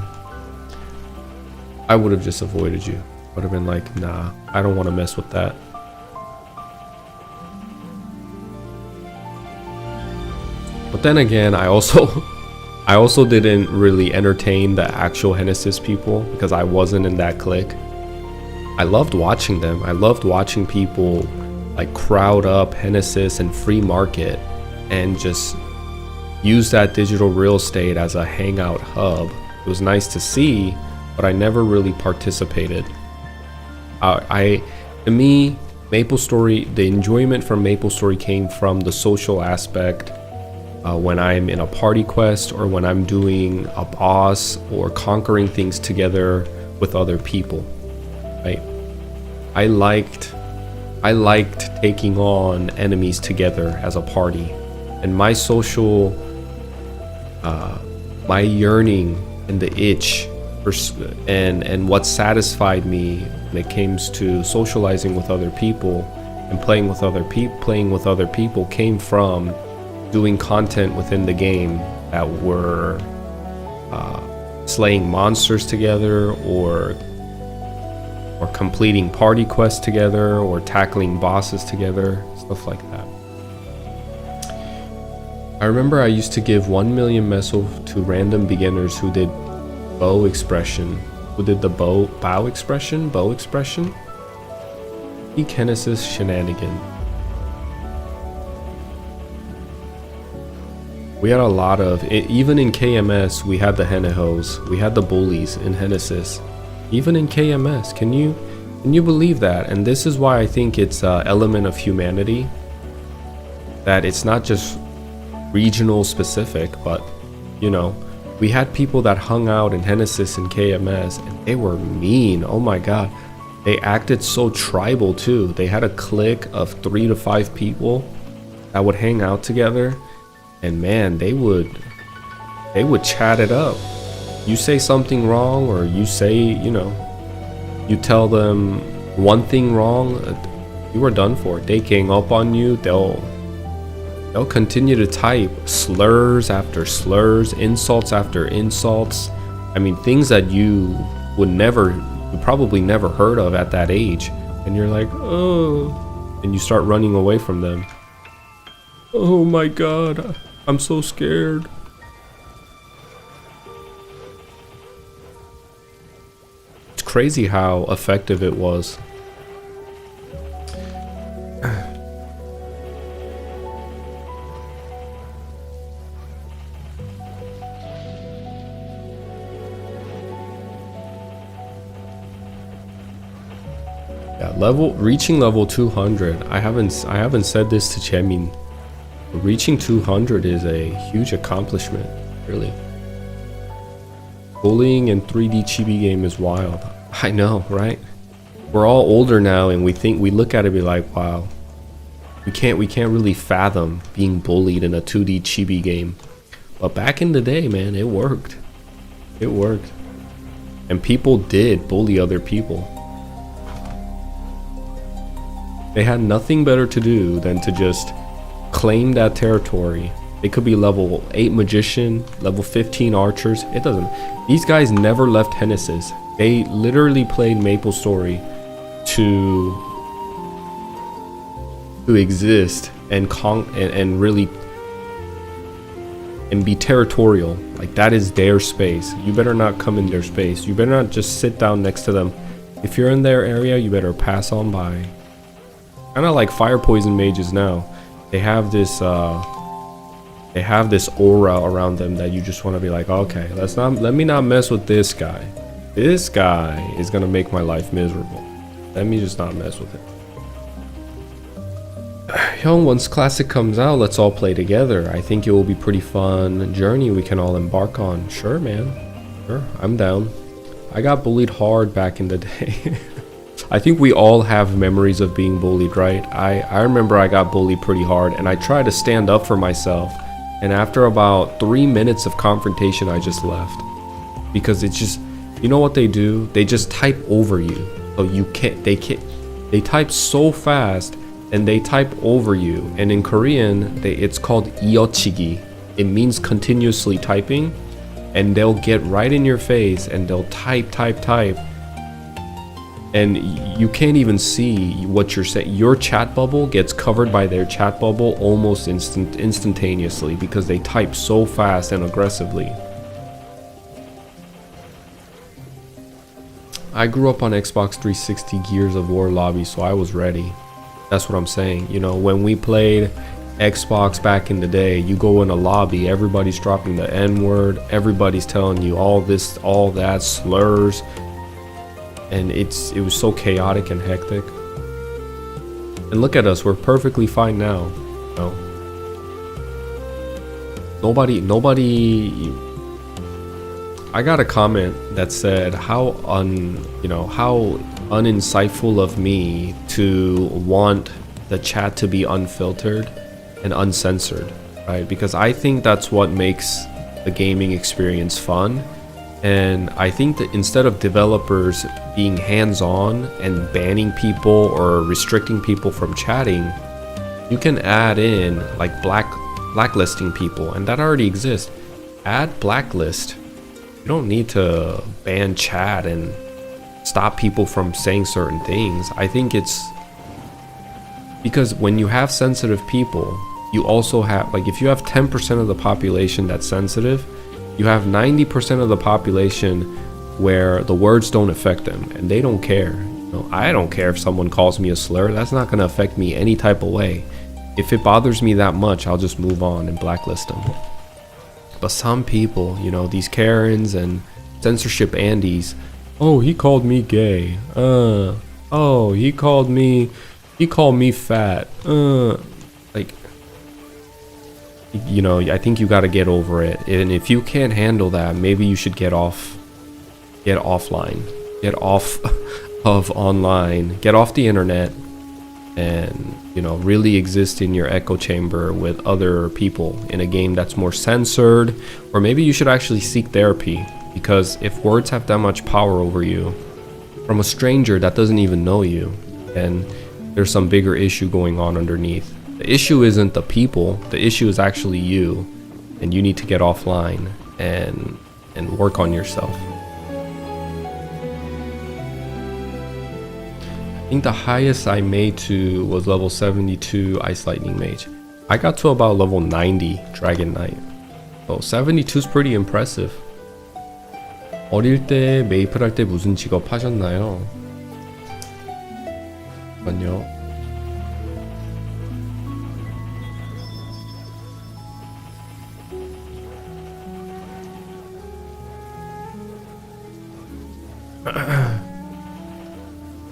I would have just avoided you. I would have been like, nah, I don't want to mess with that. But then again, I also didn't really entertain the actual Hennessy's people because I wasn't in that clique. I loved watching them. I loved watching people like crowd up Hennessy's and free market and just use that digital real estate as a hangout hub. It was nice to see, but I never really participated. To me, MapleStory, the enjoyment from MapleStory came from the social aspect. When I'm in a party quest or when I'm doing a boss or conquering things together with other people, right? I liked taking on enemies together as a party, and my social, my yearning and the itch for, and what satisfied me when it came to socializing with other people and playing with other people came from doing content within the game that were slaying monsters together, or completing party quests together, or tackling bosses together, stuff like that. I remember I used to give 1 million meso to random beginners who did bow expression. Who did the bow expression? Genesis shenanigan. We had a lot of it, even in KMS. We had the Henehos, we had the bullies in Genesis, even in KMS. Can you believe that? And this is why I think it's an element of humanity, that it's not just regional specific, but you know, we had people that hung out in Genesis and KMS and they were mean. Oh my god, they acted so tribal too. They had a clique of 3 to 5 people that would hang out together. And man, they would chat it up. You say something wrong, or you say, you know, you tell them one thing wrong, you are done for. They gang up on you. They'll continue to type slurs after slurs, insults after insults. I mean, things that you probably never heard of at that age. And you're like, oh, and you start running away from them. Oh my god, I'm so scared. It's crazy how effective it was. Yeah, reaching level 200. I haven't said this to Chemin. Reaching 200 is a huge accomplishment, really. Bullying in 3D chibi game is wild. I know, right? We're all older now and we look at it and be like, wow. We can't really fathom being bullied in a 2D chibi game. But back in the day, man, it worked. It worked. And people did bully other people. They had nothing better to do than to just claim that territory. It could be level 8 magician, level 15 archers. It doesn't. These guys never left Genesis. They literally played MapleStory to exist and really and be territorial. Like, that is their space. You better not come in their space. You better not just sit down next to them. If you're in their area, you better pass on by. Kind of like fire poison mages now. They have this aura around them that you just want to be like, okay, let me not mess with this guy. This guy is gonna make my life miserable. Let me just not mess with it. Yo, once Classic comes out, let's all play together. I think it will be pretty fun journey we can all embark on. Sure, man. Sure, I'm down. I got bullied hard back in the day. I think we all have memories of being bullied, right? I remember I got bullied pretty hard and I tried to stand up for myself. And after about 3 minutes of confrontation, I just left. Because it's just, you know what they do? They just type over you. So they type so fast and they type over you. And in Korean, it's called 이어치기. It means continuously typing. And they'll get right in your face and they'll type. And you can't even see what you're saying. Your chat bubble gets covered by their chat bubble almost instantaneously because they type so fast and aggressively. I grew up on Xbox 360 Gears of War lobby, so I was ready. That's what I'm saying. You know, when we played Xbox back in the day, you go in a lobby, everybody's dropping the N-word, everybody's telling you all this, all that, slurs. And it was so chaotic and hectic. And look at us, we're perfectly fine now. You know? Nobody. I got a comment that said how uninsightful of me to want the chat to be unfiltered and uncensored, right? Because I think that's what makes the gaming experience fun. And I think that instead of developers being hands-on and banning people or restricting people from chatting, you can add in like blacklisting people, and that already exists. Add blacklist. You don't need to ban chat and stop people from saying certain things. I think it's because when you have sensitive people, you also have, like, if you have 10% of the population that's sensitive, you have 90% of the population where the words don't affect them and they don't care. You know, I don't care if someone calls me a slur. That's not going to affect me any type of way. If it bothers me that much, I'll just move on and blacklist them. But some people, you know, these Karens and censorship Andes, oh, he called me gay. Oh, he called me fat. Like, you know, I think you got to get over it. And if you can't handle that, maybe you should get offline, get off of online, get off the internet, and, you know, really exist in your echo chamber with other people in a game that's more censored. Or maybe you should actually seek therapy, because if words have that much power over you from a stranger that doesn't even know you, then there's some bigger issue going on underneath. The issue isn't the people, the issue is actually you, and you need to get offline and work on yourself. I think the highest I made to was level 72 Ice Lightning Mage. I got to about level 90 Dragon Knight. So 72 is pretty impressive. 어릴 때 메이플 할 때 무슨 직업 하셨나요? 잠깐만요.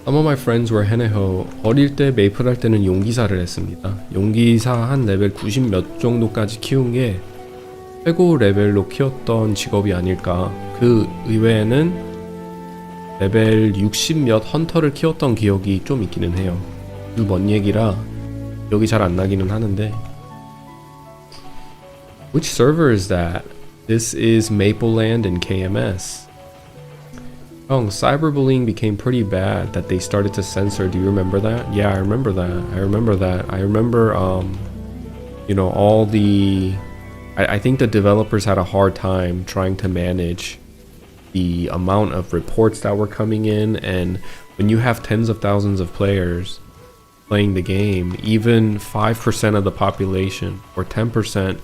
Some of my friends were haneo. 어릴 때 메이플 할 때는 용기사를 했습니다. 용기사 한 레벨 90 몇 정도까지 키운 게 최고 레벨로 키웠던 직업이 아닐까. 그 이외에는 레벨 60 몇 헌터를 키웠던 기억이 좀 있기는 해요. 그 먼 얘기라 기억이 잘 안 나기는 하는데. Which server is that? This is Mapleland and KMS. Oh, cyberbullying became pretty bad that they started to censor. Do you remember that? Yeah, I remember that. I remember, you know, all the... I think the developers had a hard time trying to manage the amount of reports that were coming in, and when you have tens of thousands of players playing the game, even 5% of the population or 10%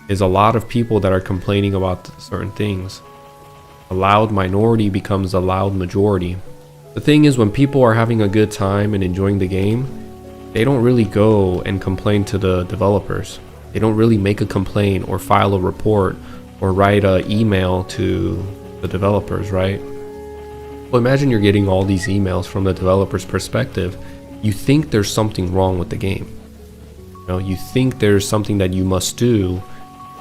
is a lot of people that are complaining about certain things. A loud minority becomes a loud majority. The thing is, when people are having a good time and enjoying the game, they don't really go and complain to the developers. They don't really make a complaint or file a report or write an email to the developers, right? Well, imagine you're getting all these emails from the developer's perspective. You think there's something wrong with the game. You know, you think there's something that you must do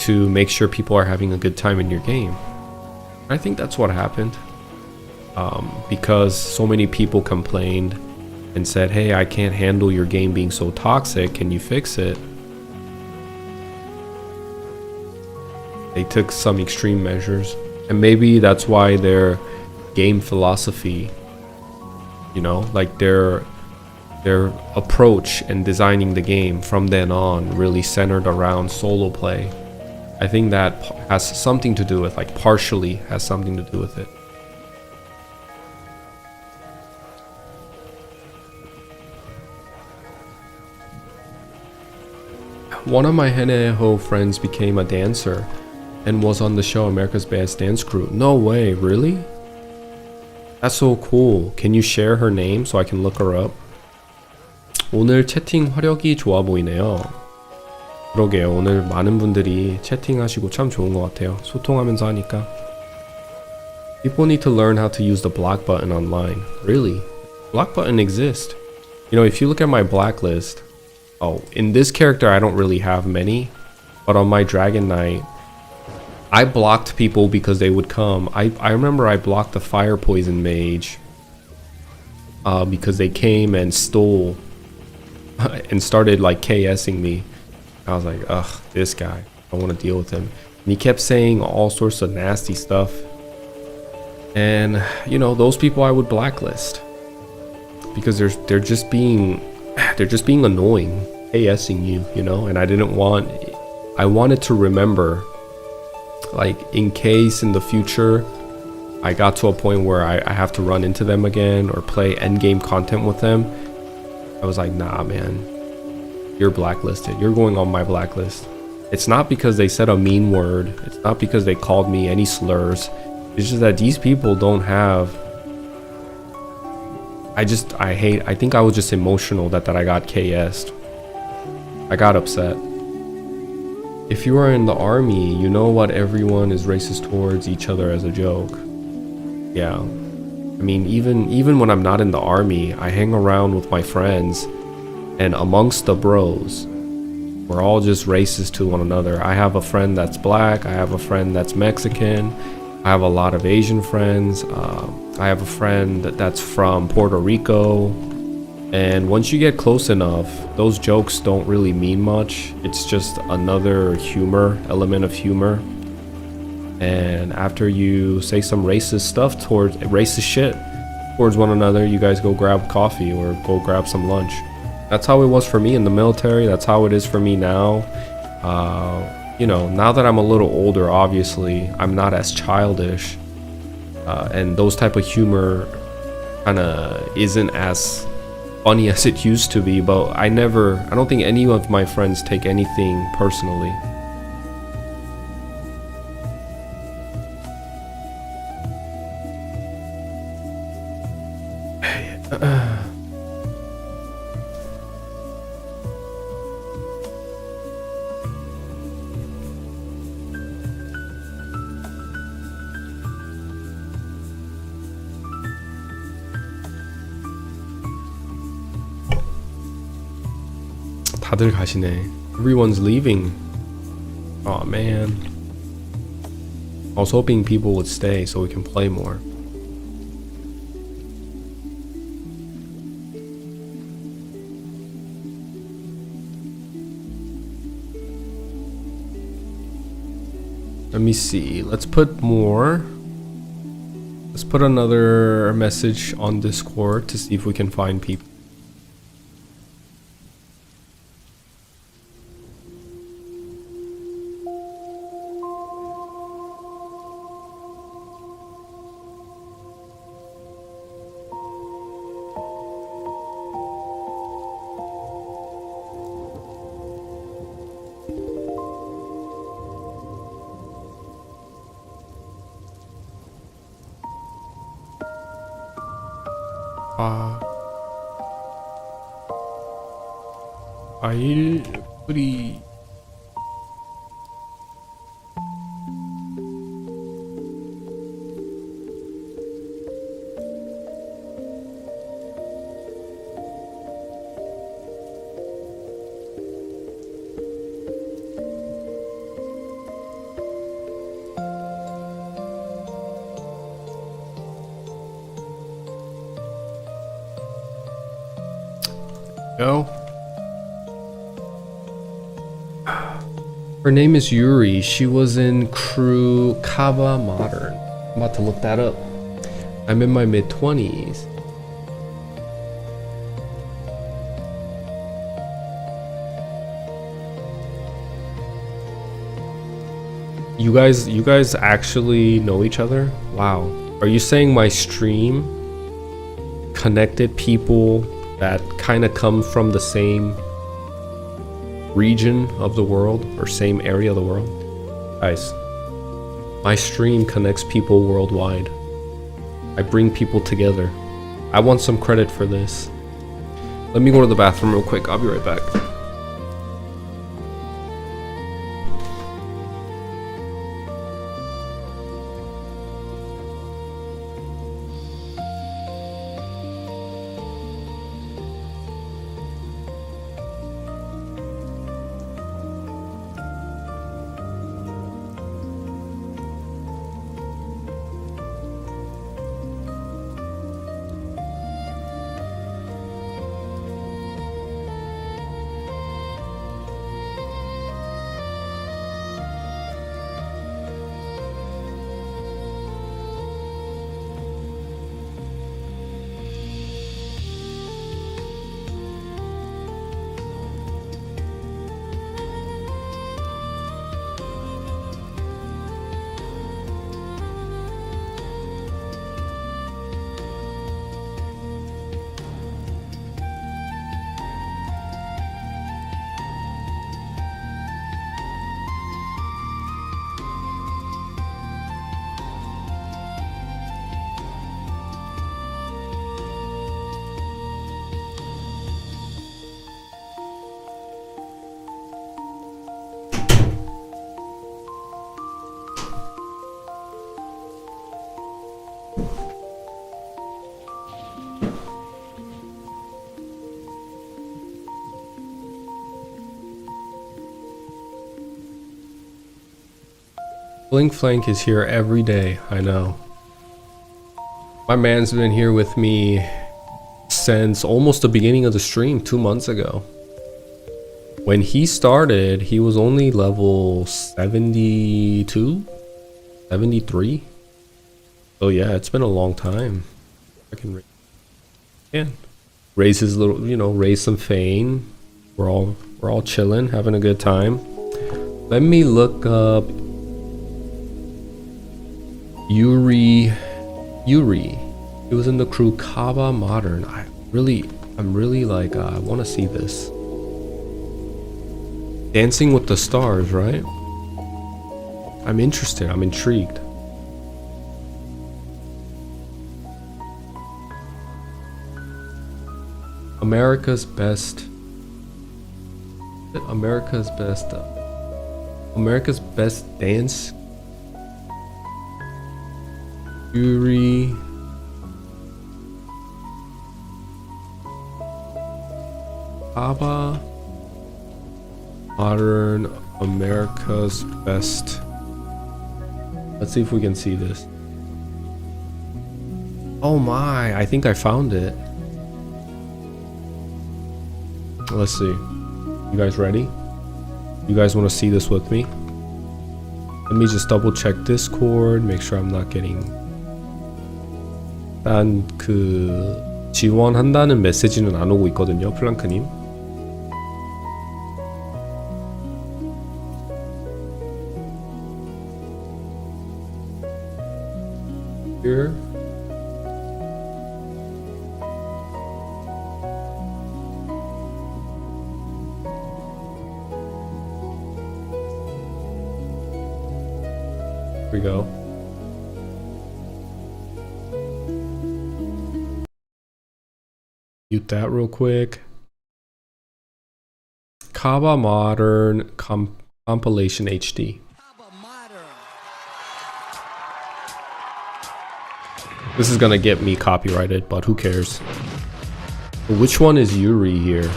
to make sure people are having a good time in your game. I think that's what happened. Because so many people complained and said, hey, I can't handle your game being so toxic, can you fix it? They took some extreme measures, and maybe that's why their game philosophy, you know, like their approach and designing the game from then on really centered around solo play. I think that has something to do with, like, partially has something to do with it. One of my Heneho friends became a dancer and was on the show America's Best Dance Crew. No way, really? That's so cool. Can you share her name so I can look her up? 오늘 채팅 화력이 좋아 보이네요. 그러게요. 오늘 많은 분들이 채팅하시고 참 좋은 것 같아요. 소통하면서 하니까. People need to learn how to use the block button online. Really? Block button exists. You know, if you look at my blacklist, oh, in this character I don't really have many, but on my Dragon Knight, I blocked people because they would come. I remember I blocked the Fire Poison Mage because they came and stole and started like KSing me. I was like, ugh, this guy, I don't want to deal with him. And he kept saying all sorts of nasty stuff. And, you know, those people I would blacklist because they're just being annoying, KSing you, you know. And I wanted to remember, like, in case in the future I got to a point where I have to run into them again or play endgame content with them, I was like, nah, man, you're blacklisted. You're going on my blacklist. It's not because they said a mean word. It's not because they called me any slurs. It's just that these people don't have... I think I was just emotional that I got KS'd. I got upset. If you are in the army, you know what, everyone is racist towards each other as a joke. Yeah. I mean, even when I'm not in the army, I hang around with my friends, and amongst the bros, we're all just racist to one another. I have a friend that's black, I have a friend that's Mexican, I have a lot of Asian friends, I have a friend that's from Puerto Rico, and once you get close enough, those jokes don't really mean much. It's just another element of humor. And after you say some racist shit towards one another, you guys go grab coffee or go grab some lunch. That's how it was for me in the military. That's how it is for me now. You know, now that I'm a little older, obviously, I'm not as childish. And those type of humor kind of isn't as funny as it used to be. But I don't think any of my friends take anything personally. 다들 가시네. Everyone's leaving. Aw, man. I was hoping people would stay so we can play more. Let me see. Let's put more. Let's put another message on Discord to see if we can find people. 과일 뿌리. Go. Her name is Yuri. She was in crew Kaba Modern. I'm about to look that up. I'm in my mid-20s. You guys actually know each other? Wow. Are you saying my stream connected people that kind of come from the same region of the world or same area of the world? Guys, my stream connects people worldwide. I bring people together. I want some credit for this. Let me go to the bathroom real quick. I'll be right back. Blink Flank is here every day, I know. My man's been here with me since almost the beginning of the stream 2 months ago. When he started, he was only level 72, 73. So yeah, it's been a long time. I can raise his little, raise some fame. We're all chilling, having a good time. Let me look up Yuri. He was in the crew Kaba Modern. I'm really like, I want to see this. Dancing with the Stars, right? I'm interested. I'm intrigued. America's best dance. Yuri. Kaba Modern America's best. Let's see if we can see this. Oh my, I think I found it. Let's see. You guys ready? You guys want to see this with me? Let me just double check Discord, make sure I'm not getting. 일단 그 지원한다는 메시지는 안 오고 있거든요, 플랑크님. Here. Here we go. Mute that real quick. Kaba Modern Compilation HD. This is gonna get me copyrighted, but who cares? Which one is Yuri here?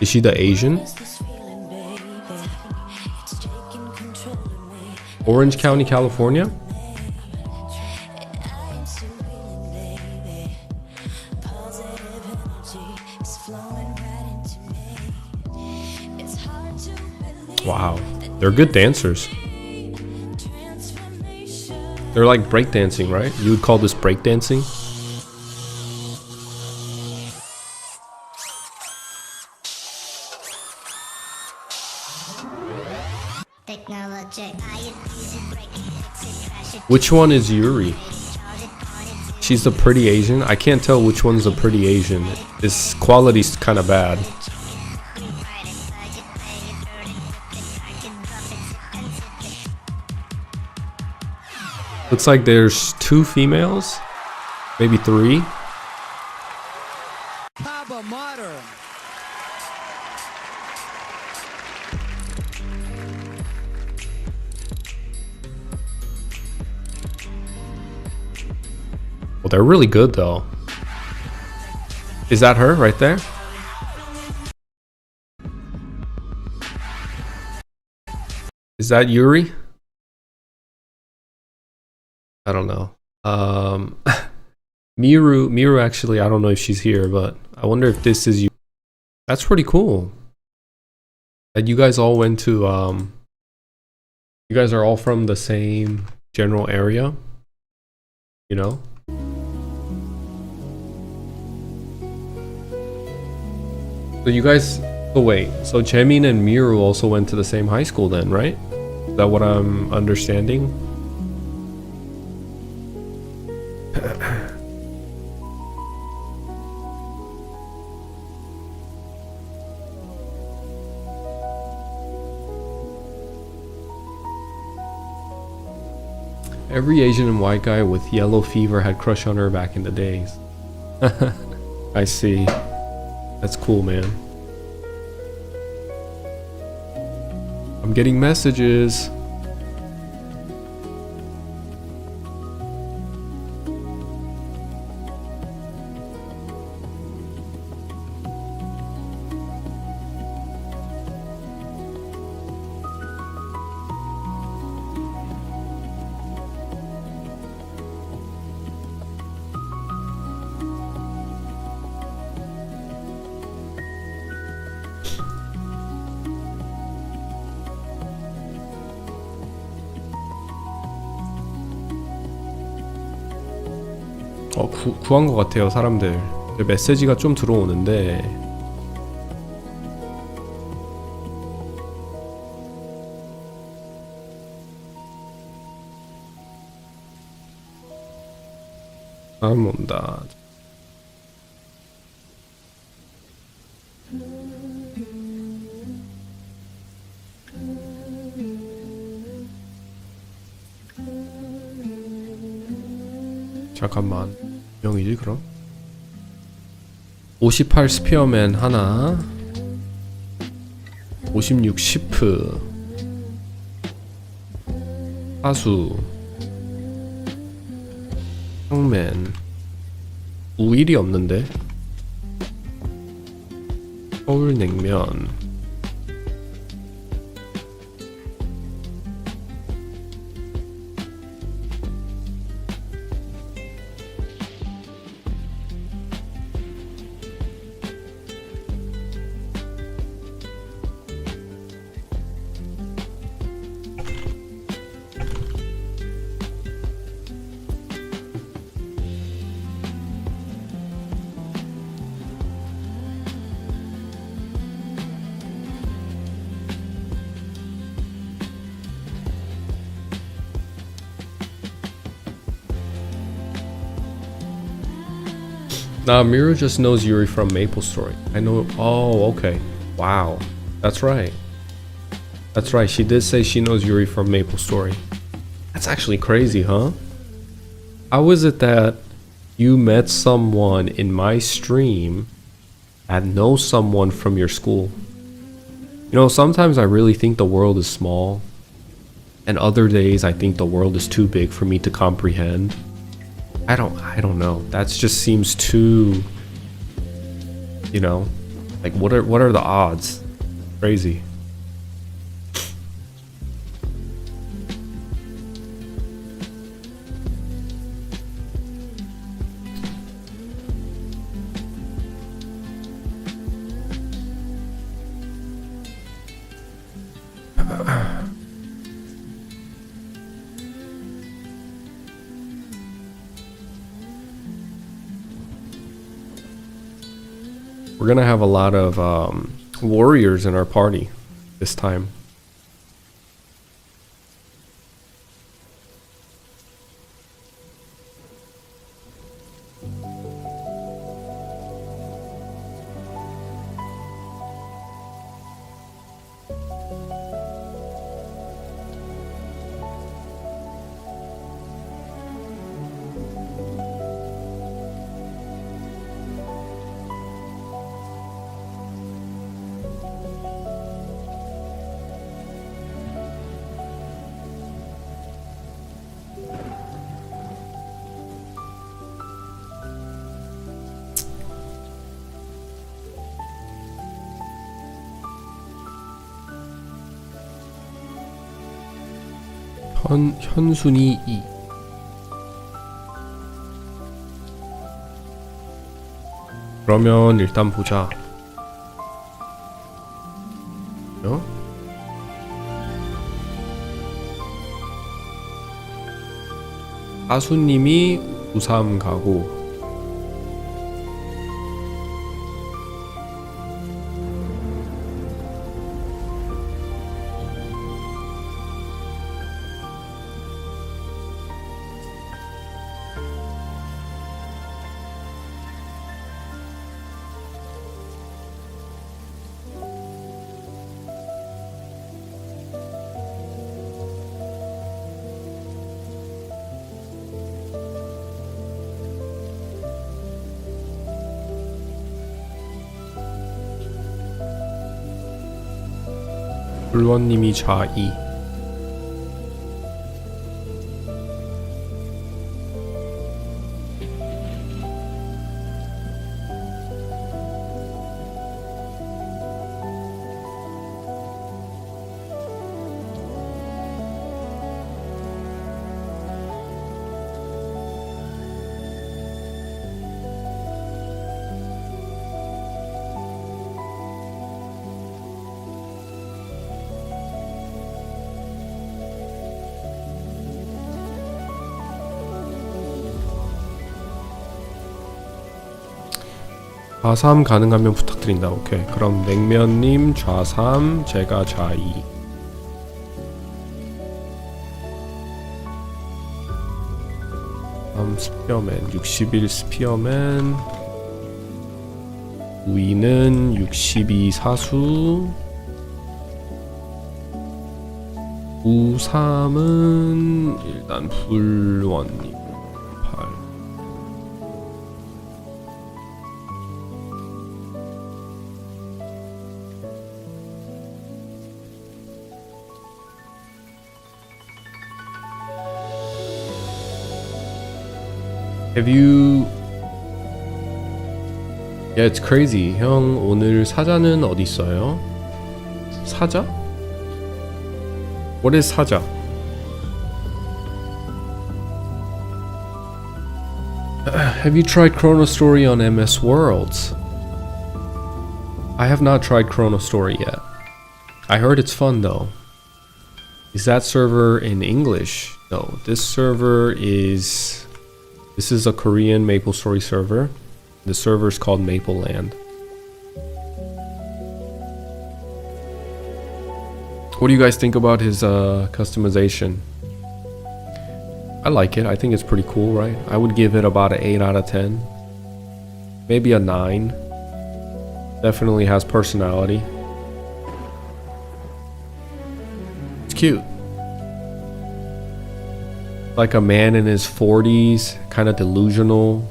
Is she the Asian? Orange County, California? Wow, they're good dancers. They're like breakdancing, right? You would call this breakdancing? Which one is Yuri? She's the pretty Asian? I can't tell which one's the pretty Asian. This quality's kind of bad. Looks like there's 2 females, maybe 3. Well, they're really good though. Is that her right there? Is that Yuri? I don't know. Miru actually, I don't know if she's here, but I wonder if this is you. That's pretty cool. That you guys all went to, you guys are all from the same general area, you know? So you guys, oh wait, so Jaemin and Miru also went to the same high school then, right? Is that what I'm understanding? Every Asian and white guy with yellow fever had crush on her back in the days. I see. That's cool, man. I'm getting messages. 구한 것 같아요, 사람들. 메시지가 좀 들어오는데. 다음 온다. 잠깐만. 명이지 그럼? 58 스피어맨 하나, 56 시프, 하수, 형맨, 우일이 없는데? 서울냉면, Nah, Mira just knows Yuri from MapleStory. I know. Oh, okay. Wow. That's right. That's right. She did say she knows Yuri from MapleStory. That's actually crazy, huh? How is it that you met someone in my stream that knows someone from your school? You know, sometimes I really think the world is small, and other days I think the world is too big for me to comprehend. I don't know. That just seems too, you know, like what are the odds? Crazy. We're gonna have a lot of warriors in our party this time. 현순이 2. 그러면 일단 보자. 어? 하수님이 93 가고 불원님이 좌2. 좌3 가능하면 부탁드린다. 오케이. 그럼 냉면님 좌3, 제가 좌2. 스피어맨 61 스피어맨. 우이는 62 사수. 우3은 일단 불원님 8. Have you... Yeah, it's crazy. 형, 오늘 사자는 어디 있어요? 사자? What is 사자? Have you tried Chrono Story on MS Worlds? I have not tried Chrono Story yet. I heard it's fun though. Is that server in English? No, this server is... This is a Korean MapleStory server. The server is called Mapleland. What do you guys think about his customization? I like it. I think it's pretty cool, right? I would give it about an 8 out of 10. Maybe a 9. Definitely has personality. It's cute. Like a man in his 40s, kind of delusional.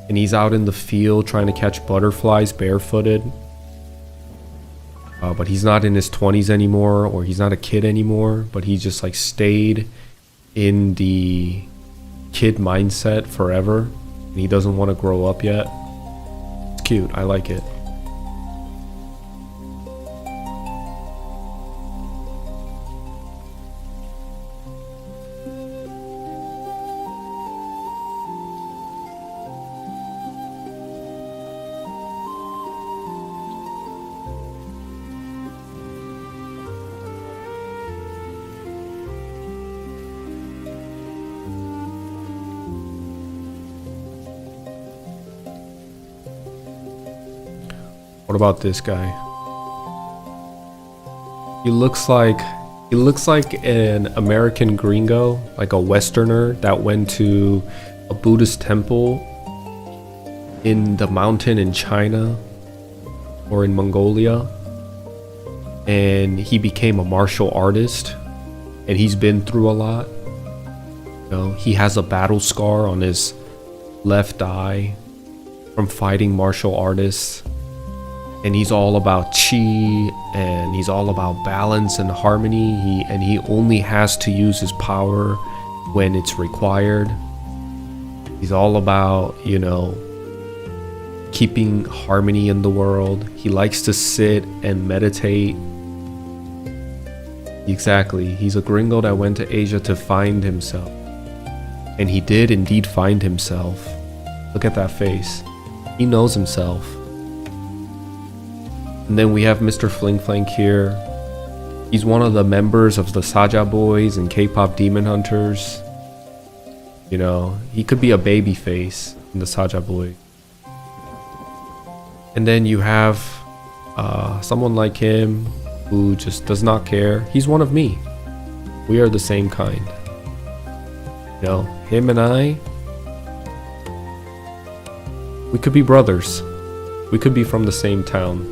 And he's out in the field trying to catch butterflies barefooted. But he's not in his 20s anymore, or he's not a kid anymore, but he just like stayed in the kid mindset forever. And he doesn't want to grow up yet. It's cute. I like it. What about this guy? He looks like an American gringo, like a Westerner that went to a Buddhist temple in the mountain in China or in Mongolia, and he became a martial artist, and he's been through a lot. You know, he has a battle scar on his left eye from fighting martial artists. And he's all about chi, and he's all about balance and harmony. He only has to use his power when it's required. He's all about, you know, keeping harmony in the world. He likes to sit and meditate. Exactly. He's a gringo that went to Asia to find himself. And he did indeed find himself. Look at that face. He knows himself. And then we have Mr. Fling Flank here. He's one of the members of the Saja Boys and K-pop Demon Hunters. You know, he could be a baby face in the Saja Boy. And then you have someone like him who just does not care. He's one of me. We are the same kind. You know, him and I, we could be brothers. We could be from the same town.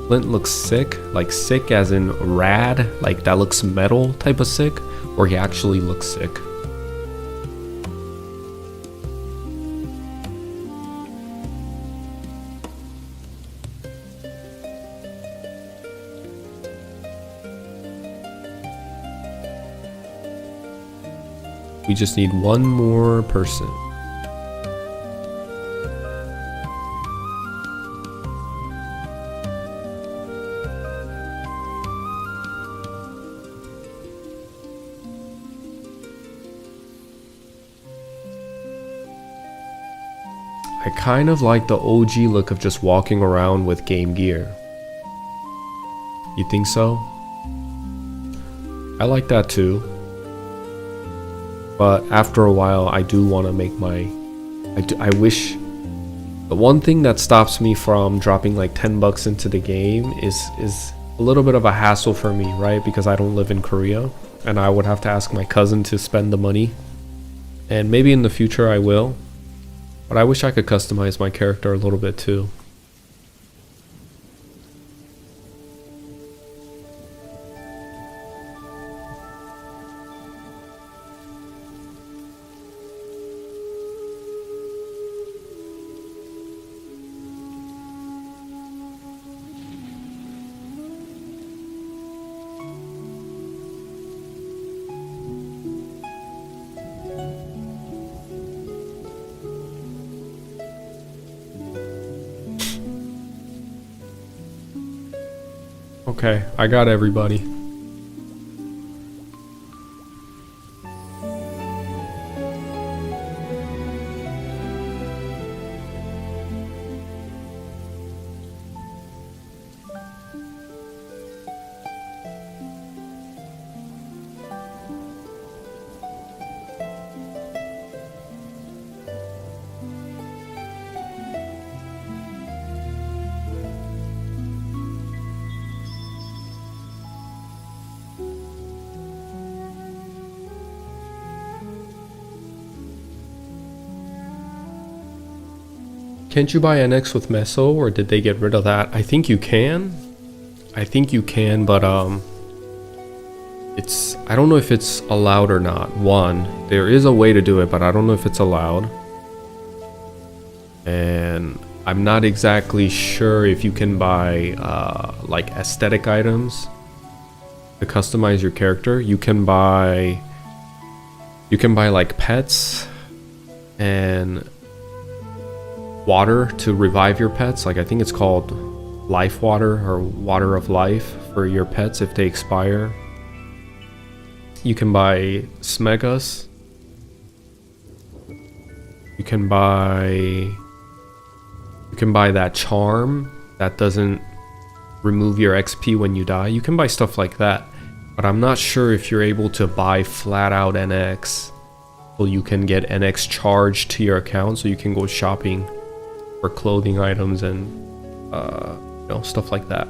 Flint looks sick, like sick as in rad, like that looks metal type of sick, or he actually looks sick. We just need one more person. I kind of like the OG look of just walking around with Game Gear. You think so? I like that too. But after a while, I do want to make my... I wish... The one thing that stops me from dropping like 10 bucks into the game is a little bit of a hassle for me, right? Because I don't live in Korea. And I would have to ask my cousin to spend the money. And maybe in the future I will. But I wish I could customize my character a little bit too. Okay, I got everybody. Can't you buy NX with Meso, or did they get rid of that? I think you can. I think you can, but I don't know if it's allowed or not. One, there is a way to do it, but I don't know if it's allowed. And I'm not exactly sure if you can buy like aesthetic items to customize your character. You can buy like pets and water to revive your pets. Like I think it's called life water or water of life for your pets if they expire. You can buy smegas. You can buy that charm that doesn't remove your XP when you die. You can buy stuff like that, but I'm not sure if you're able to buy flat out NX, so you can get NX charged to your account so you can go shopping for clothing items and stuff like that.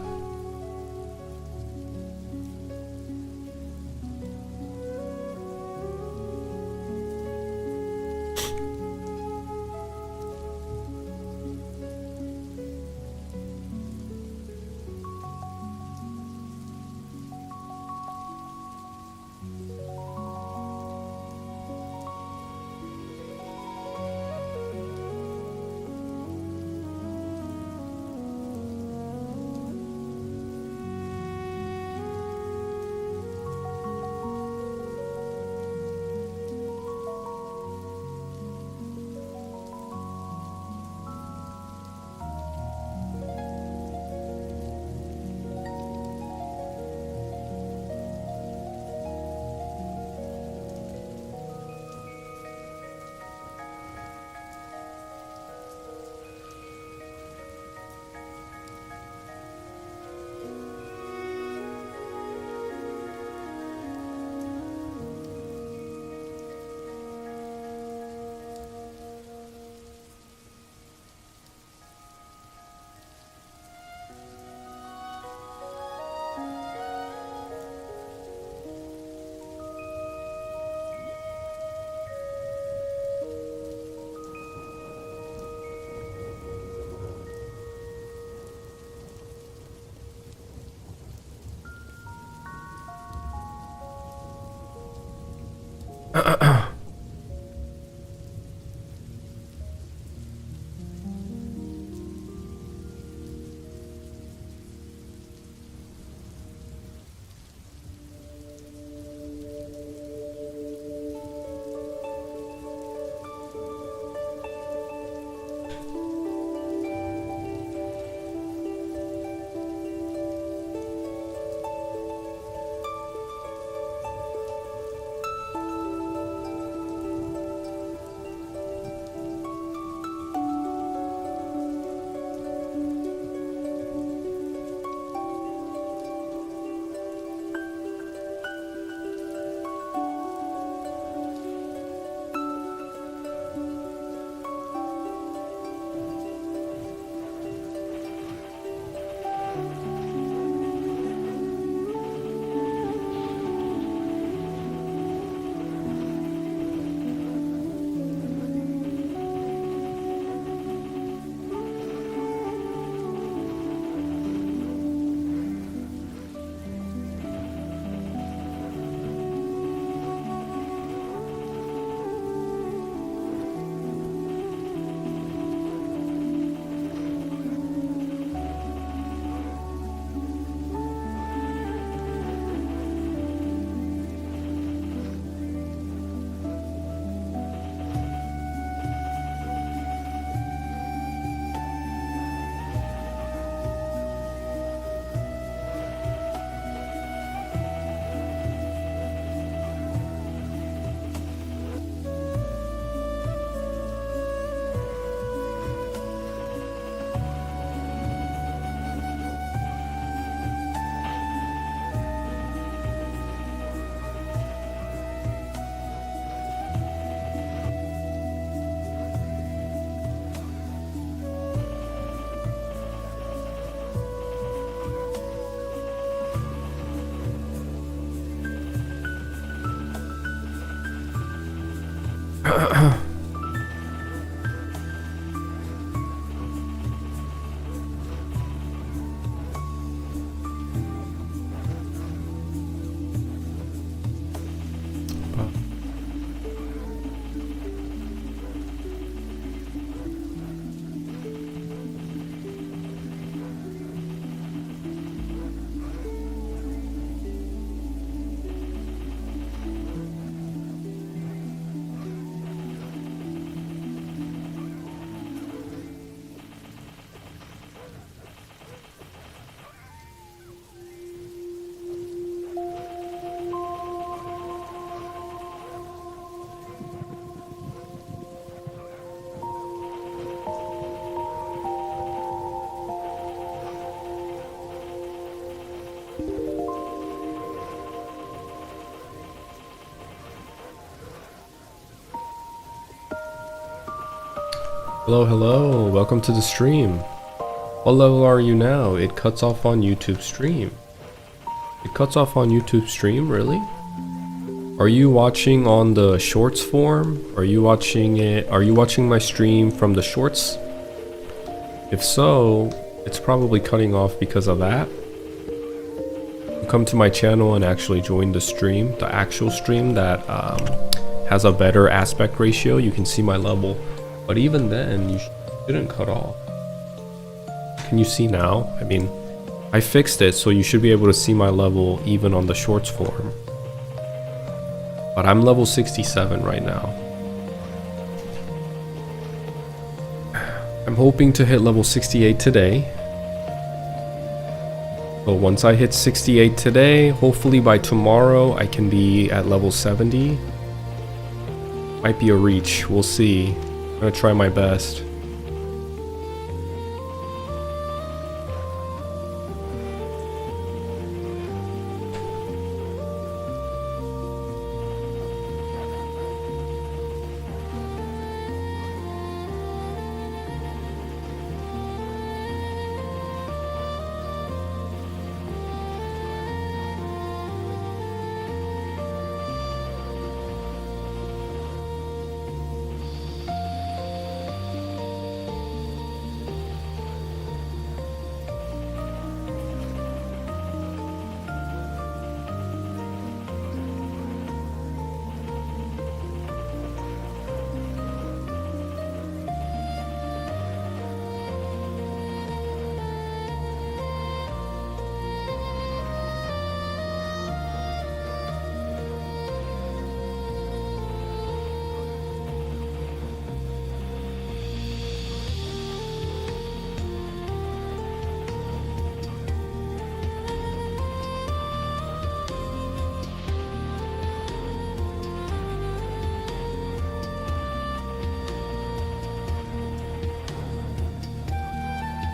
Hello, hello, welcome to the stream. What level are you now? It cuts off on YouTube stream. It cuts off on YouTube stream, really? Are you watching on the shorts form? Are you watching my stream from the shorts? If so, it's probably cutting off because of that. You come to my channel and actually join the stream, the actual stream that has a better aspect ratio. You can see my level. But even then, you shouldn't cut off. Can you see now? I mean, I fixed it, so you should be able to see my level even on the shorts form. But I'm level 67 right now. I'm hoping to hit level 68 today. But once I hit 68 today, hopefully by tomorrow I can be at level 70. Might be a reach, we'll see. I'm gonna try my best.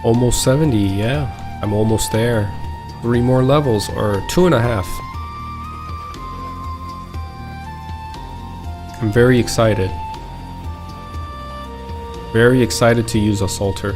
Almost 70, yeah. I'm almost there. 3 more levels, or 2.5. I'm very excited. Very excited to use Assaulter.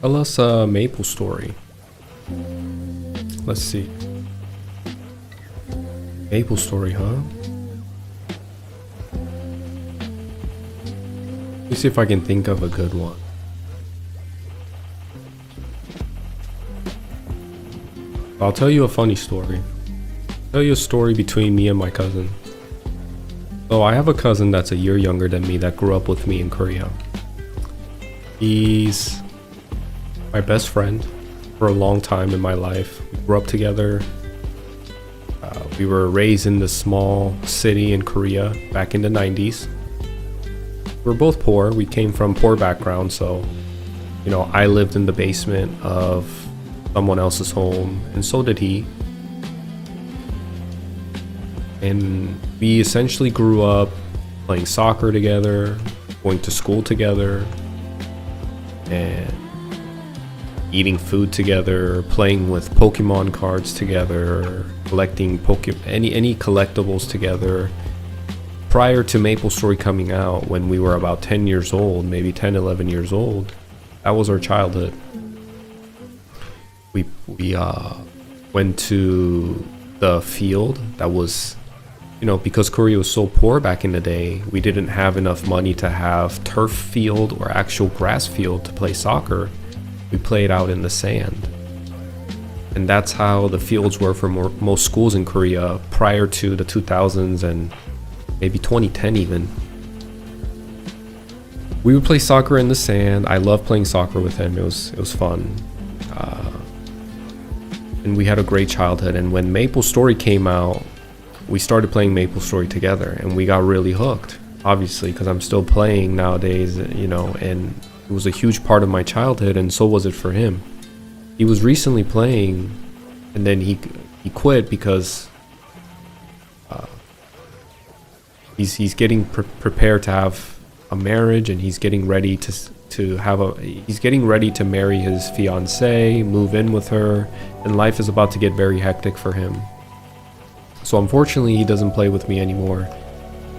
Tell us MapleStory. Let's see. MapleStory, huh? Let me see if I can think of a good one. I'll tell you a funny story. I'll tell you a story between me and my cousin. So I have a cousin that's a year younger than me that grew up with me in Korea. He's my best friend for a long time in my life. We grew up together. We were raised in this small city in Korea back in the 90s. We were both poor. We came from poor backgrounds, so I lived in the basement of someone else's home, and so did he. And we essentially grew up playing soccer together, going to school together, and eating food together, playing with Pokemon cards together, collecting any collectibles together. Prior to MapleStory coming out, when we were about 10 years old, maybe 10, 11 years old, that was our childhood. We went to the field that was, because Korea was so poor back in the day, we didn't have enough money to have turf field or actual grass field to play soccer. We played out in the sand. And that's how the fields were for most schools in Korea prior to the 2000s and maybe 2010 even. We would play soccer in the sand. I loved playing soccer with him. It was fun. And we had a great childhood. And when MapleStory came out, we started playing MapleStory together, and we got really hooked, obviously, because I'm still playing nowadays, and it was a huge part of my childhood, and so was it for him. He was recently playing, and then he quit because he's getting prepared to have a marriage, and he's getting ready he's getting ready to marry his fiancée, move in with her, and life is about to get very hectic for him. So unfortunately, he doesn't play with me anymore.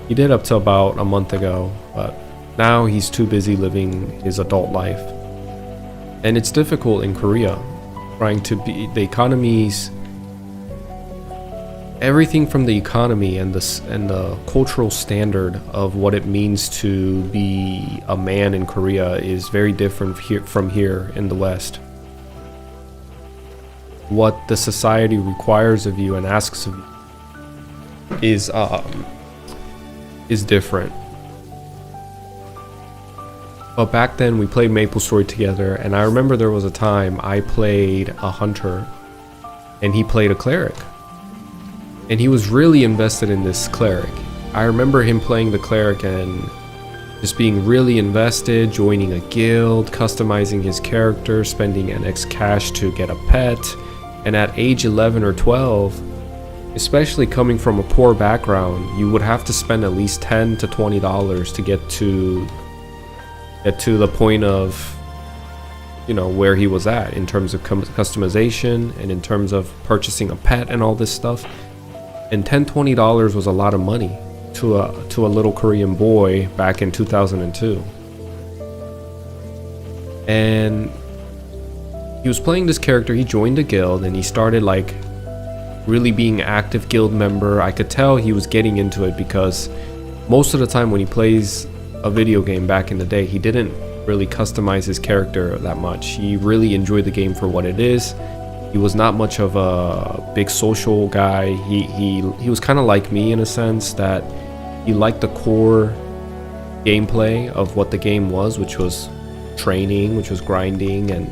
He did up to about a month ago, but now he's too busy living his adult life. And it's difficult in Korea, trying to be the economies, everything from the economy and the cultural standard of what it means to be a man in Korea is very different from here in the West. What the society requires of you and asks of you is different. But back then we played MapleStory together, and I remember there was a time I played a hunter and he played a cleric, and he was really invested in this cleric. I remember him playing the cleric and just being really invested, joining a guild, customizing his character, spending NX cash to get a pet. And at age 11 or 12, especially coming from a poor background, you would have to spend at least $10 to $20 to get to the point of where he was at in terms of customization and in terms of purchasing a pet and all this stuff. And $10-$20 was a lot of money to a little Korean boy back in 2002. And he was playing this character. He joined a guild and he started really being an active guild member. I could tell he was getting into it because most of the time when he plays a video game back in the day, he didn't really customize his character that much. He really enjoyed the game for what it is. He was not much of a big social guy. He was kind of like me in a sense that he liked the core gameplay of what the game was, which was training, which was grinding and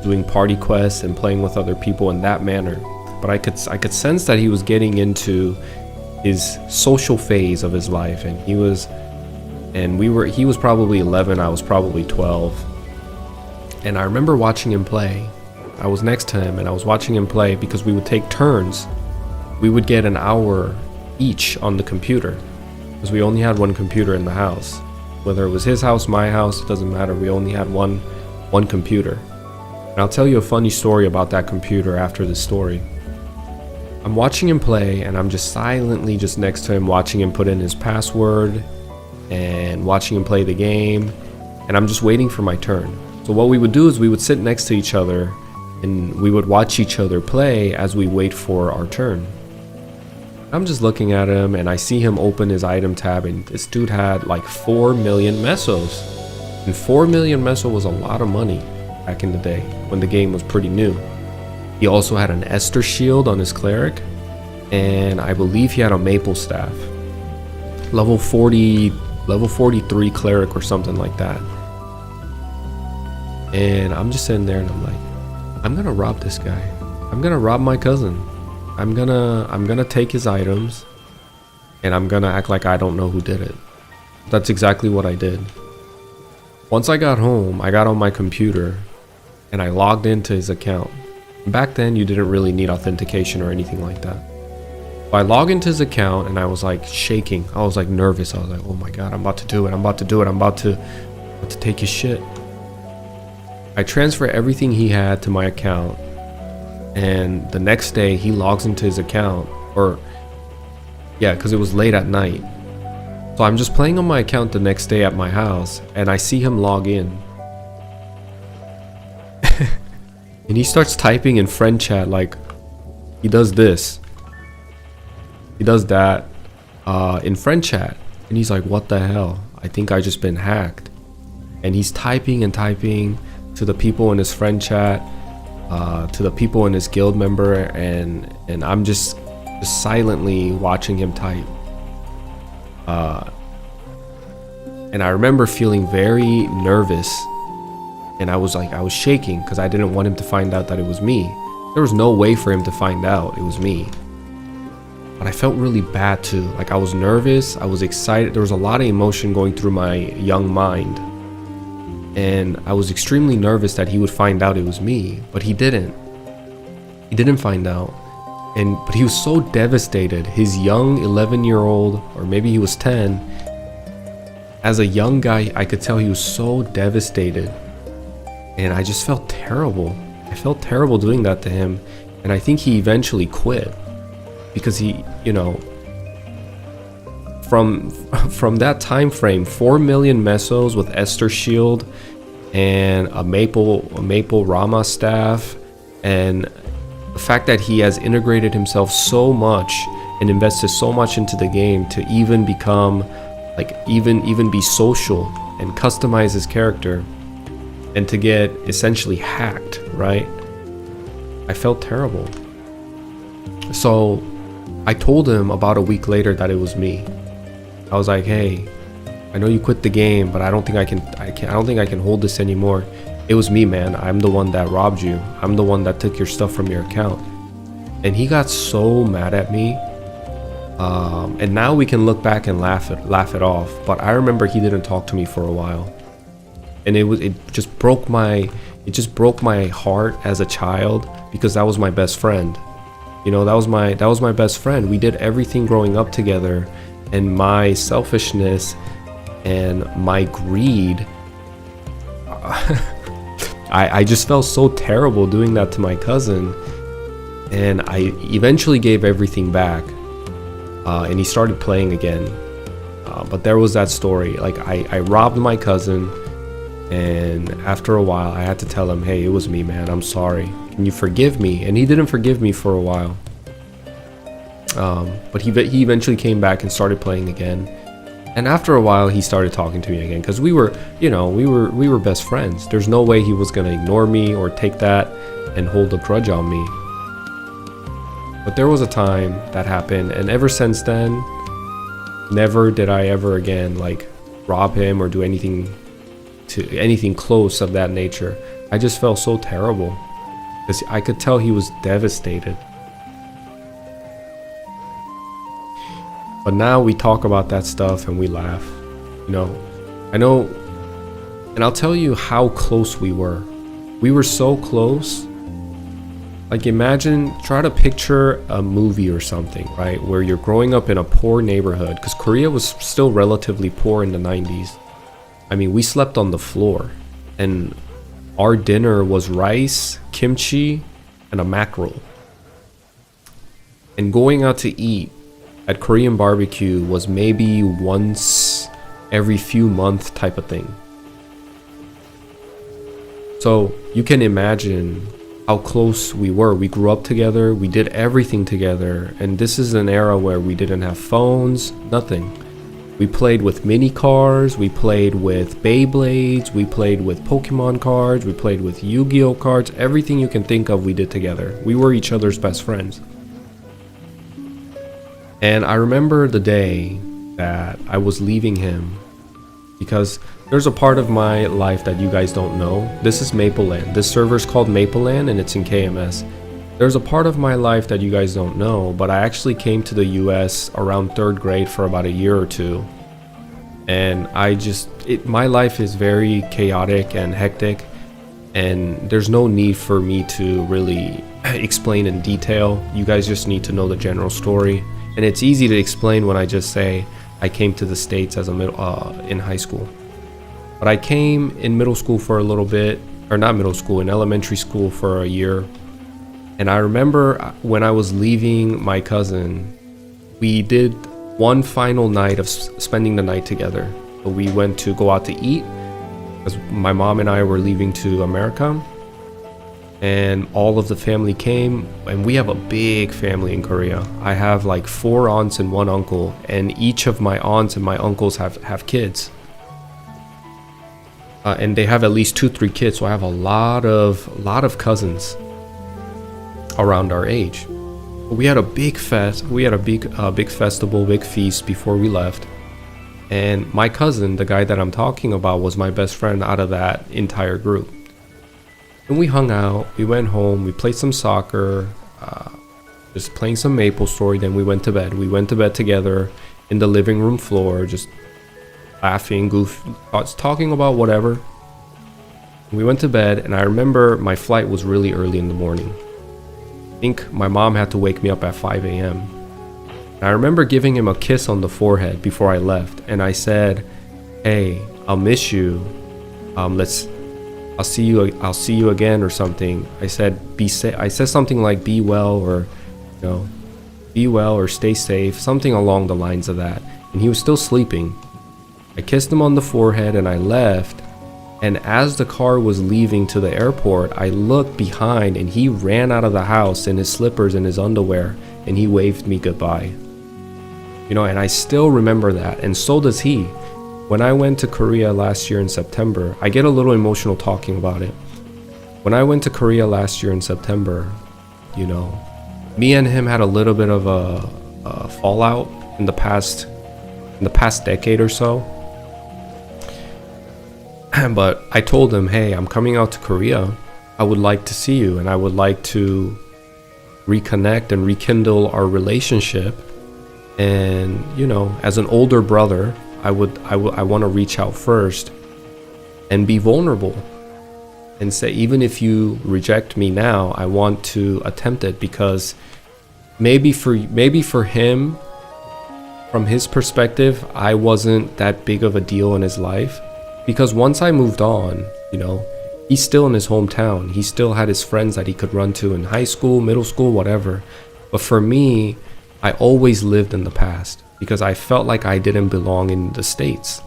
doing party quests and playing with other people in that manner. But I could sense that he was getting into his social phase of his life, and he was probably 11, I was probably 12. And I remember watching him play. I was next to him and I was watching him play because we would take turns. We would get an hour each on the computer because we only had one computer in the house. Whether it was his house, my house, it doesn't matter. We only had one computer. And I'll tell you a funny story about that computer after this story. I'm watching him play and I'm just silently just next to him, watching him put in his password and watching him play the game, and I'm just waiting for my turn. So what we would do is we would sit next to each other and we would watch each other play as we wait for our turn. I'm just looking at him and I see him open his item tab, and this dude had like 4 million mesos. And 4 million meso was a lot of money back in the day when the game was pretty new. He also had an Esther shield on his cleric, and I believe he had a maple staff. Level 43 cleric or something like that. And I'm just sitting there and I'm like, I'm gonna rob this guy. I'm gonna rob my cousin. I'm gonna take his items and I'm gonna act like I don't know who did it. That's exactly what I did. Once I got home, I got on my computer and I logged into his account. Back then you didn't really need authentication or anything like that. So I logged into his account and I was like shaking. I was like nervous. I was like, oh my god, I'm about to do it. I'm about to take his shit. I transfer everything he had to my account, and the next day he logs into his account, or yeah, because it was late at night. So I'm just playing on my account the next day at my house and I see him log in. And he starts typing in friend chat, like he does this, he does that in friend chat, and he's like, what the hell, I think I just been hacked. And he's typing and typing to the people in his friend chat, to the people in his guild member, and I'm just silently watching him type. And I remember feeling very nervous, and I was shaking because I didn't want him to find out that it was me. There was no way for him to find out it was me. But I felt really bad too. Like, I was nervous, I was excited, there was a lot of emotion going through my young mind. And I was extremely nervous that he would find out it was me, but he didn't. He didn't find out. But he was so devastated. His young 11-year-old, or maybe he was 10. As a young guy, I could tell he was so devastated. And I just felt terrible. I felt terrible doing that to him. And I think he eventually quit. Because he, you know, from that time frame, 4 million mesos with Esther shield and a maple Rama staff, and the fact that he has integrated himself so much and invested so much into the game to even become like even be social and customize his character, and to get essentially hacked, right? I felt terrible. So I told him about a week later that it was me. I was like, hey, I know you quit the game, but I don't think I can hold this anymore. It was me, man. I'm the one that robbed you. I'm the one that took your stuff from your account. And he got so mad at me. And now we can look back and laugh it off. But I remember he didn't talk to me for a while. And it just broke my heart as a child, because that was my best friend. You know, that was my best friend. We did everything growing up together, and my selfishness and my greed, I just felt so terrible doing that to my cousin. And I eventually gave everything back, and he started playing again. But there was that story. Like, I robbed my cousin, and after a while I had to tell him, hey, it was me, man, I'm sorry, can you forgive me? And he didn't forgive me for a while. But he eventually came back and started playing again. And after a while he started talking to me again, because we were best friends. There's no way he was gonna ignore me or take that and hold a grudge on me. But there was a time that happened, and ever since then, never did I ever again like rob him or do anything close of that nature. I just felt so terrible, because I could tell he was devastated. But now we talk about that stuff and we laugh. You know, I know, and I'll tell you how close we were. We were so close. Like, imagine, try to picture a movie or something, right? Where you're growing up in a poor neighborhood, because Korea was still relatively poor in the 90s. I mean, we slept on the floor, and our dinner was rice, kimchi, and a mackerel. And going out to eat at Korean barbecue was maybe once every few months type of thing. So you can imagine how close we were. We grew up together, we did everything together, and this is an era where we didn't have phones, nothing. We played with mini cars, we played with Beyblades, we played with Pokemon cards, we played with Yu-Gi-Oh cards, everything you can think of we did together. We were each other's best friends. And I remember the day that I was leaving him, because there's a part of my life that you guys don't know. This is Mapleland. This server's called Mapleland and it's in KMS. There's a part of my life that you guys don't know, but I actually came to the US around 3rd grade for about a year or two. And my life is very chaotic and hectic, and there's no need for me to really explain in detail. You guys just need to know the general story. And it's easy to explain when I just say I came to the States as in high school. But I came in middle school for a little bit, or not middle school, in elementary school for a year. And I remember when I was leaving my cousin, we did one final night of spending the night together. So we went to go out to eat, because my mom and I were leaving to America. And all of the family came, and we have a big family in Korea. I have like 4 aunts and 1 uncle, and each of my aunts and my uncles have kids. And they have at least 2-3 kids, so I have a lot of cousins around our age. We had a big big festival, big feast before we left. And my cousin, the guy that I'm talking about, was my best friend out of that entire group. And we hung out, we went home, we played some soccer, just playing some MapleStory, then we went to bed. We went to bed together in the living room floor, just laughing, talking about whatever. We went to bed, and I remember my flight was really early in the morning. I think my mom had to wake me up at 5 a.m. And I remember giving him a kiss on the forehead before I left, and I said, "Hey, I'll miss you. I'll see you again," or something. I said something like "be well," or "be well," or "stay safe," something along the lines of that. And he was still sleeping. I kissed him on the forehead and I left. And as the car was leaving to the airport, I looked behind and he ran out of the house in his slippers and his underwear, and he waved me goodbye. And I still remember that, and so does he. When I went to Korea last year in September, I get a little emotional talking about it. When I went to Korea last year in September, me and him had a little bit of a fallout in the past decade or so. But I told him, "Hey, I'm coming out to Korea. I would like to see you, and I would like to reconnect and rekindle our relationship. And as an older brother, I want to reach out first and be vulnerable and say, even if you reject me now, I want to attempt it, because maybe for him, from his perspective, I wasn't that big of a deal in his life, because once I moved on, he's still in his hometown. He still had his friends that he could run to in high school, middle school, whatever. But for me, I always lived in the past, because I felt like I didn't belong in the States.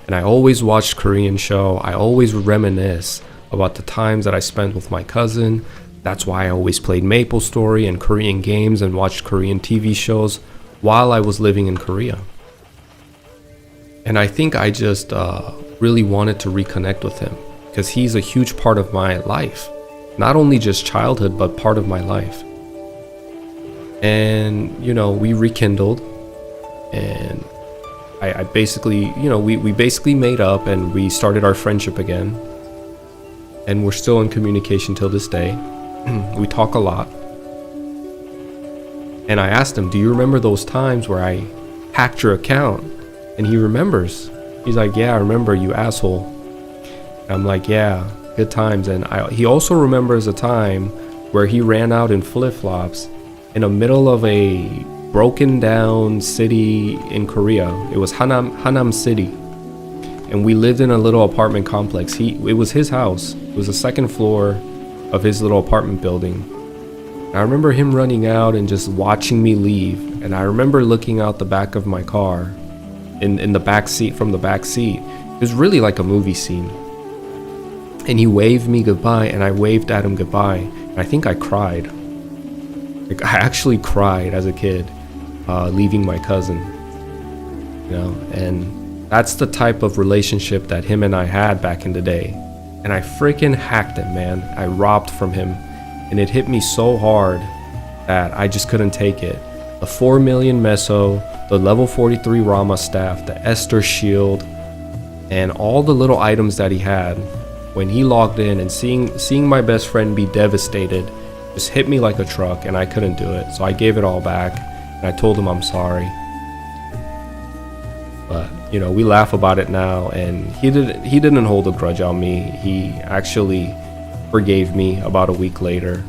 And I always watched Korean show. I always reminisce about the times that I spent with my cousin. That's why I always played MapleStory and Korean games and watched Korean TV shows while I was living in Korea. And I think I just really wanted to reconnect with him, because he's a huge part of my life. Not only just childhood, but part of my life. And, we rekindled. And I basically, we basically made up and we started our friendship again. And we're still in communication till this day. We talk a lot. And I asked him, "Do you remember those times where I hacked your account?" And he remembers. He's like, "Yeah, I remember, you asshole." And I'm like, "Yeah, good times." And he also remembers a time where he ran out in flip-flops in the middle of a broken down city in Korea. It was Hanam City, and we lived in a little apartment complex. It was his house. It was the second floor of his little apartment building. And I remember him running out and just watching me leave. And I remember looking out the back of my car, in the back seat, from the back seat. It was really like a movie scene. And he waved me goodbye, and I waved at him goodbye. And I think I cried. Like, I actually cried as a kid, leaving my cousin. You know, and that's the type of relationship that him and I had back in the day. And I freaking hacked it, man. I robbed from him, and it hit me so hard that I just couldn't take it. The 4 million meso, the level 43 Rama staff, the Esther shield, and all the little items that he had. When he logged in and seeing my best friend be devastated just hit me like a truck, and I couldn't do it. So I gave it all back, and I told him I'm sorry. But you know, we laugh about it now, and he didn't hold a grudge on me. He actually forgave me about a week later,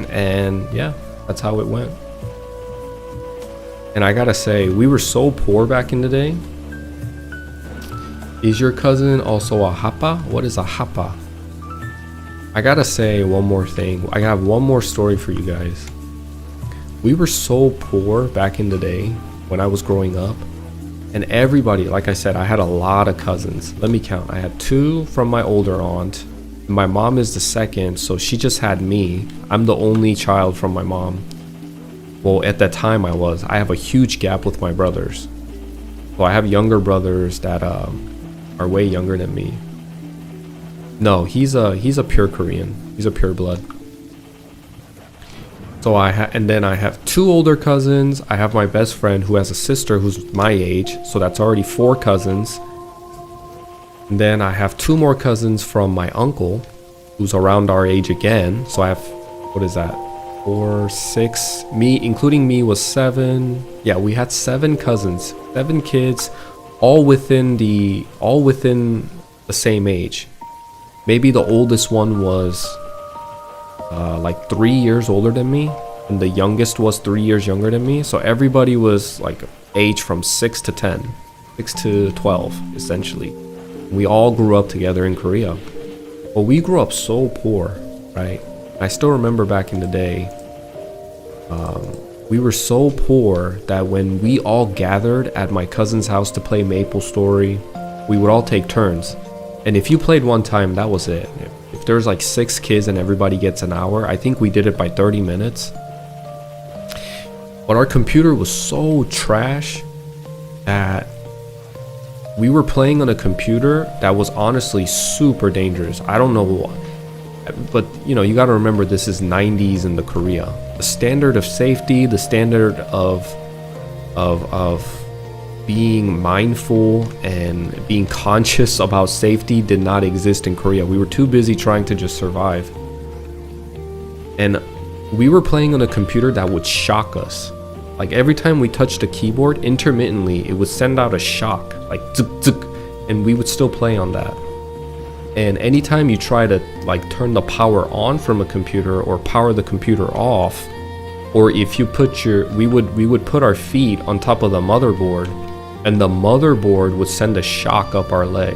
and yeah, that's how it went. And I gotta say, we were so poor back in the day. Is your cousin also a hapa? What is a hapa? I gotta say one more thing. I have one more story for you guys. We were so poor back in the day when I was growing up. And everybody, like I said, I had a lot of cousins. Let me count. I had 2 from my older aunt. My mom is the second, so she just had me. I'm the only child from my mom. Well, at that time I was. I have a huge gap with my brothers. So I have younger brothers that are way younger than me. No, he's a pure Korean. He's a pure blood. So and then I have 2 older cousins. I have my best friend who has a sister who's my age, so that's already 4 cousins. And then I have 2 more cousins from my uncle, who's around our age again. So I have, what is that? 4, 6. Me, including me, was 7. Yeah, we had 7 cousins, 7 kids, all within the same age. Maybe the oldest one was like 3 years older than me, and the youngest was 3 years younger than me. So everybody was like age from 6 to 10, 6 to 12 essentially. We all grew up together in Korea, but we grew up so poor, right? I still remember back in the day, we were so poor that when we all gathered at my cousin's house to play MapleStory, we would all take turns. And if you played one time, that was it. If there's like 6 kids and everybody gets an hour, I think we did it by 30 minutes. But our computer was so trash that we were playing on a computer that was honestly super dangerous. I don't know what. But you know, you got to remember, this is 90s in the Korea. The standard of safety, the standard of being mindful and being conscious about safety did not exist in Korea. We were too busy trying to just survive. And we were playing on a computer that would shock us. Like every time we touched the keyboard, intermittently, it would send out a shock, like tuk tuk, and we would still play on that. And anytime you try to like turn the power on from a computer or power the computer off, or if you put we would put our feet on top of the motherboard, and the motherboard would send a shock up our leg.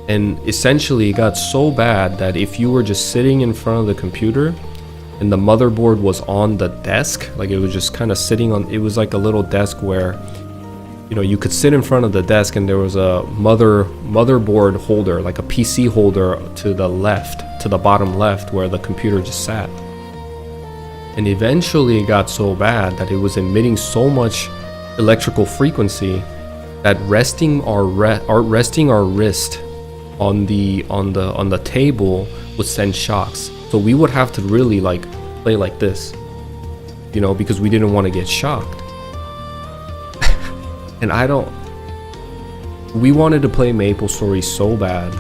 And essentially it got so bad that if you were just sitting in front of the computer and the motherboard was on the desk, like it was just kind of sitting on, it was like a little desk where, you know, you could sit in front of the desk and there was a motherboard holder, like a PC holder to the left, to the bottom left where the computer just sat. And eventually it got so bad that it was emitting so much electrical frequency that resting our wrist on the table would send shocks. So we would have to really like play like this, you know, because we didn't want to get shocked. And we wanted to play MapleStory so bad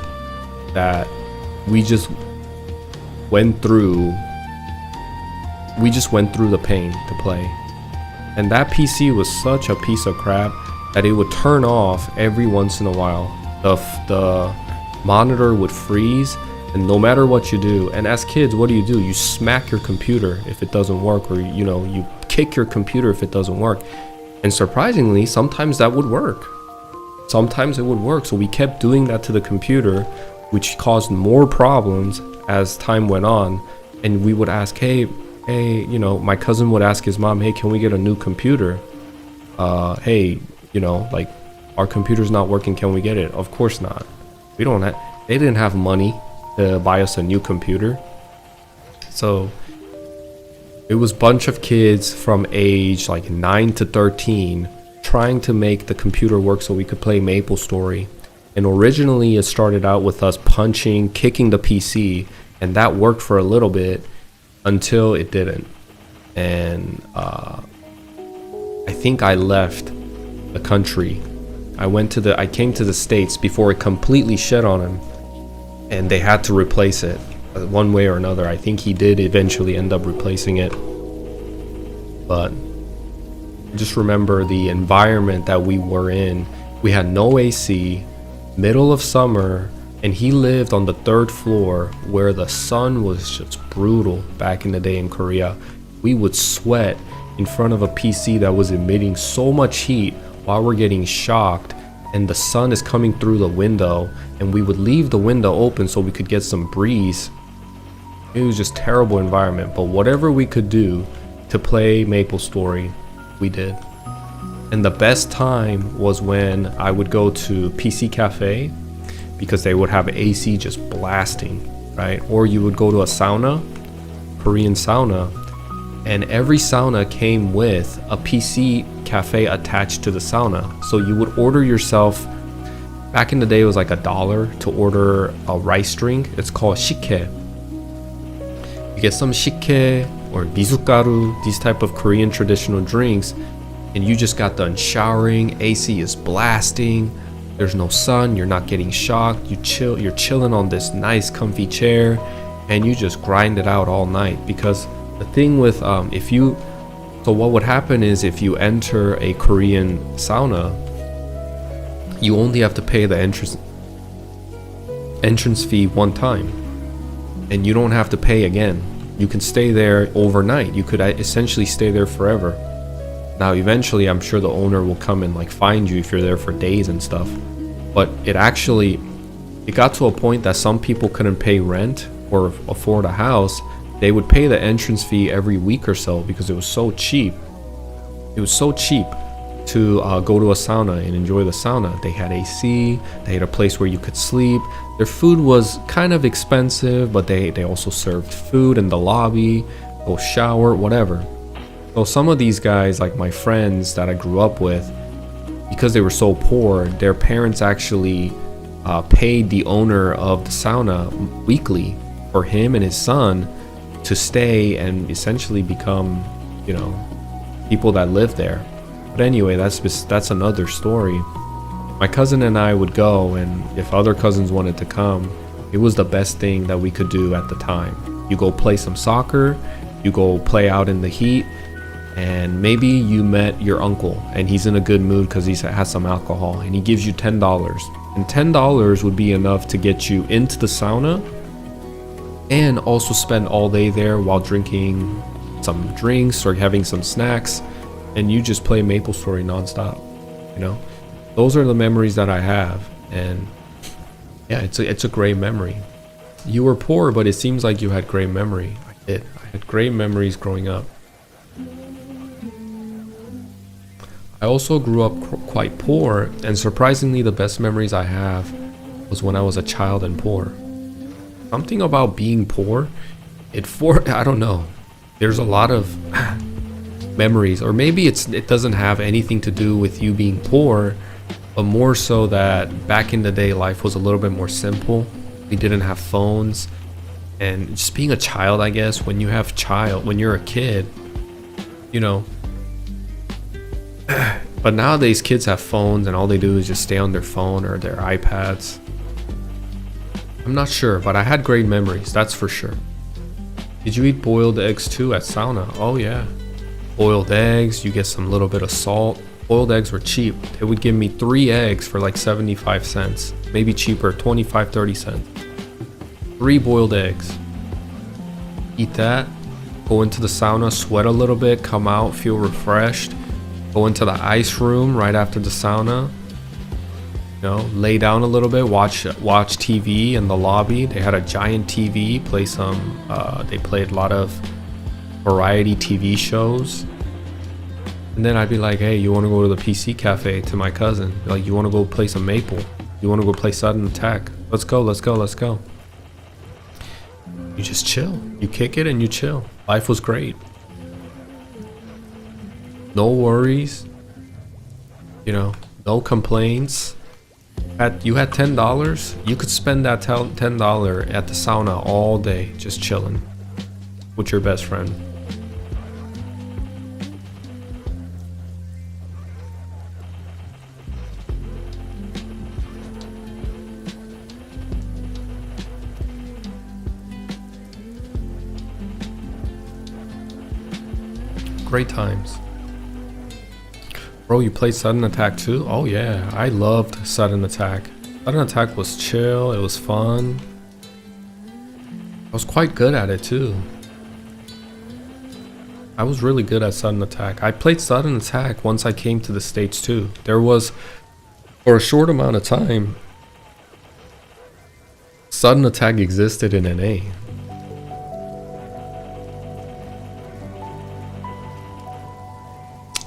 that we just went through the pain to play. And that PC was such a piece of crap that it would turn off every once in a while. The monitor would freeze, and no matter what you do, and as kids, what do? You smack your computer if it doesn't work, or you know, you kick your computer if it doesn't work. And surprisingly, sometimes that would work. Sometimes it would work. So we kept doing that to the computer, which caused more problems as time went on. And we would ask, hey, you know, my cousin would ask his mom, hey, can we get a new computer? Hey, you know, like our computer's not working, can we get it? Of course not. We don't have, they didn't have money to buy us a new computer. So it was a bunch of kids from age like 9 to 13 trying to make the computer work so we could play MapleStory. And originally it started out with us punching, kicking the PC, and that worked for a little bit until it didn't. And I think I left the country. I came to the States before it completely shit on him, and they had to replace it one way or another. I think he did eventually end up replacing it, but I just remember the environment that we were in. We had no AC, middle of summer, and he lived on the 3rd floor where the sun was just brutal back in the day in Korea. We would sweat in front of a PC that was emitting so much heat while we're getting shocked, and the sun is coming through the window, and we would leave the window open so we could get some breeze. It was just terrible environment, but whatever we could do to play MapleStory, we did. And the best time was when I would go to PC Cafe, because they would have AC just blasting, right? Or you would go to a sauna, Korean sauna, and every sauna came with a PC cafe attached to the sauna. So you would order yourself, back in the day it was like $1 to order a rice drink. It's called 식혜. You get some 식혜 or 미숫가루, these type of Korean traditional drinks, and you just got done showering, AC is blasting, there's no sun, you're not getting shocked, you're chilling on this nice comfy chair, and you just grind it out all night. Because the thing with so what would happen is if you enter a Korean sauna, you only have to pay the entrance fee one time, and you don't have to pay again. You can stay there overnight. You could essentially stay there forever. Now eventually I'm sure the owner will come and like find you if you're there for days and stuff, but it got to a point that some people couldn't pay rent or afford a house. They would pay the entrance fee every week or so because it was so cheap. It was so cheap to go to a sauna and enjoy the sauna. They had AC, they had a place where you could sleep. Their food was kind of expensive, but they also served food in the lobby, go shower, whatever. So some of these guys, like my friends that I grew up with, because they were so poor, their parents actually paid the owner of the sauna weekly for him and his son to stay and essentially become, people that live there. But anyway, that's another story. My cousin and I would go, and if other cousins wanted to come, it was the best thing that we could do at the time. You go play some soccer, you go play out in the heat, and maybe you met your uncle and he's in a good mood because he has some alcohol, and he gives you $10. And $10 would be enough to get you into the sauna and also spend all day there while drinking some drinks or having some snacks, and you just play MapleStory nonstop. Those are the memories that I have, and yeah, it's a great memory. You were poor, but it seems like you had great memory. I had great memories growing up. I also grew up quite poor, and surprisingly the best memories I have was when I was a child and poor. Something about being poor, I don't know. There's a lot of memories, or maybe it doesn't have anything to do with you being poor, but more so that back in the day life was a little bit more simple. We didn't have phones, and just being a child, I guess, when you're a kid, but nowadays kids have phones and all they do is just stay on their phone or their iPads. I'm not sure, but I had great memories, that's for sure. Did you eat boiled eggs too at sauna? Oh yeah. Boiled eggs, you get some little bit of salt. Boiled eggs were cheap. They would give me 3 eggs for like 75 cents. Maybe cheaper, 25, 30 cents. 3 boiled eggs. Eat that, go into the sauna, sweat a little bit, come out, feel refreshed. Go into the ice room right after the sauna. Lay down a little bit, watch TV in the lobby. They had a giant TV, they played a lot of variety TV shows. And then I'd be like, hey, you want to go to the PC cafe to my cousin? Like, you want to go play some Maple? You want to go play sudden attack? Let's go, let's go, let's go. You just chill. You kick it and you chill. Life was great. No worries. You know, no complaints. You had $10. You could spend that $10 at the sauna all day, just chilling with your best friend. Great times. Bro, you played Sudden Attack too? Oh yeah, I loved Sudden Attack. Sudden Attack was chill, it was fun. I was quite good at it too. I was really good at Sudden Attack. I played Sudden Attack once I came to the States too. There was, for a short amount of time, Sudden Attack existed in NA.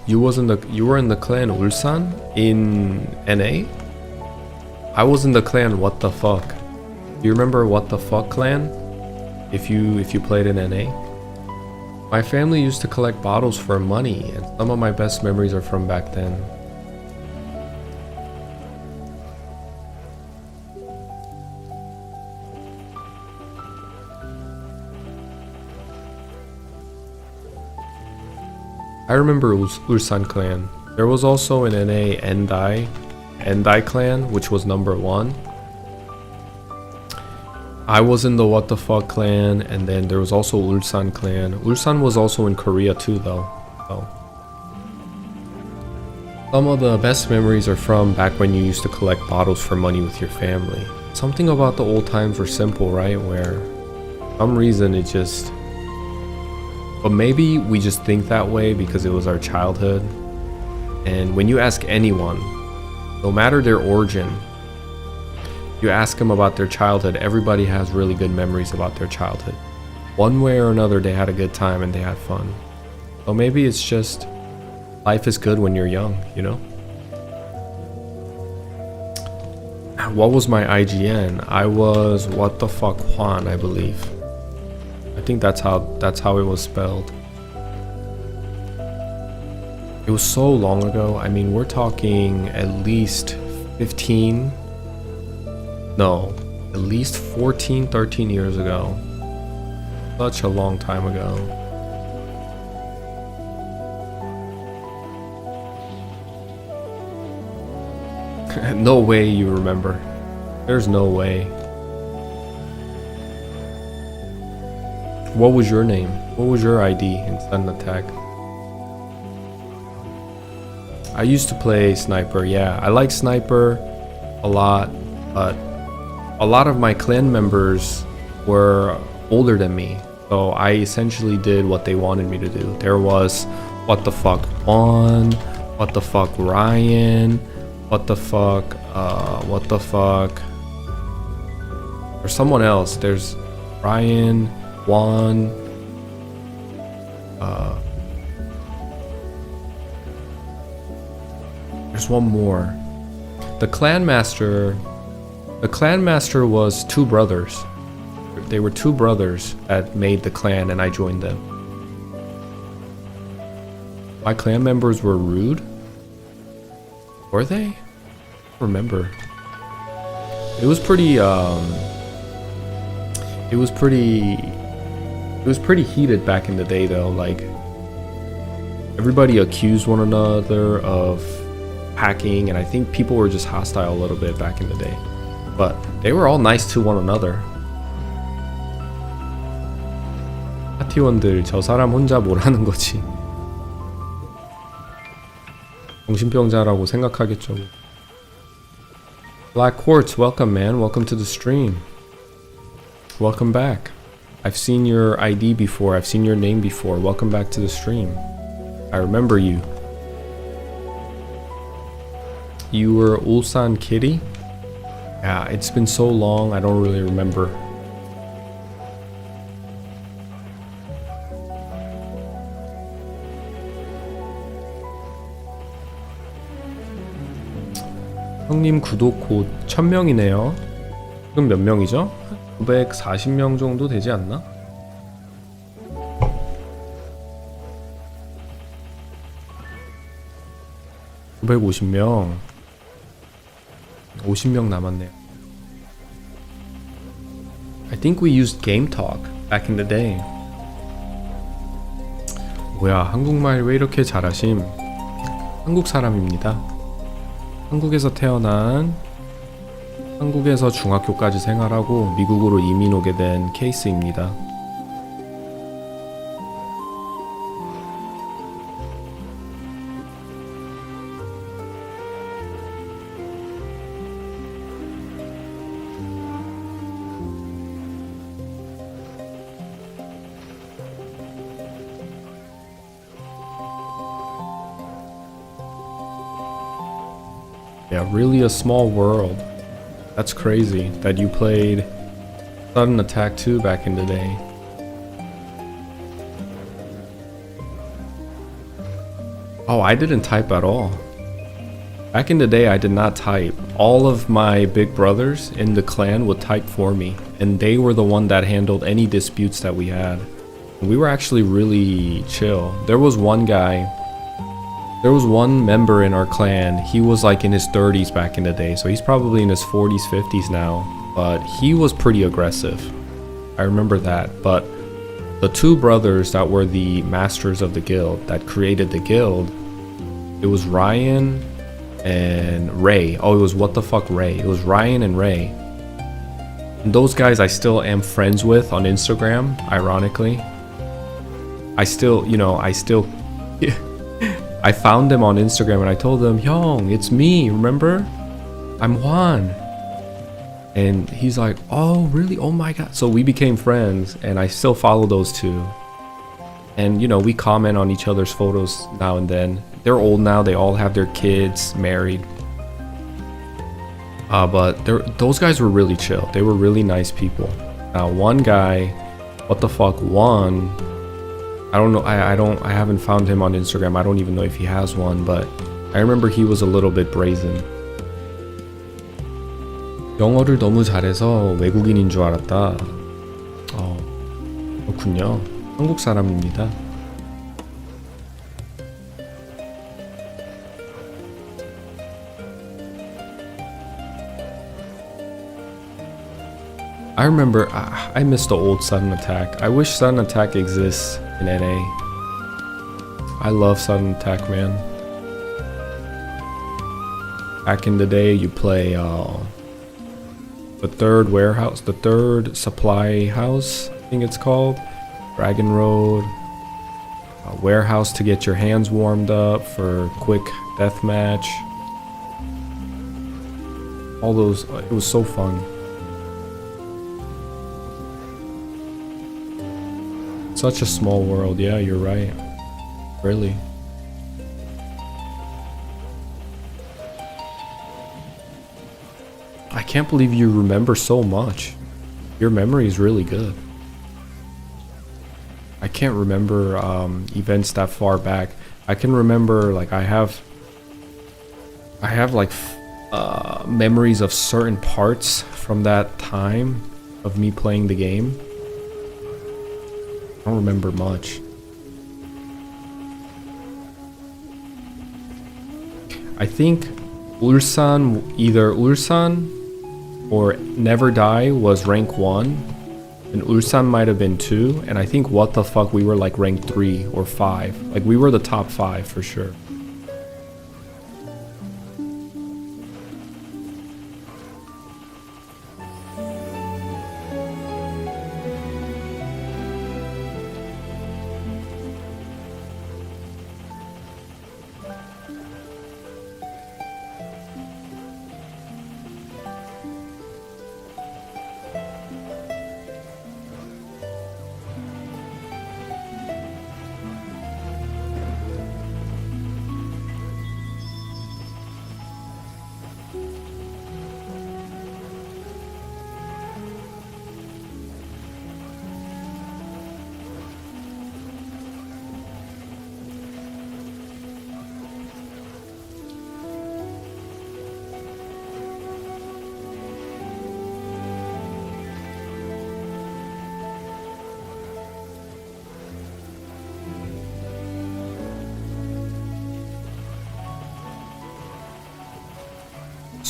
You were in the clan Ulsan in NA? I was in the clan What the Fuck. Do you remember What the Fuck clan? If you played in NA? My family used to collect bottles for money, and some of my best memories are from back then. I remember Ulsan clan. There was also in NA Endai clan, which was number 1. I was in the What the Fuck clan, and then there was also Ulsan clan. Ulsan was also in Korea too though. So some of the best memories are from back when you used to collect bottles for money with your family. Something about the old times were simple, right? Where for some reason it just... But maybe we just think that way because it was our childhood. And when you ask anyone, no matter their origin, you ask them about their childhood, everybody has really good memories about their childhood. One way or another, they had a good time and they had fun. So maybe it's just life is good when you're young, you know? What was my IGN? I was What the Fuck Juan, I believe. I think that's how it was spelled. It was so long ago. I mean, we're talking at least 15, no, at least 14, 13 years ago. Such a long time ago. No way you remember. There's no way. What was your name? What was your ID in Sudden Attack? I used to play Sniper, yeah. I like Sniper a lot, but a lot of my clan members were older than me. So I essentially did what they wanted me to do. There was What the Fuck Juan, What the Fuck Ryan, What the Fuck, There's someone else. There's Ryan, Juan, there's one more. The clan master was 2 brothers. They were 2 brothers that made the clan and I joined them. My clan members were rude? Were they? I don't remember. It was pretty heated back in the day though. Like, everybody accused one another of hacking, and I think people were just hostile a little bit back in the day. But they were all nice to one another. 파티원들, 저 사람 혼자 뭘 하는 거지. 정신병자라고 생각하겠죠. Black Quartz, welcome man, welcome to the stream. Welcome back. I've seen your ID before, I've seen your name before. Welcome back to the stream. I remember you. You were Ulsan Kitty? Yeah, it's been so long, I don't really remember. 형님 구독 곧 1000명이네요. 지금 몇 명이죠? 940명 정도 되지 않나? (950명) 50명 남았네요. I think we used Game Talk back in the day. 뭐야, 한국말 왜 이렇게 잘하심? 한국 사람입니다. 한국에서 태어난, 한국에서 중학교까지 생활하고 미국으로 이민 오게 된 케이스입니다. Yeah, really a small world. That's crazy that you played Sudden Attack 2 back in the day. Oh, I didn't type at all. Back in the day, I did not type. All of my big brothers in the clan would type for me, and they were the one that handled any disputes that we had. We were actually really chill. There was one member in our clan. He was like in his 30s back in the day, so he's probably in his 40s, 50s now, but he was pretty aggressive. I remember that. But the two brothers that were the masters of the guild, that created the guild, it was Ryan and Ray. Oh, it was what the fuck Ray. It was Ryan and Ray. And those guys I still am friends with on Instagram, ironically. I found them on Instagram and I told them, "Young, it's me, remember? I'm Juan." And he's like, "Oh, really? Oh my god." So we became friends and I still follow those two. And we comment on each other's photos now and then. They're old now, they all have their kids, married. But those guys were really chill. They were really nice people. Now one guy, what the fuck, Juan, I don't know, I haven't found him on Instagram. I don't even know if he has one, but I remember he was a little bit brazen. 영어를 너무 잘해서 외국인인 줄 알았다. 그렇군요. 한국 사람입니다. I remember, I miss the old Sudden Attack. I wish Sudden Attack exists in NA. I love Sudden Attack, man. Back in the day, you play the third warehouse, the third supply house, I think it's called. Dragon Road. Warehouse to get your hands warmed up for quick deathmatch. All those, it was so fun. Such a small world, yeah, you're right. Really. I can't believe you remember so much. Your memory is really good. I can't remember events that far back. I can remember, like, I have like memories of certain parts from that time of me playing the game. I don't remember much. I think either Ulsan or Never Die was rank 1, and Ulsan might have been 2, and I think What the Fuck we were like rank 3 or 5. Like we were the top 5 for sure.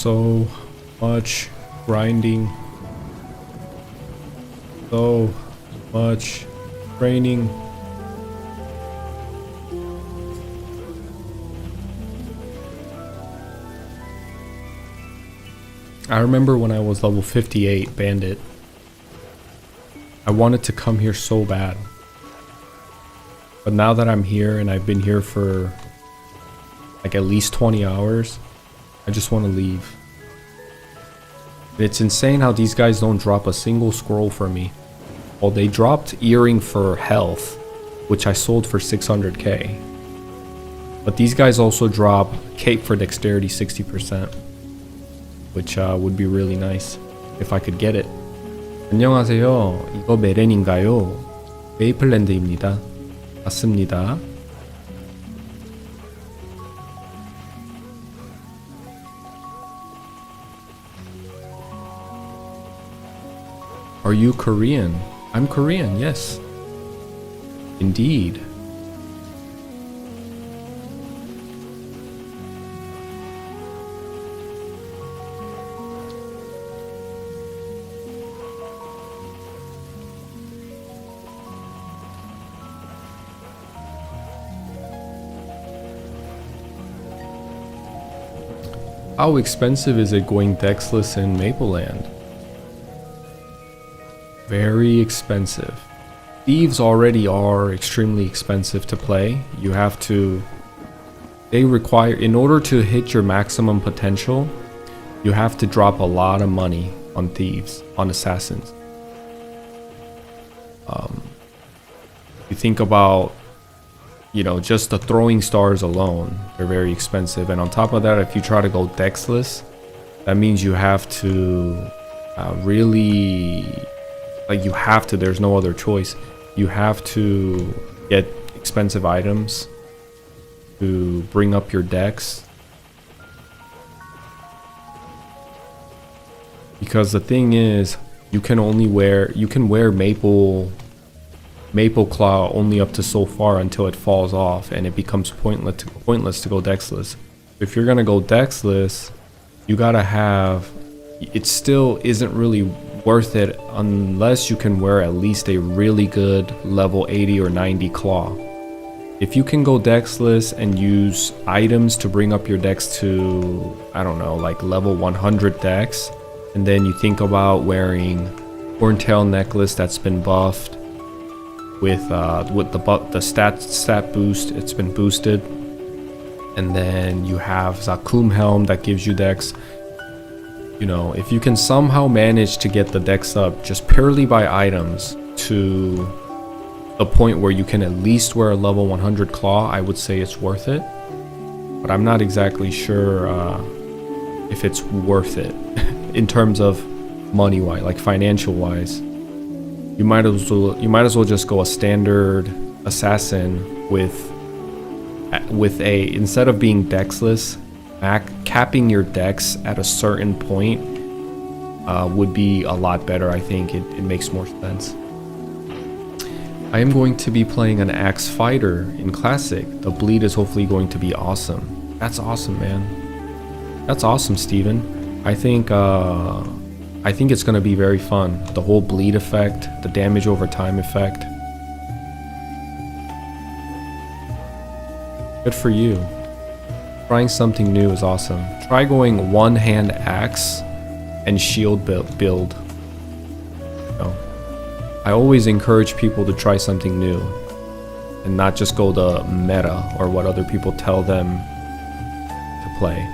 So much grinding. So much training. I remember when I was level 58 Bandit, I wanted to come here so bad. But now that I'm here and I've been here for like at least 20 hours, I just want to leave. It's insane how these guys don't drop a single scroll for me. Well, they dropped earring for health, which I sold for 600k. But these guys also drop cape for dexterity 60%, which would be really nice if I could get it. 안녕하세요. 이거 메렌인가요? 메이플랜드입니다. 맞습니다. Are you Korean? I'm Korean, yes. Indeed. How expensive is it going dexless in Mapleland? Very expensive. Thieves already are extremely expensive to play. You have to... They require... In order to hit your maximum potential, you have to drop a lot of money on thieves, on assassins. You think about, you know, just the throwing stars alone, they're very expensive. And on top of that, if you try to go dexless, that means you have to really... Like, you have to, there's no other choice. You have to get expensive items to bring up your dex. Because the thing is, you can wear Maple Claw only up to so far until it falls off and it becomes pointless to go dexless. If you're gonna go dexless, you gotta have... It still isn't really worth it unless you can wear at least a really good level 80 or 90 claw. If you can go dexless and use items to bring up your dex to, I don't know, like level 100 dex, and then you think about wearing horntail necklace that's been buffed with the stat boost, it's been boosted, and then you have Zakum helm that gives you dex. You know, if you can somehow manage to get the dex up just purely by items to the point where you can at least wear a level 100 claw, I would say it's worth it. But I'm not exactly sure if it's worth it in terms of money-wise, like financial-wise. You might as well just go a standard assassin with a, instead of being dexless, capping your dex at a certain point would be a lot better. I think it makes more sense. I am going to be playing an axe fighter in classic. The bleed is hopefully going to be awesome. That's awesome, man. That's awesome, Steven. I think it's going to be very fun. The whole bleed effect, the damage over time effect. Good for you. Trying something new is awesome. Try going one-hand axe and shield build. No. I always encourage people to try something new and not just go the meta or what other people tell them to play.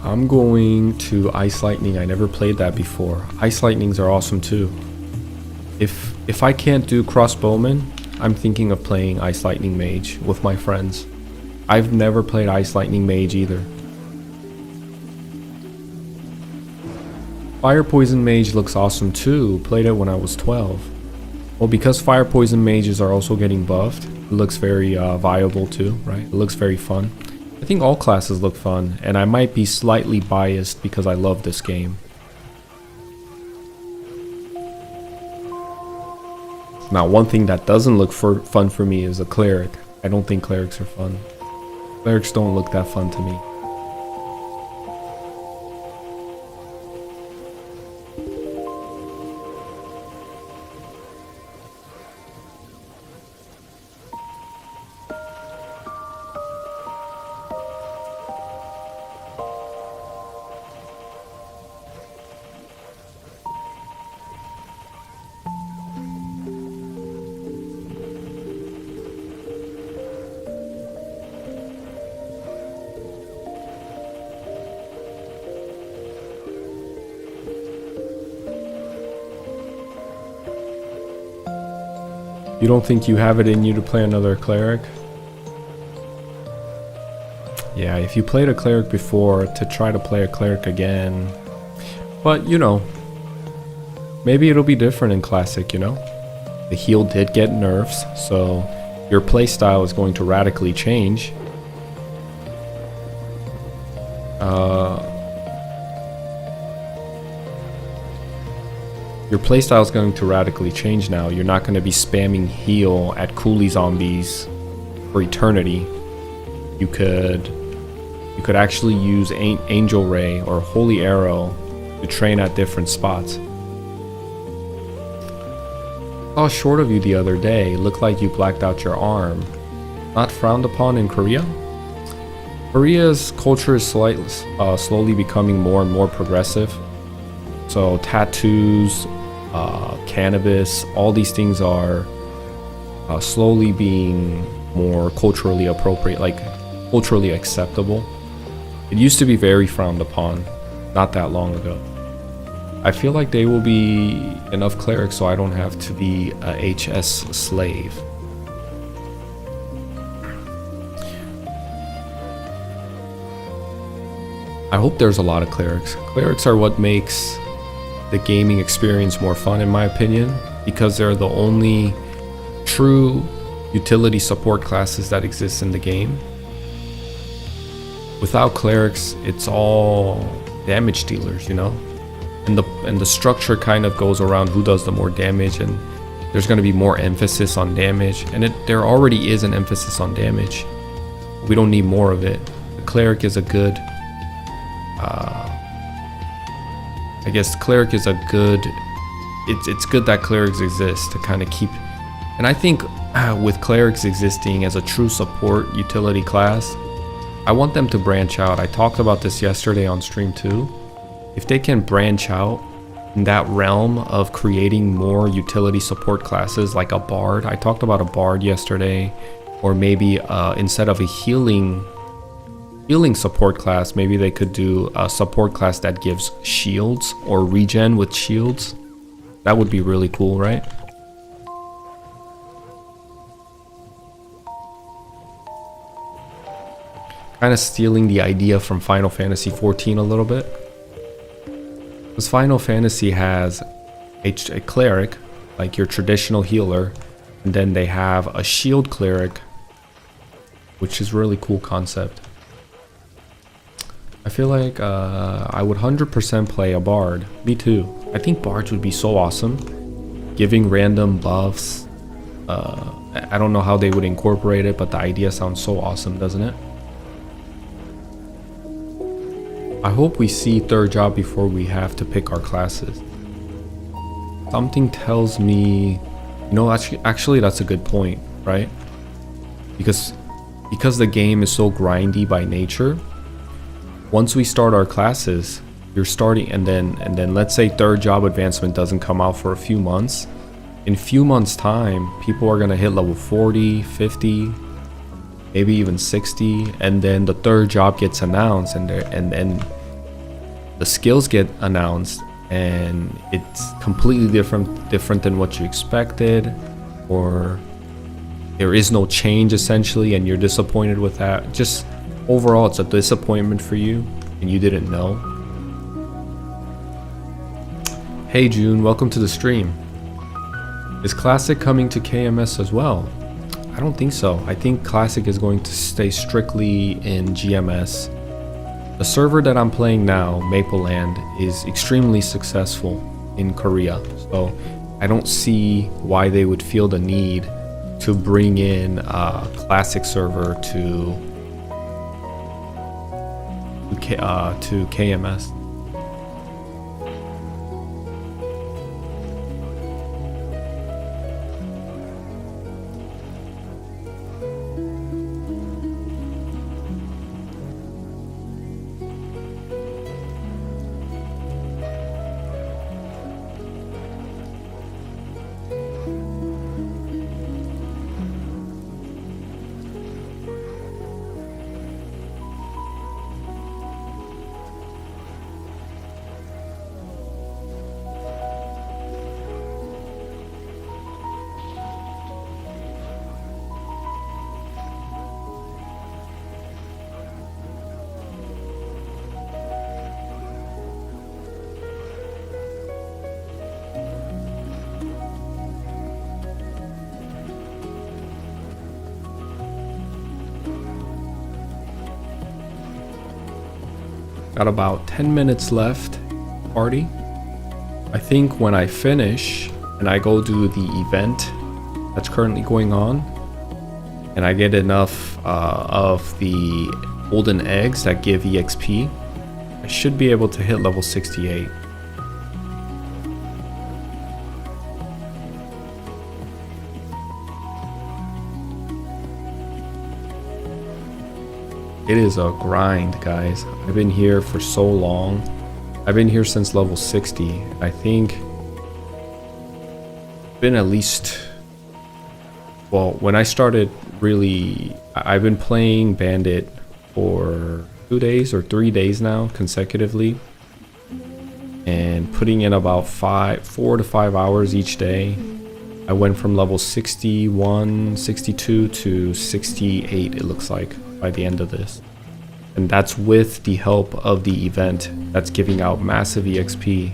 I'm going to Ice Lightning. I never played that before. Ice Lightnings are awesome too. If I can't do Crossbowman, I'm thinking of playing Ice Lightning Mage with my friends. I've never played Ice Lightning Mage either. Fire Poison Mage looks awesome too. Played it when I was 12. Well, because Fire Poison Mages are also getting buffed, it looks very viable too, right? It looks very fun. I think all classes look fun, and I might be slightly biased because I love this game. Now, one thing that doesn't look fun for me is a cleric. I don't think clerics are fun. Clerics don't look that fun to me. You don't think you have it in you to play another cleric? Yeah, if you played a cleric before, to try to play a cleric again. But, you know, maybe it'll be different in Classic, you know? The heal did get nerfs, so your playstyle is going to radically change. Your playstyle is going to radically change now. You're not going to be spamming heal at coolie zombies for eternity. You could actually use Angel Ray or Holy Arrow to train at different spots. I saw a short of you the other day. Looked like you blacked out your arm. Not frowned upon in Korea? Korea's culture is slowly becoming more and more progressive. So tattoos, cannabis, all these things are slowly being more culturally appropriate, like culturally acceptable. It used to be very frowned upon not that long ago. I feel like they will be enough clerics so I don't have to be a HS slave. I hope there's a lot of clerics. Clerics are what makes the gaming experience more fun, in my opinion, because they're the only true utility support classes that exist in the game. Without clerics, it's all damage dealers, you know? And the structure kind of goes around who does the more damage, and there's going to be more emphasis on damage, and there already is an emphasis on damage. We don't need more of it. The cleric is a good I guess cleric is a good, it's good that clerics exist to kind of keep, and I think with clerics existing as a true support utility class, I want them to branch out. I talked about this yesterday on stream too. If they can branch out in that realm of creating more utility support classes like a bard, I talked about a bard yesterday, or maybe instead of a healing support class, maybe they could do a support class that gives shields or regen with shields. That would be really cool, right? Kind of stealing the idea from Final Fantasy XIV a little bit. Because Final Fantasy has a cleric, like your traditional healer, and then they have a shield cleric, which is a really cool concept. I feel like I would 100% play a bard. Me too. I think bards would be so awesome. Giving random buffs. I don't know how they would incorporate it, but the idea sounds so awesome, doesn't it? I hope we see third job before we have to pick our classes. Something tells me, you know, actually that's a good point, right? Because the game is so grindy by nature. Once we start our classes, you're starting, and then let's say third job advancement doesn't come out for a few months. In a few months time, people are gonna hit level 40, 50, maybe even 60, and then the third job gets announced, and the skills get announced, and it's completely different than what you expected, or there is no change essentially, and you're disappointed with that. Just overall, it's a disappointment for you, and you didn't know. Hey June, welcome to the stream. Is Classic coming to KMS as well? I don't think so. I think Classic is going to stay strictly in GMS. The server that I'm playing now, Mapleland, is extremely successful in Korea. So I don't see why they would feel the need to bring in a Classic server to KMS. Got about 10 minutes left, party. I think when I finish and I go do the event that's currently going on, and I get enough of the golden eggs that give EXP, I should be able to hit level 68. It is a grind, guys. I've been here for so long. I've been here since level 60. I think it's been at least, well, when I started really, I've been playing Bandit for 2 days or 3 days now consecutively, and putting in about 4 to 5 hours each day. I went from level 61, 62 to 68, it looks like, by the end of this. And that's with the help of the event that's giving out massive EXP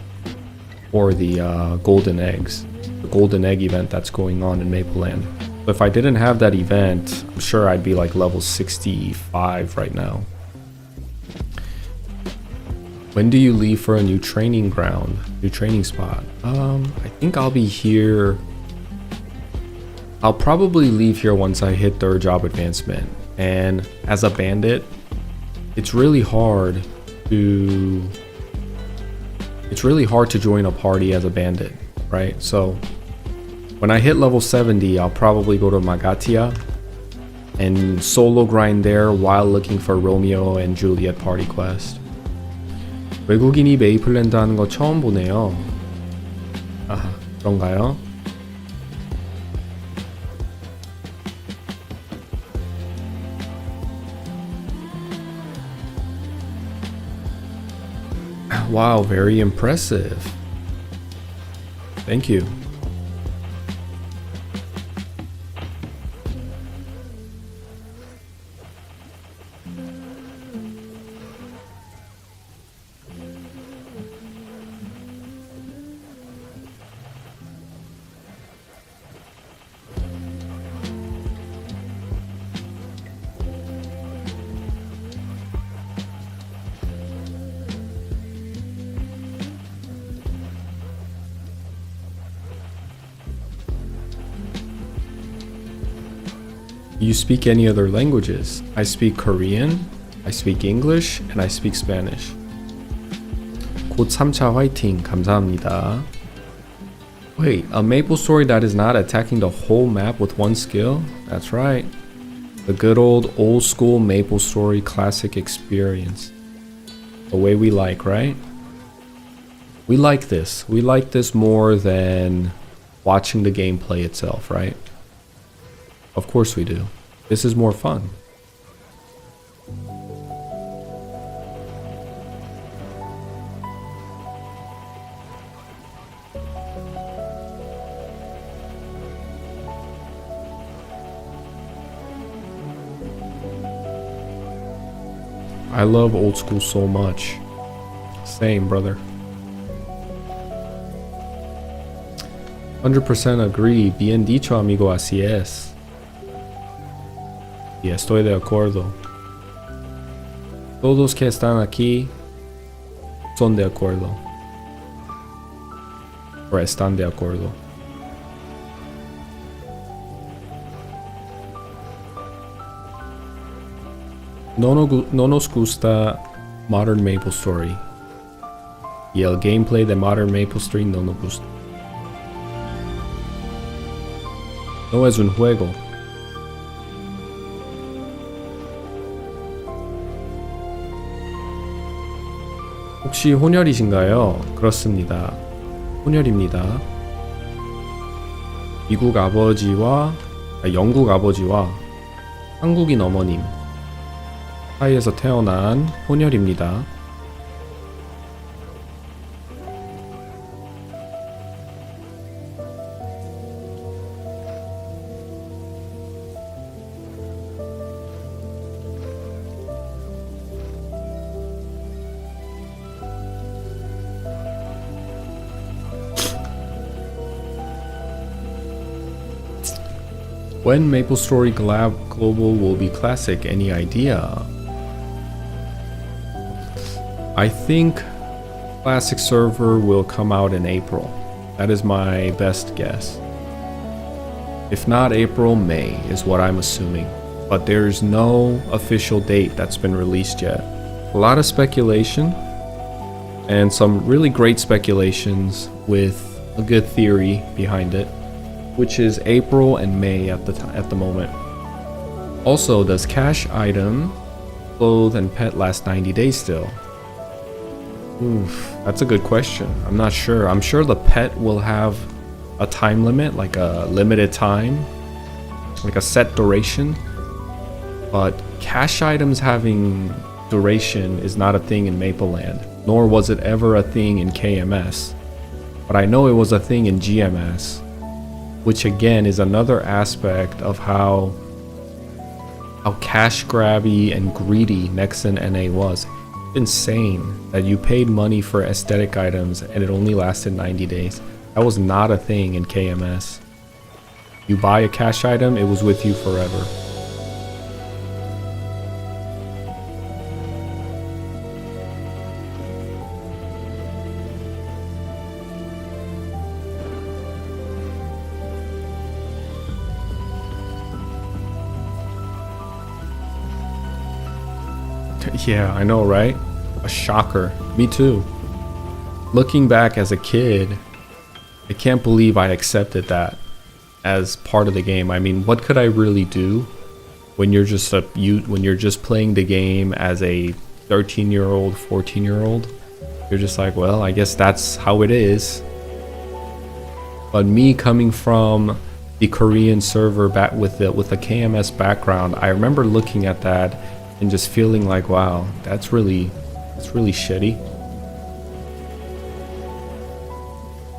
for the golden eggs, the golden egg event that's going on in Mapleland. So if I didn't have that event, I'm sure I'd be like level 65 right now. When do you leave for a new training ground, new training spot? I think I'll be here. I'll probably leave here once I hit 3rd job advancement. And as a bandit, it's really hard to join a party as a bandit, right? So when I hit level 70, I'll probably go to Magatia and solo grind there while looking for Romeo and Juliet party quest. 외국인이 메이플랜드 하는 거 처음 보네요. 아, 그런가요? Wow, very impressive. Thank you. You speak any other languages? I speak Korean, I speak English, and I speak Spanish. 곧 3차 화이팅, 감사합니다. Wait, a MapleStory that is not attacking the whole map with one skill? That's right. The good old school MapleStory classic experience. The way we like, right? We like this. We like this more than watching the gameplay itself, right? Of course we do. This is more fun. I love old school so much. Same, brother. 100% agree. Bien dicho, amigo, así es. Y estoy de acuerdo. Todos que están aquí son de acuerdo. O están de acuerdo. No nos gusta Modern MapleStory. Y el gameplay de Modern MapleStory no nos gusta. No es un juego. 혹시 혼혈이신가요? 그렇습니다. 혼혈입니다. 영국 아버지와 한국인 어머님 사이에서 태어난 혼혈입니다. When MapleStory Global will be classic, any idea? I think classic server will come out in April. That is my best guess. If not April, May is what I'm assuming. But there's no official date that's been released yet. A lot of speculation and some really great speculations with a good theory behind it, which is April and May at the moment. Also, does cash item, clothes, and pet last 90 days still? Oof, that's a good question. I'm not sure. I'm sure the pet will have a time limit, like a limited time, like a set duration. But cash items having duration is not a thing in Mapleland, nor was it ever a thing in KMS. But I know it was a thing in GMS, which again is another aspect of how cash grabby and greedy Nexon NA was. Insane that you paid money for aesthetic items and it only lasted 90 days. That was not a thing in KMS. You buy a cash item, it was with you forever. Yeah, I know, right? A shocker. Me too. Looking back as a kid, I can't believe I accepted that as part of the game. I mean, what could I really do when you're just playing the game as a 13-year-old, 14-year-old? You're just like, well, I guess that's how it is. But me coming from the Korean server back with the KMS background, I remember looking at that and just feeling like, wow, that's really shitty.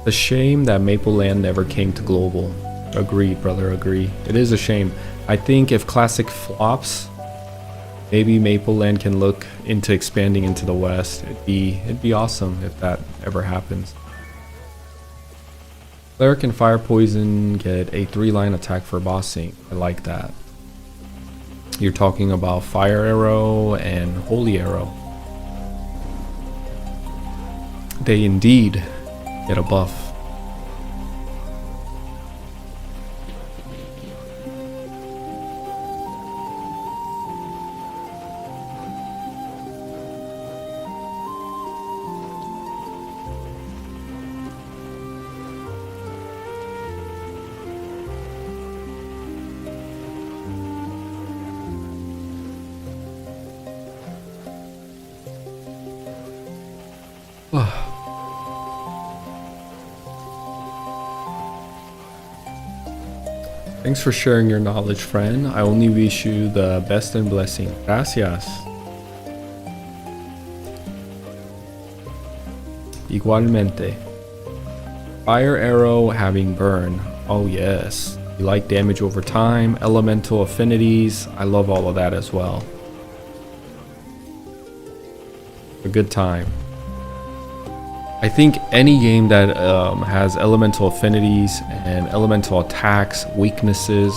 The shame that Mapleland never came to global. Agreed, brother, agreed. It is a shame. I think if classic flops, maybe Mapleland can look into expanding into the West. It'd be awesome if that ever happens. Cleric and Fire Poison get a 3-line attack for bossing. I like that. You're talking about Fire Arrow and Holy Arrow. They indeed get a buff. Thanks for sharing your knowledge, friend. I only wish you the best and blessing. Gracias. Igualmente. Fire Arrow having burn. Oh yes. You like damage over time, elemental affinities. I love all of that as well. A good time. I think any game that has elemental affinities and elemental attacks, weaknesses,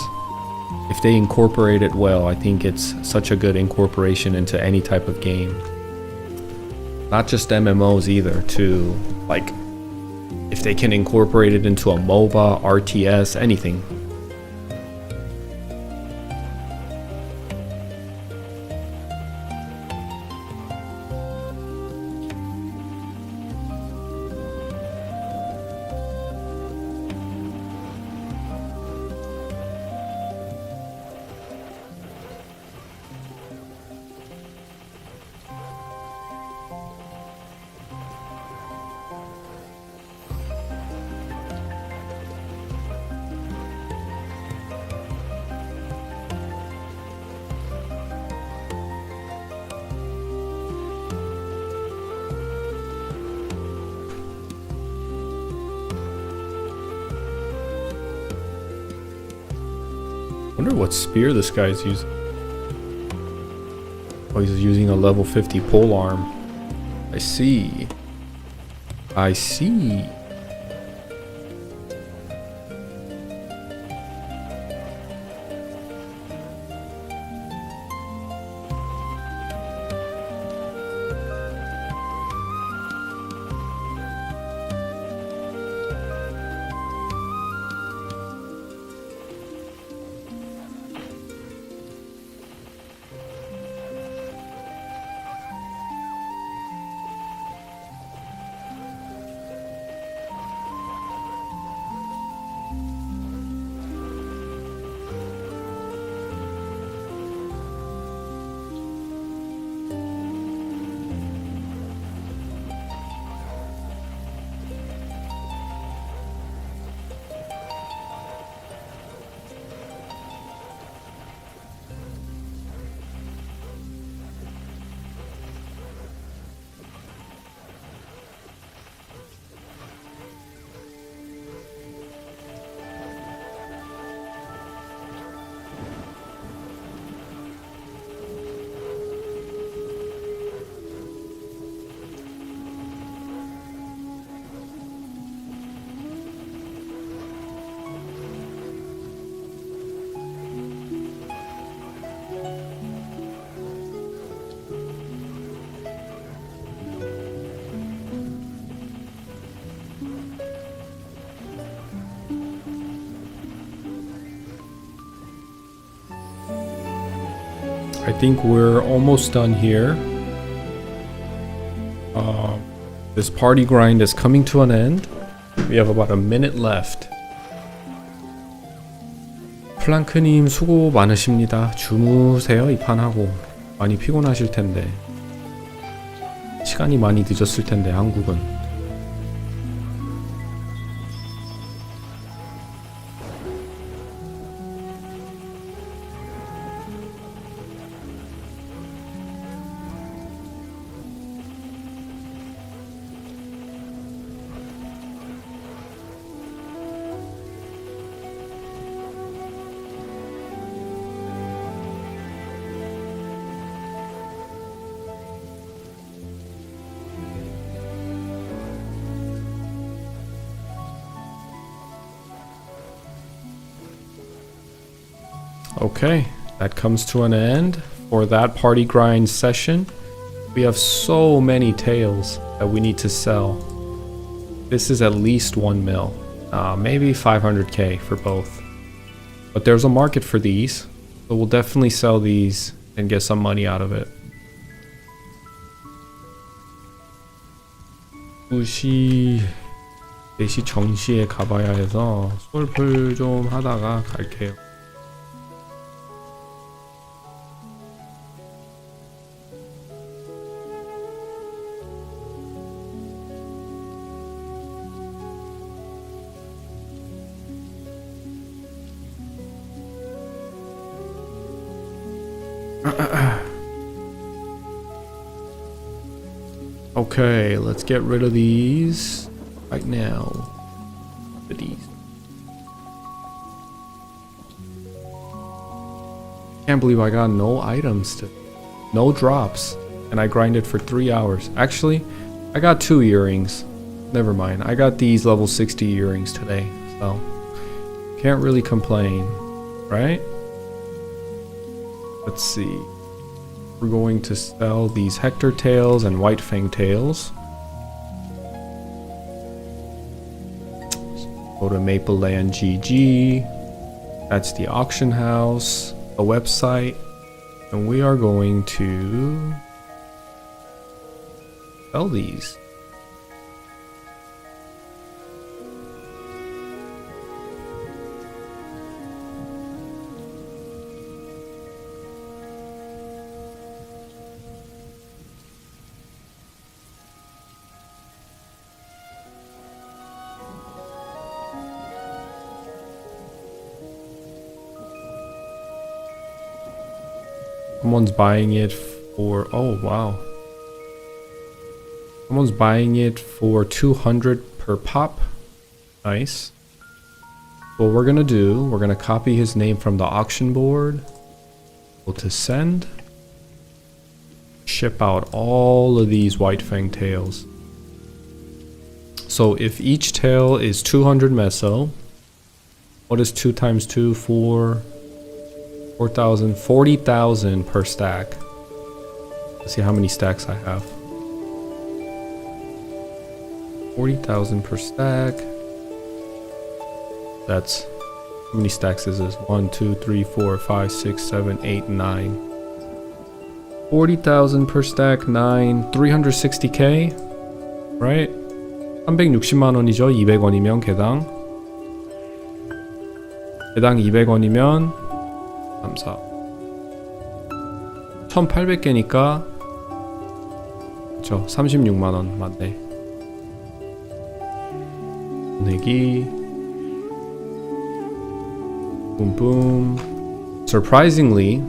if they incorporate it well, I think it's such a good incorporation into any type of game. Not just MMOs either, too. Like, if they can incorporate it into a MOBA, RTS, anything. Wonder what spear this guy's using. Oh, he's using a level 50 pole arm. I see. I see. I think we're almost done here. This party grind is coming to an end. We have about a minute left. 플랑크님 수고 많으십니다. 주무세요. 이 판 하고 많이 피곤하실 텐데 시간이 많이 늦었을 텐데 한국은. Okay, that comes to an end for that party grind session. We have so many tails that we need to sell. This is at least 1 mil, maybe 500k for both. But there's a market for these, so we'll definitely sell these and get some money out of it. 2시, 4시 정시에 가봐야 해서 솔플 좀 하다가 갈게요. Okay, let's get rid of these right now. These. Can't believe I got no items no drops, and I grinded for 3 hours. Actually, I got 2 earrings. never mind. I got these level 60 earrings today, so can't really complain, right? Let's see. We're going to sell these Hector tails and white fang tails. Go to MapleLand GG. That's the auction house, a website, and we are going to sell these. Someone's buying it for, oh wow. Someone's buying it for 200 per pop. Nice. What we're gonna do, we're gonna copy his name from the auction board. Go to send. Ship out all of these white fang tails. So if each tail is 200 meso, what is 2 times 2? 4. 4,000, 40,000 per stack. Let's see how many stacks I have. 40,000 per stack. That's, how many stacks is this? 1, 2, 3, 4, 5, 6, 7, 8, 9. 40,000 per stack, 9, 360k, right? 360만 원이죠. 200원이면 개당. 개당 200원이면 3, 4 1800개니까 그쵸 36만원 맞네. 보내기 boom. Surprisingly,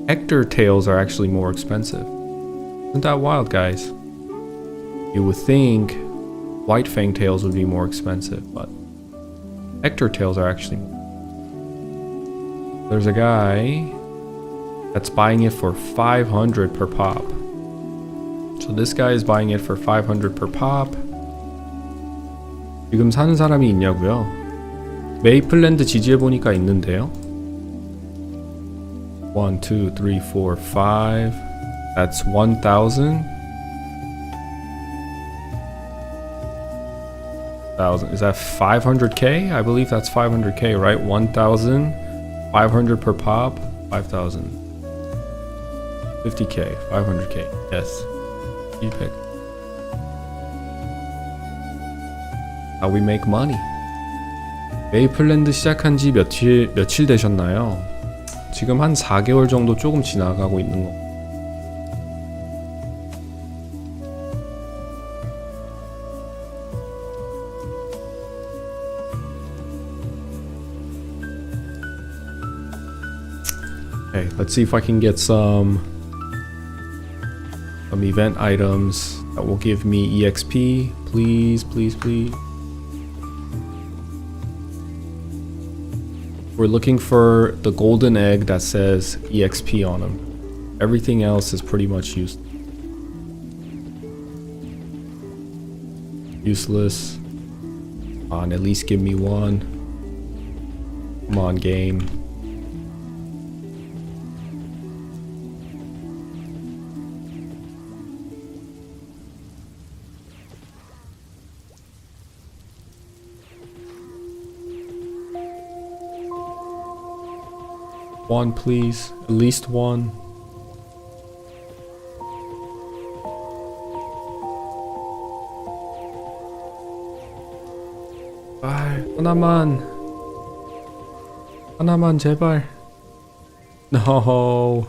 Hector tails are actually more expensive. Isn't that wild, guys? You would think white fang tails would be more expensive, but Hector tails are actually more. There's a guy that's buying it for 500 per pop. So this guy is buying it for 500 per pop. 지금 사는 사람이 있냐고요? 메이플랜드 지지해 보니까 있는데요. 1, 2, 3, 4, 5. That's 1,000. Is that 500k? I believe that's 500k, right? 1,000. 500 per pop, 5,000. 50k, 500k. Yes. You pick. How we make money. 메이플랜드 시작한 지 며칠 되셨나요? 지금 한 4개월 정도 조금 지나가고 있는 거. Okay, let's see if I can get some event items that will give me EXP. Please, please, please. We're looking for the golden egg that says EXP on them. Everything else is pretty much useless. Come on, at least give me one. Come on, game. One, please. At least one. 하나만. 하나만 제발. No.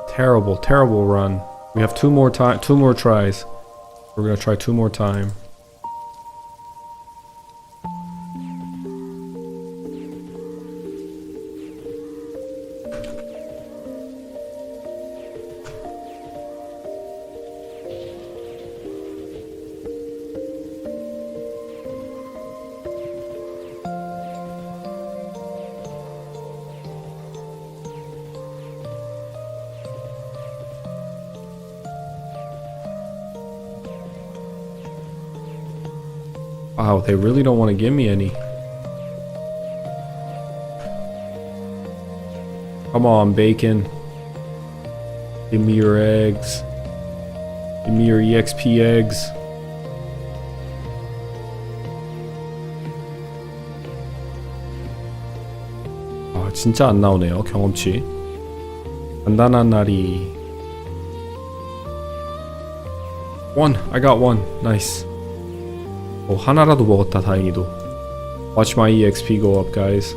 Terrible, terrible run. We have two more tries. We're gonna try 2 more times. Wow, they really don't want to give me any. Come on, bacon. Give me your eggs. Give me your EXP eggs. 아, 진짜 안 나오네요, 경험치. 간단한 날이. One, I got one. Nice. 하나라도 먹었다, 다행히도. Watch my EXP go up, guys.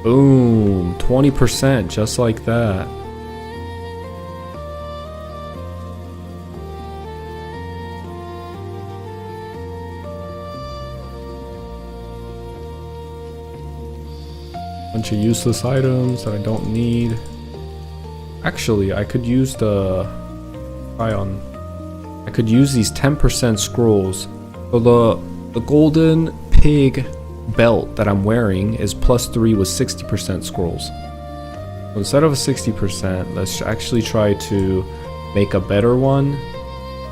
Boom, 20%, just like that. Bunch of useless items that I don't need. Actually, I could use I could use these 10% scrolls. So the golden pig belt that I'm wearing is +3 with 60% scrolls. So instead of a 60%, let's actually try to make a better one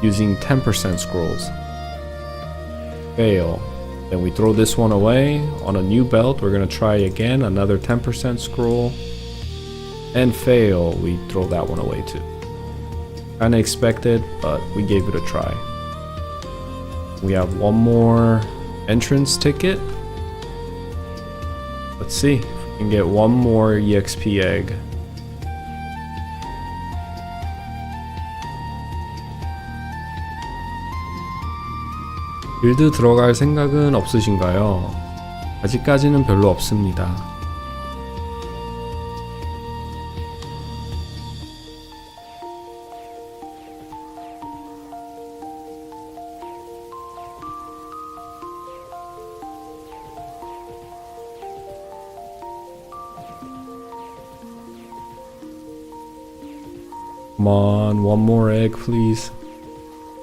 using 10% scrolls. Fail. Then we throw this one away. On a new belt, we're gonna try again, another 10% scroll. And fail, we throw that one away too. Kinda expected, but we gave it a try. We have one more entrance ticket. Let's see if we can get one more EXP egg. 빌드 들어갈 생각은 없으신가요? 아직까지는 별로 없습니다. Come on, one more egg, please.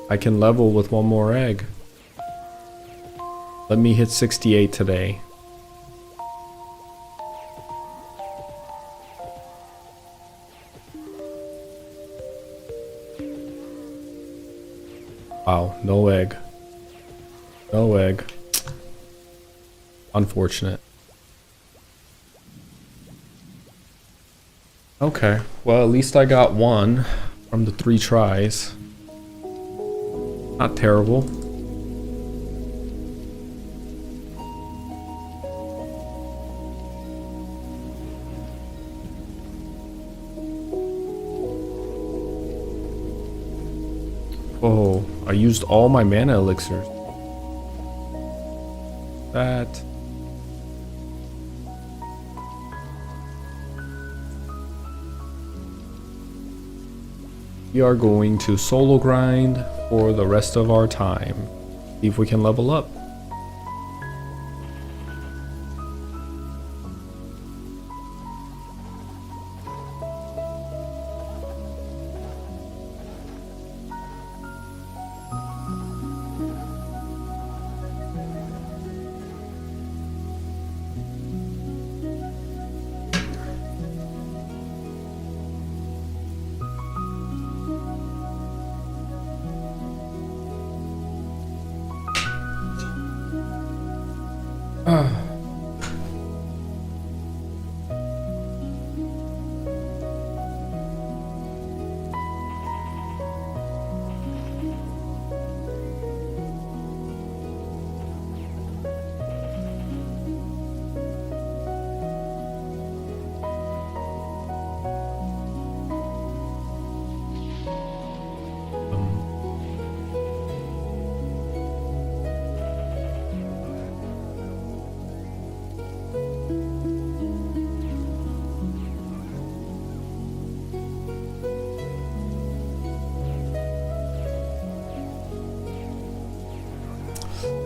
I can level with one more egg. Let me hit 68 today. Wow, no egg. No egg. Unfortunate. Okay, well at least I got one from the 3 tries. Not terrible. Oh, I used all my mana elixirs. That. We are going to solo grind for the rest of our time. See if we can level up.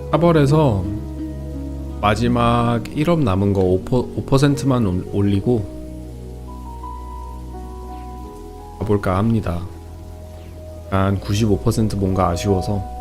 사벌에서 마지막 1업 남은 거 5%만 올리고 가볼까 합니다. 한 95% 뭔가 아쉬워서.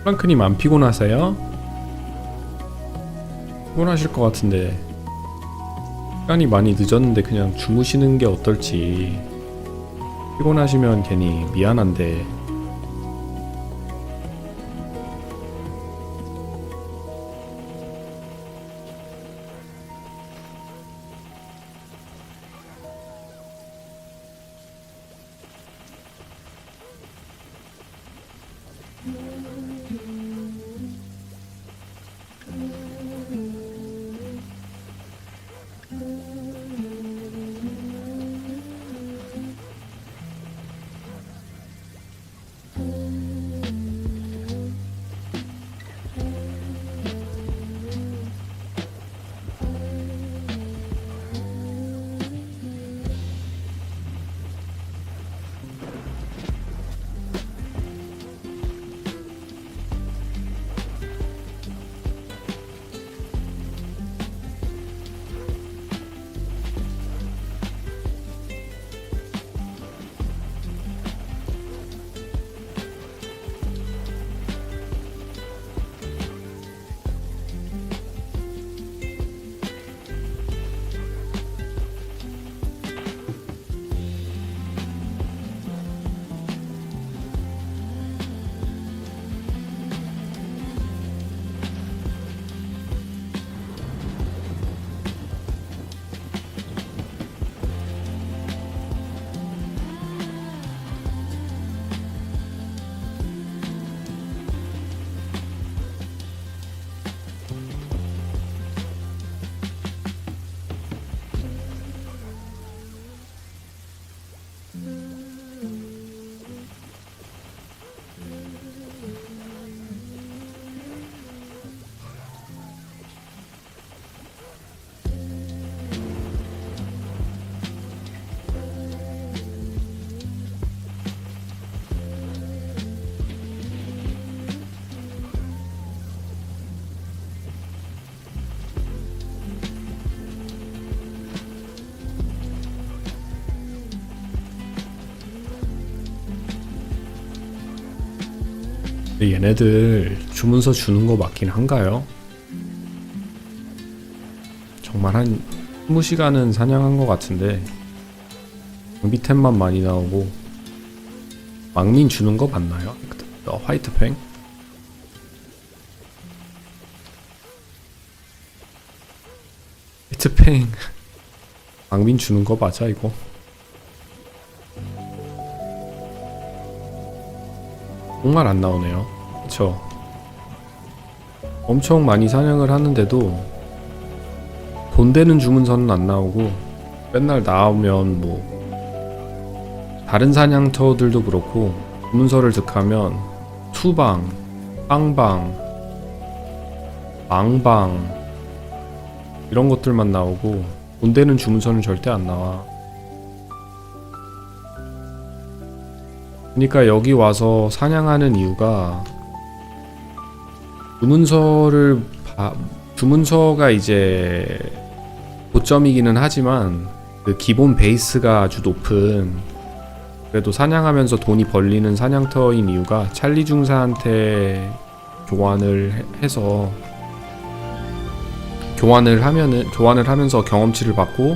프랑크님 안 피곤하세요? 피곤하실 것 같은데 시간이 많이 늦었는데 그냥 주무시는 게 어떨지. 피곤하시면 괜히 미안한데. 얘네들 주문서 주는 거 맞긴 한가요? 정말 한 20시간은 사냥한 것 같은데 장비템만 많이 나오고. 망민 주는 거 맞나요? 화이트팽? 화이트팽 망민 주는 거 맞아 이거? 정말 안 나오네요. 그쵸? 엄청 많이 사냥을 하는데도 돈 되는 주문서는 안 나오고, 맨날 나오면 뭐 다른 사냥터들도 그렇고 주문서를 득하면 투방, 빵방, 망방 이런 것들만 나오고 돈 되는 주문서는 절대 안 나와. 그러니까 여기 와서 사냥하는 이유가 주문서가 이제 고점이기는 하지만 그 기본 베이스가 아주 높은, 그래도 사냥하면서 돈이 벌리는 사냥터인 이유가 찰리 중사한테 교환을 해서 교환을 하면서 경험치를 받고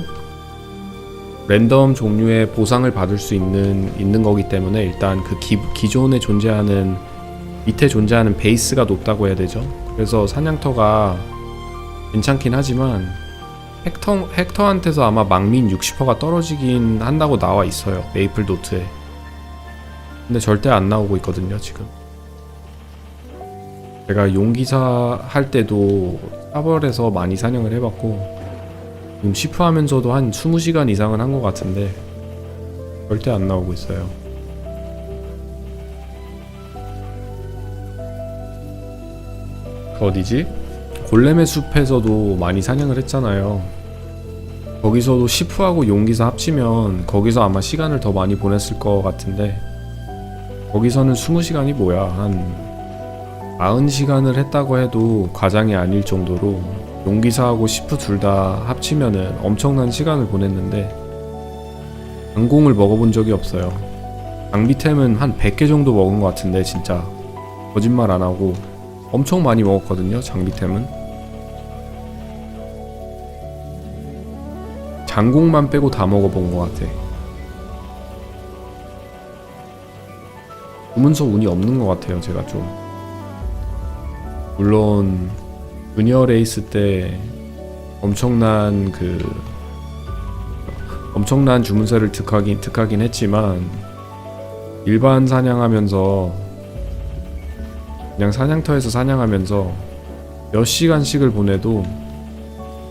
랜덤 종류의 보상을 받을 수 있는 거기 때문에 일단 그 기존에 존재하는, 밑에 존재하는 베이스가 높다고 해야 되죠. 그래서 사냥터가 괜찮긴 하지만 헥터한테서 아마 망민 60%가 떨어지긴 한다고 나와 있어요, 메이플 노트에. 근데 절대 안 나오고 있거든요 지금. 제가 용기사 할 때도 사벌에서 많이 사냥을 해봤고 지금 시프하면서도 한 20시간 이상은 한 것 같은데 절대 안 나오고 있어요. 그 어디지? 골렘의 숲에서도 많이 사냥을 했잖아요. 거기서도 시프하고 용기사 합치면 거기서 아마 시간을 더 많이 보냈을 것 같은데 거기서는 20시간이 뭐야, 한 40시간을 했다고 해도 과장이 아닐 정도로 용기사하고 시프 둘 다 합치면은 엄청난 시간을 보냈는데 강공을 먹어본 적이 없어요. 장비템은 한 100개 정도 먹은 것 같은데 진짜 거짓말 안 하고 엄청 많이 먹었거든요. 장비템은 장공만 빼고 다 먹어본 것 같아. 주문서 운이 없는 것 같아요. 제가 좀 물론 주니어 레이스 때 엄청난 주문서를 득하긴 했지만 일반 사냥하면서 그냥 사냥터에서 사냥하면서 몇 시간씩을 보내도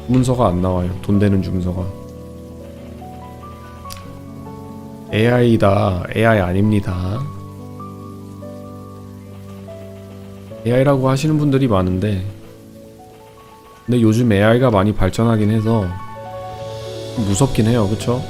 주문서가 안 나와요. 돈 되는 주문서가. AI다. AI 아닙니다. AI라고 하시는 분들이 많은데 근데 요즘 AI가 많이 발전하긴 해서 무섭긴 해요. 그쵸?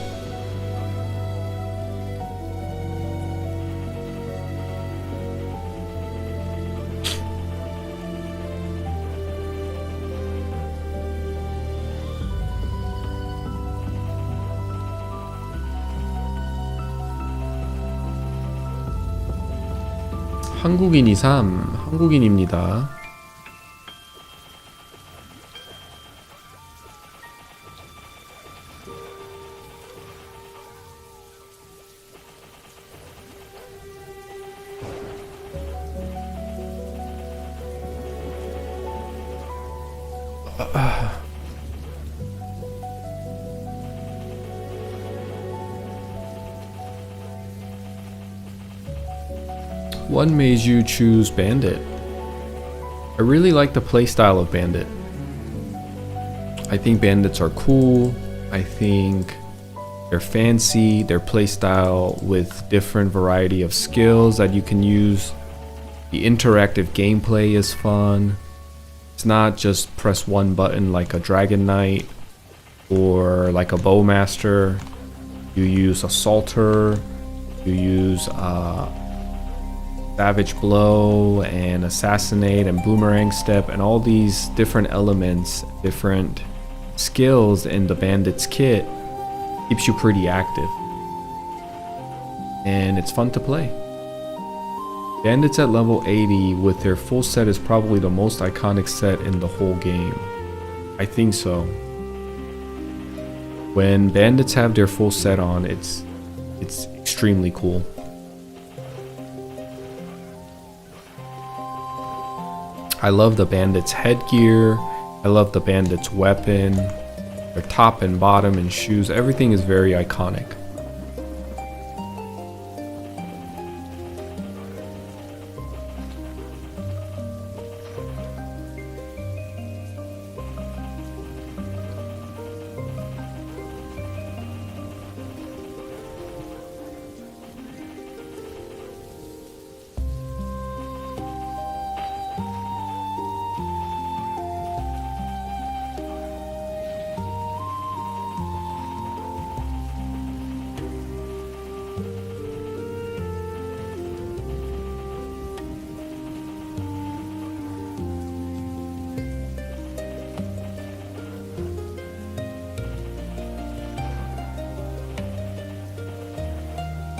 한국인이 3, 한국인입니다. What made you choose Bandit? I really like the playstyle of Bandit. I think bandits are cool. I think they're fancy. Their playstyle with different variety of skills that you can use. The interactive gameplay is fun. It's not just press one button like a Dragon Knight or like a Bowmaster. You use Assaulter. You use Savage Blow and Assassinate and Boomerang Step and all these different elements, different skills in the Bandit's kit keeps you pretty active. And it's fun to play. Bandits at level 80 with their full set is probably the most iconic set in the whole game. I think so. When bandits have their full set on, it's extremely cool. I love the bandit's headgear. I love the bandit's weapon. Their top and bottom and shoes. Everything is very iconic.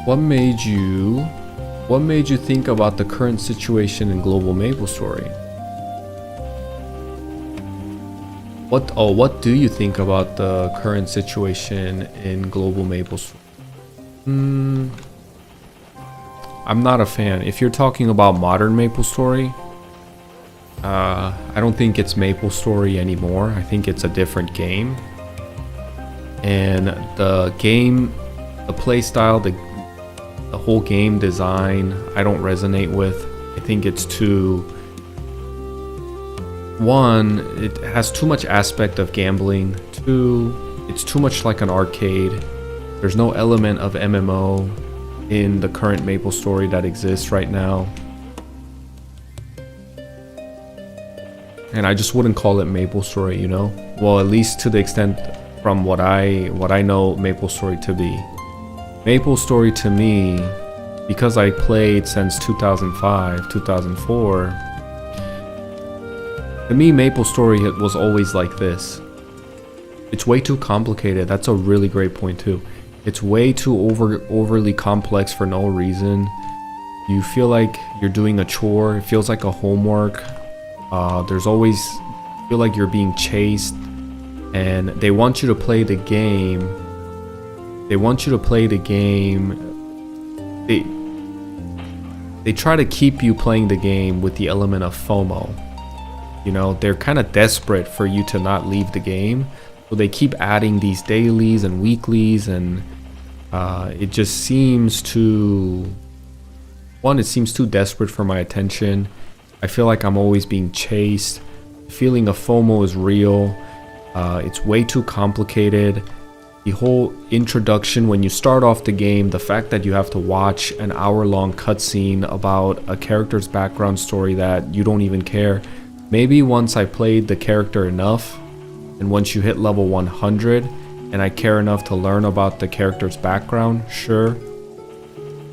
What made you think about the current situation in global MapleStory? What do you think about the current situation in global MapleStory? I'm not a fan. If you're talking about modern MapleStory, I don't think it's MapleStory anymore. I think it's a different game. And the playstyle, the whole game design, I don't resonate with. I think it's one, it has too much aspect of gambling. Two, it's too much like an arcade. There's no element of MMO in the current MapleStory that exists right now. And I just wouldn't call it MapleStory, you know? Well, at least to the extent from what I know MapleStory to be. MapleStory to me, because I played since 2005, 2004, to me MapleStory was always like this. It's way too complicated. That's a really great point too. It's way too overly complex for no reason. You feel like you're doing a chore. It feels like a homework. There's always feel like you're being chased, and they want you to play the game. They try to keep you playing the game with the element of FOMO. You know, they're kind of desperate for you to not leave the game, so they keep adding these dailies and weeklies, and it just seems too desperate for my attention. I feel like I'm always being chased. The feeling of FOMO is real. It's way too complicated. The whole introduction, when you start off the game, the fact that you have to watch an hour-long cutscene about a character's background story that you don't even care. Maybe once I played the character enough, and once you hit level 100, and I care enough to learn about the character's background, sure.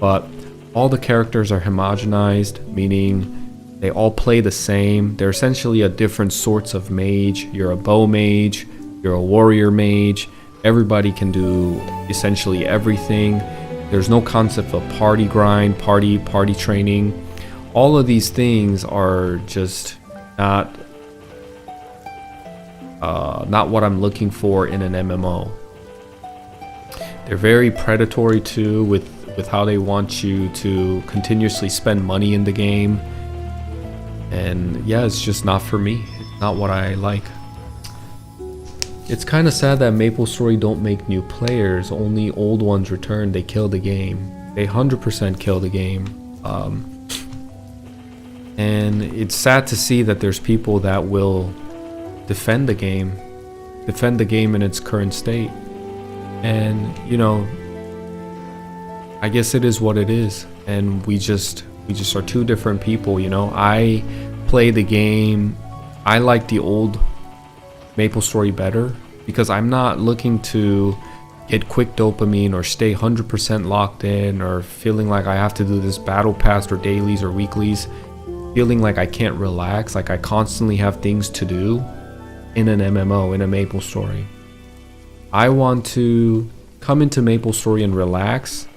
But all the characters are homogenized, meaning they all play the same. They're essentially a different sorts of mage. You're a bow mage, you're a warrior mage. Everybody can do essentially everything. There's no concept of party grind, party training. All of these things are just not what I'm looking for in an MMO. They're very predatory too with how they want you to continuously spend money in the game. And yeah, it's just not for me. It's not what I like. It's kind of sad that MapleStory don't make new players. Only old ones return. They kill the game. They 100% kill the game. And it's sad to see that there's people that will defend the game in its current state. And you know, I guess it is what it is, and we just are two different people. You know, I play the game. I like the old MapleStory better because I'm not looking to get quick dopamine or stay 100% locked in, or feeling like I have to do this battle pass or dailies or weeklies, feeling like I can't relax, like I constantly have things to do in an MMO, in a MapleStory. I want to come into MapleStory and relax,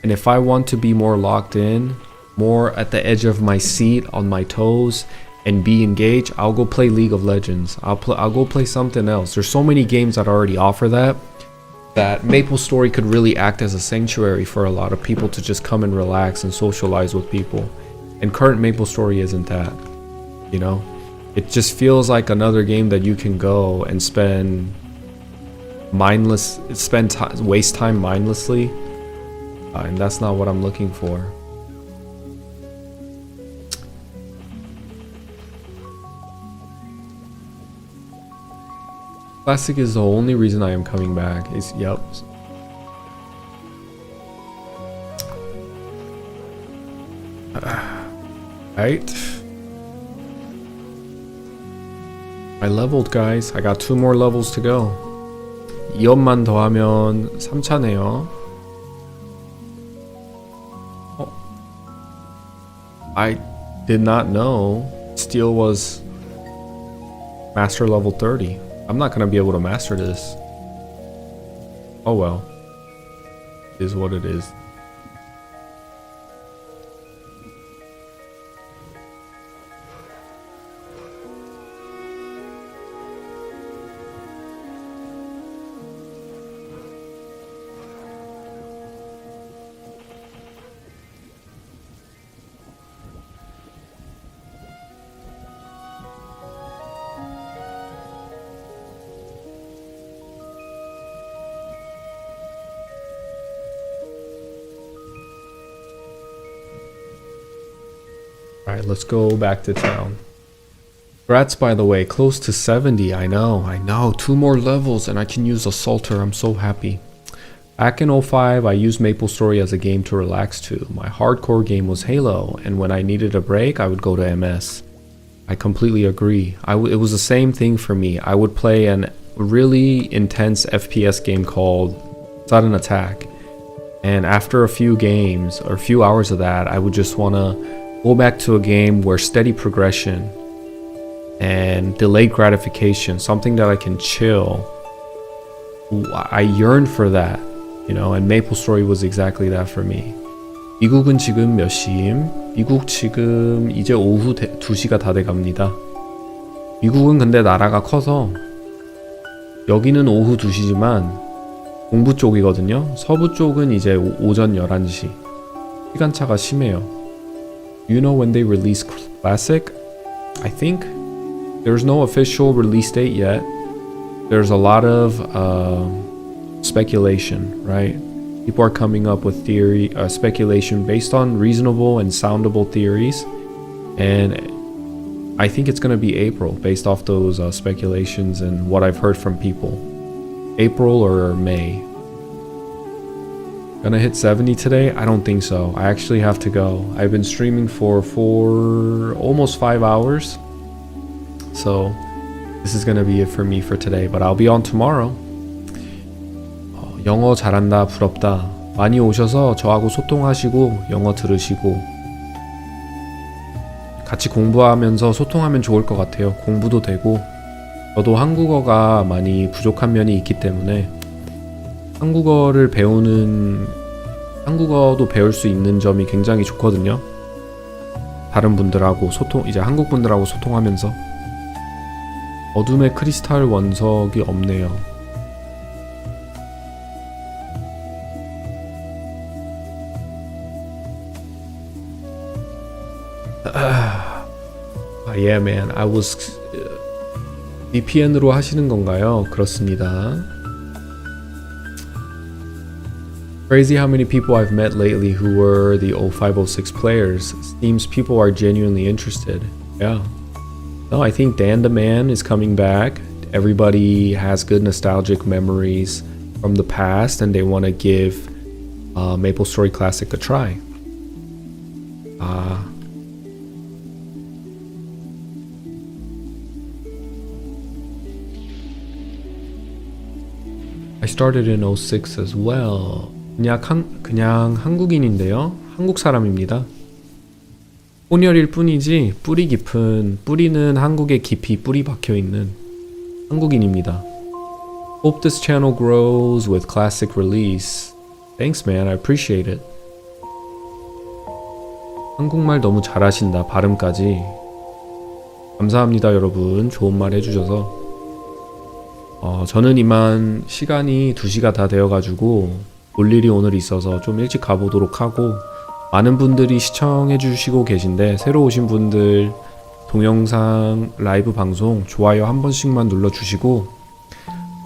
and if I want to be more locked in, more at the edge of my seat, on my toes, and be engaged, I'll go play League of Legends. I'll go play something else. There's so many games that already offer that MapleStory could really act as a sanctuary for a lot of people to just come and relax and socialize with people. And current MapleStory isn't that, you know? It just feels like another game that you can go and waste time mindlessly, and that's not what I'm looking for. Classic is the only reason I am coming back. Yep. Right. I leveled, guys. I got 2 more levels to go. 2업만 더 하면 3차네요. I did not know Steel was master level 30. I'm not gonna be able to master this. Oh well. It is what it is. Alright, let's go back to town. Congrats, by the way, close to 70. I know. 2 more levels and I can use Assaulter. I'm so happy. Back in 05, I used MapleStory as a game to relax to. My hardcore game was Halo, and when I needed a break, I would go to MS. I completely agree. It was the same thing for me. I would play a really intense FPS game called Sudden Attack, and after a few games, or a few hours of that, I would just want to go back to a game where steady progression and delayed gratification, something that I can chill. I yearn for that, you know, and MapleStory was exactly that for me. 미국은 지금 몇 시임? 미국 지금 이제 오후 2시가 다 돼갑니다. 미국은 근데 나라가 커서 여기는 오후 2시지만 동부 쪽이거든요. 서부 쪽은 이제 오전 11시. 시간차가 심해요. You know when they release Classic? I think there's no official release date yet. There's a lot of speculation, right? People are coming up with theory, speculation based on reasonable and soundable theories, and I think it's gonna be April based off those speculations and what I've heard from people. April or May. Gonna hit 70 today? I don't think so. I actually have to go. I've been streaming for almost 5 hours, so this is gonna be it for me for today. But I'll be on tomorrow. 영어 잘한다, 부럽다. 많이 오셔서 저하고 소통하시고 영어 들으시고 같이 공부하면서 소통하면 좋을 것 같아요. 공부도 되고 저도 한국어가 많이 부족한 면이 있기 때문에 한국어도 배울 수 있는 점이 굉장히 좋거든요. 다른 분들하고 이제 한국 분들하고 소통하면서. 어둠의 크리스탈 원석이 없네요. Yeah, man. I was VPN으로 하시는 건가요? 그렇습니다. Crazy how many people I've met lately who were the 0506 players. Seems people are genuinely interested. Yeah. No, I think Dan the Man is coming back. Everybody has good nostalgic memories from the past and they want to give MapleStory Classic a try. I started in 06 as well. 그냥 한국인인데요. 한국 사람입니다. 혼혈일 뿐이지 뿌리 깊은, 뿌리는 한국에 깊이 뿌리 박혀있는 한국인입니다. Hope this channel grows with classic release. Thanks man, I appreciate it. 한국말 너무 잘하신다, 발음까지. 감사합니다 여러분, 좋은 말 해주셔서. 저는 이만 시간이 2시가 다 되어가지고 볼 일이 오늘 있어서 좀 일찍 가보도록 하고, 많은 분들이 시청해 주시고 계신데 새로 오신 분들 동영상 라이브 방송 좋아요 한 번씩만 눌러주시고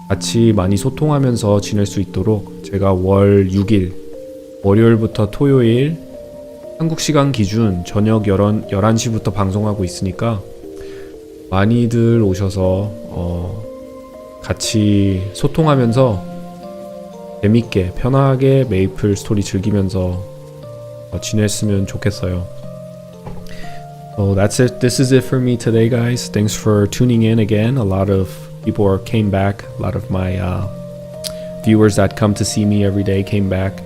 같이 많이 소통하면서 지낼 수 있도록 제가 월 6일 월요일부터 토요일 한국 시간 기준 저녁 11시부터 방송하고 있으니까 많이들 오셔서 같이 소통하면서 재밌게 편하게 메이플 스토리 즐기면서 지냈으면 좋겠어요. So that's it. This is it for me today, guys. Thanks for tuning in again. A lot of people came back. A lot of my viewers that come to see me every day came back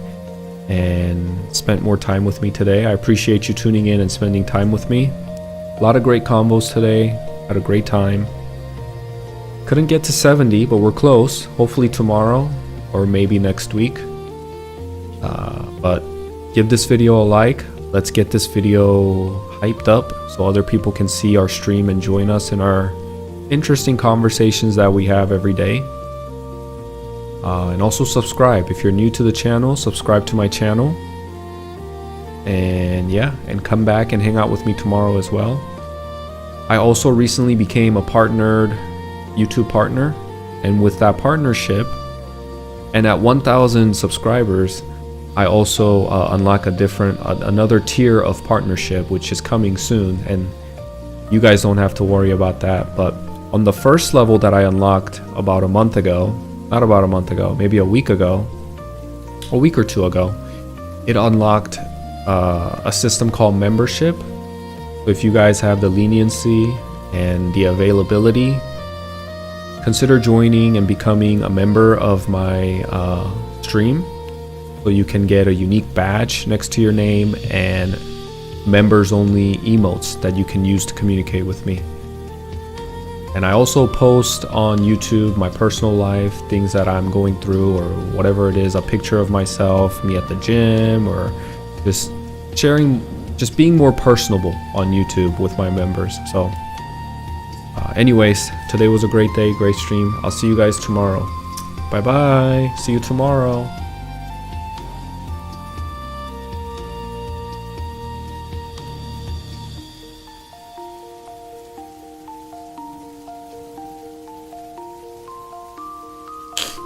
and spent more time with me today. I appreciate you tuning in and spending time with me. A lot of great combos today. Had a great time. Couldn't get to 70, but we're close. Hopefully tomorrow or maybe next week. But give this video a like. Let's get this video hyped up so other people can see our stream and join us in our interesting conversations that we have every day. And also subscribe. If you're new to the channel, subscribe to my channel. And yeah, and come back and hang out with me tomorrow as well. I also recently became a partnered YouTube partner. And with that partnership, and at 1,000 subscribers, I also unlock another tier of partnership, which is coming soon, and you guys don't have to worry about that. But on the first level that I unlocked about a month ago, not about a month ago, maybe a week or two ago, it unlocked a system called membership. So if you guys have the leniency and the availability, consider joining and becoming a member of my stream. So you can get a unique badge next to your name and members only emotes that you can use to communicate with me. And I also post on YouTube my personal life, things that I'm going through or whatever it is, a picture of myself, me at the gym, or just sharing, just being more personable on YouTube with my members. So anyways, today was a great day, great stream. I'll see you guys tomorrow. Bye bye. See you tomorrow.